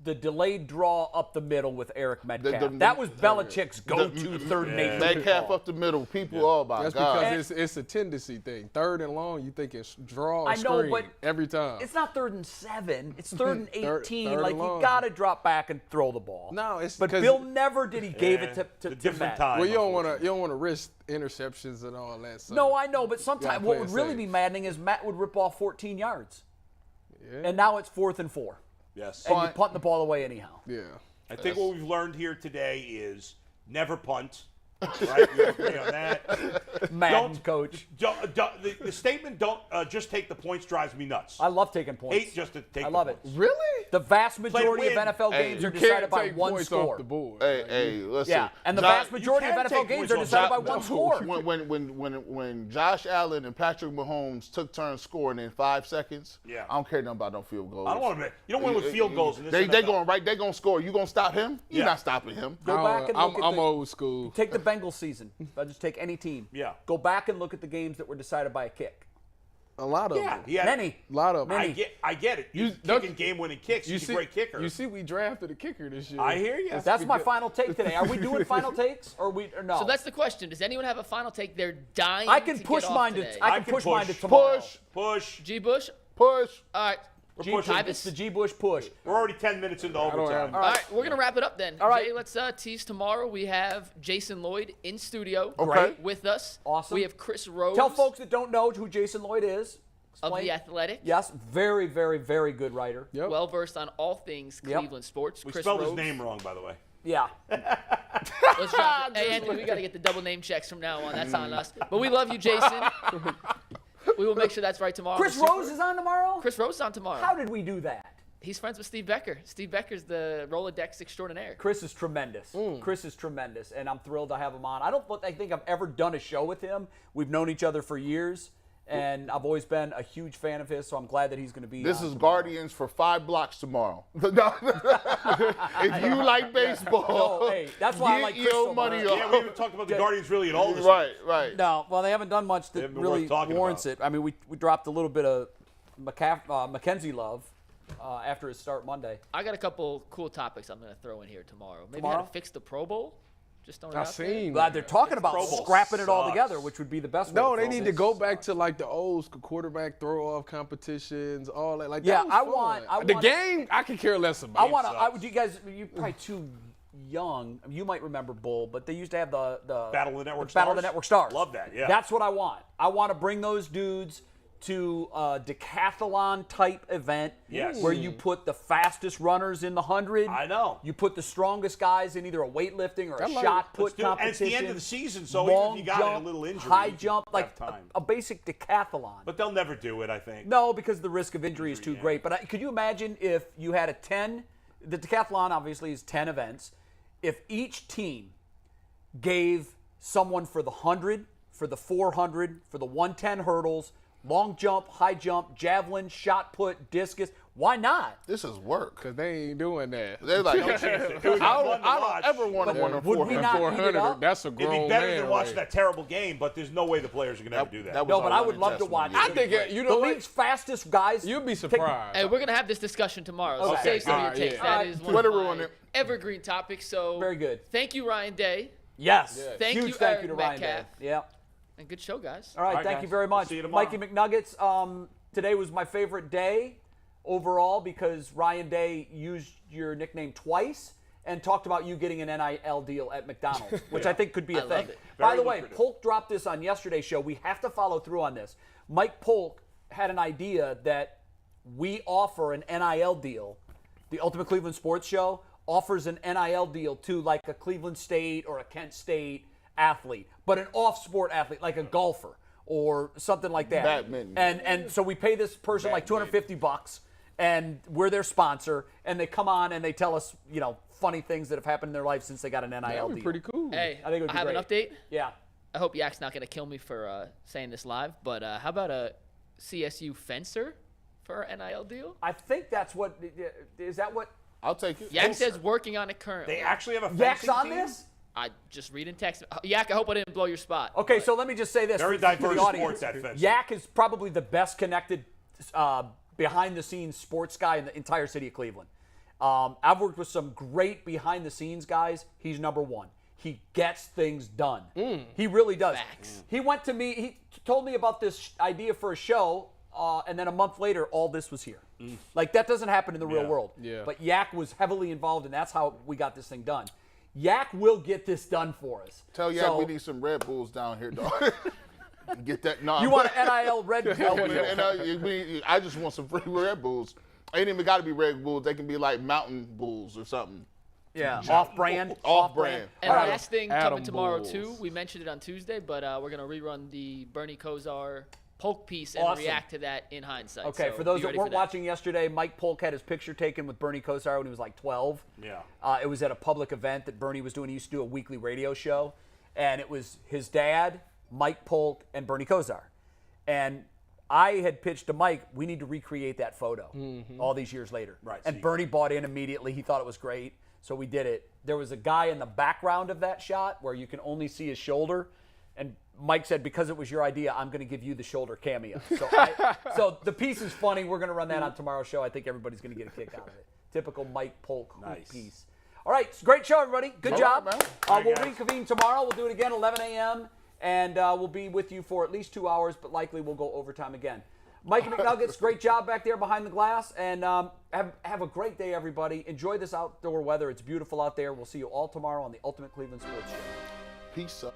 the delayed draw up the middle with Eric Metcalf. That was Belichick's go-to 3rd and 18. Metcalf up the middle. People, oh my That's God. because it's a tendency thing. 3rd and long, you think it's draw or I know, screen but every time. It's not 3rd and 7. It's 3rd and 18. Third like, and you long. got to drop back and throw the ball. No, it's But because Bill never did. He gave it to different Matt. time. Well, you don't want to risk interceptions and all that. So No, I know, but sometimes gotta what play would it really safe. be maddening is Matt would rip off 14 yards. Yeah. And now it's 4th and 4. Yes. And you're punting the ball away anyhow. Yeah. I think what we've learned here today is never punt. Right? We agree on that. Madden coach. The statement, don't just take the points, drives me nuts. I love taking points. Hate just to take I love the points. it. Really? The vast majority of NFL games are decided by one score. Off the board. Hey, listen. Yeah, and the vast majority of NFL games are decided by one score. When Josh Allen and Patrick Mahomes took turns scoring in 5 seconds, yeah. I don't care nothing about no field goals. I don't want to. You don't win with field goals in this They NFL. going right. They going to score. You going to stop him? You're not stopping him. Go back and look at I'm old school. Take the Bengals season. I'll just take any team. Yeah. Go back and look at the games that were decided by a kick. A lot of them. Many. A lot of them. I get it. He's kicking game-winning kicks. He's a great kicker. You see, we drafted a kicker this year. I hear you. That's my final take today. Are we doing final takes or no? So that's the question. Does anyone have a final take? They're dying. I can to push get off mine today. to. I can push mine to tomorrow. Push. G. Bush. Push. All right. It's the G. Bush push. We're already 10 minutes into overtime. All right, we're going to wrap it up then. All right. Jay, let's tease tomorrow. We have Jason Lloyd in studio with us. Awesome. We have Chris Rose. Tell folks that don't know who Jason Lloyd is. Of The Athletic. Yes, very, very, very good writer. Yep. Well versed on all things Cleveland sports. We Chris spelled Rose. his name wrong, by the way. Yeah. Let's drop it. Hey, Anthony, we got to get the double name checks from now on. That's on us. But we love you, Jason. We will make sure that's right tomorrow. Chris Rose is on tomorrow? Chris Rose is on tomorrow. How did we do that? He's friends with Steve Becker. Steve Becker's the Rolodex extraordinaire. Chris is tremendous. Chris is tremendous, and I'm thrilled to have him on. I think I've ever done a show with him. We've known each other for years, and I've always been a huge fan of his, so I'm glad that he's going to be This on is tomorrow. Guardians for 5 blocks tomorrow. If you like baseball, No, hey, that's why I like Chris so money much. off. Yeah, we haven't talked about the Guardians really at all this Right. No, well, they haven't done much that haven't been really worth talking warrants about. it. I mean, we dropped a little bit of Mackenzie love after his start Monday. I got a couple cool topics I'm going to throw in here tomorrow. Maybe how Tomorrow? to fix the Pro Bowl. Just throwing it I've out there. seen. Glad they're talking about Pro Bowl scrapping it all sucks. together, which would be the best way. No, to they throw need it. to go back to like the old school quarterback throw-off competitions, all that. Like Yeah, that was fun. The game, I could care less about. You guys, you're probably too young. You might remember Bull, but they used to have the Battle of the Network Battle of Stars? the Network Stars. Love that, yeah. That's what I want. I want to bring those dudes to a decathlon type event Yes. where you put the fastest runners in the 100. I know. You put the strongest guys in either a weightlifting or a like shot Let's put do it. And competition. it's the end of the season, so long even if you got jump, a little injury, high you jump, have like time. a basic decathlon. But they'll never do it, I think. No, because the risk of injury is too great. But could you imagine if you had the decathlon obviously is 10 events. If each team gave someone for the 100, for the 400, for the 110 hurdles, long jump, high jump, javelin, shot put, discus, why not? This is work. Because they ain't doing that. They're like, No chance. It would be fun to I watch. don't ever want to win a would we not eat it 400. up? That's a It'd grown be better man than watching race. that terrible game, but there's no way the players are going to ever do that. that was No, our but I one would love to test watch one it. I think you The know what? league's fastest guys. You'd be take- surprised. Hey, we're going to have this discussion tomorrow. So Okay. save some of your All right, takes. yeah. That All right. is one Twitter of on my it. evergreen topics. So Very good. Thank you, Ryan Day. Yes. Thank Huge you, thank Eric you to Ryan Day. Metcalf. Yeah. And good show, guys. All right, right, thank guys. you very much. See you tomorrow. Mikey McNuggets, today was my favorite day overall because Ryan Day used your nickname twice and talked about you getting an NIL deal at McDonald's, which I think could be a I thing. love it. By Very the way, lucrative. Polk dropped this on yesterday's show. We have to follow through on this. Mike Polk had an idea that we offer an NIL deal. The Ultimate Cleveland Sports Show offers an NIL deal to like a Cleveland State or a Kent State athlete, but an off-sport athlete, like a golfer or something like that. Badminton. And so we pay this person like $250, and we're their sponsor, and they come on and they tell us, funny things that have happened in their life since they got an NIL That would deal. be pretty cool. Hey, I think it would be have great. an update. Yeah. I hope Yak's not going to kill me for saying this live, but how about a CSU fencer for an NIL deal? I think that's what is that what I'll take it. Yak says working on it currently. They actually have a Yak's fencing on team? this? I just read in text. Yak, I hope I didn't blow your spot. Okay, so let me just say this Very for the diverse audience. sports at fencing. Yak is probably the best connected behind-the-scenes sports guy in the entire city of Cleveland. I've worked with some great behind-the-scenes guys. He's number one. He gets things done. He really does. Facts. He went to me. He told me about this idea for a show, and then a month later, all this was here. Like, that doesn't happen in the real Yeah. world. Yeah. But Yak was heavily involved, and that's how we got this thing done. Yak will get this done for us. Tell Yak So- we need some Red Bulls down here, dog. Get that. No, You want an NIL Red Bull? I just want some free Red Bulls. Ain't even got to be Red Bulls. They can be like Mountain Bulls or something. Yeah, off-brand. Off-brand. And last thing Adam coming tomorrow, Bulls. too. We mentioned it on Tuesday, but we're going to rerun the Bernie Kosar Polk piece and Awesome. react to that in hindsight. Okay, So for those be that ready weren't for that. watching yesterday, Mike Polk had his picture taken with Bernie Kosar when he was like 12. Yeah. It was at a public event that Bernie was doing. He used to do a weekly radio show, and it was his dad, Mike Polk, and Bernie Kosar. And I had pitched to Mike, we need to recreate that photo all these years later. Right, And so Bernie bought in immediately. He thought it was great, so we did it. There was a guy in the background of that shot where you can only see his shoulder, and Mike said, because it was your idea, I'm going to give you the shoulder cameo. So the piece is funny. We're going to run that on tomorrow's show. I think everybody's going to get a kick out of it. Typical Mike Polk piece. All right, great show, everybody. Good job. Right, we'll reconvene tomorrow. We'll do it again 11 a.m., and we'll be with you for at least 2 hours, but likely we'll go overtime again. Mike McNuggets, great job back there behind the glass, and have a great day, everybody. Enjoy this outdoor weather. It's beautiful out there. We'll see you all tomorrow on the Ultimate Cleveland Sports Show. Peace up.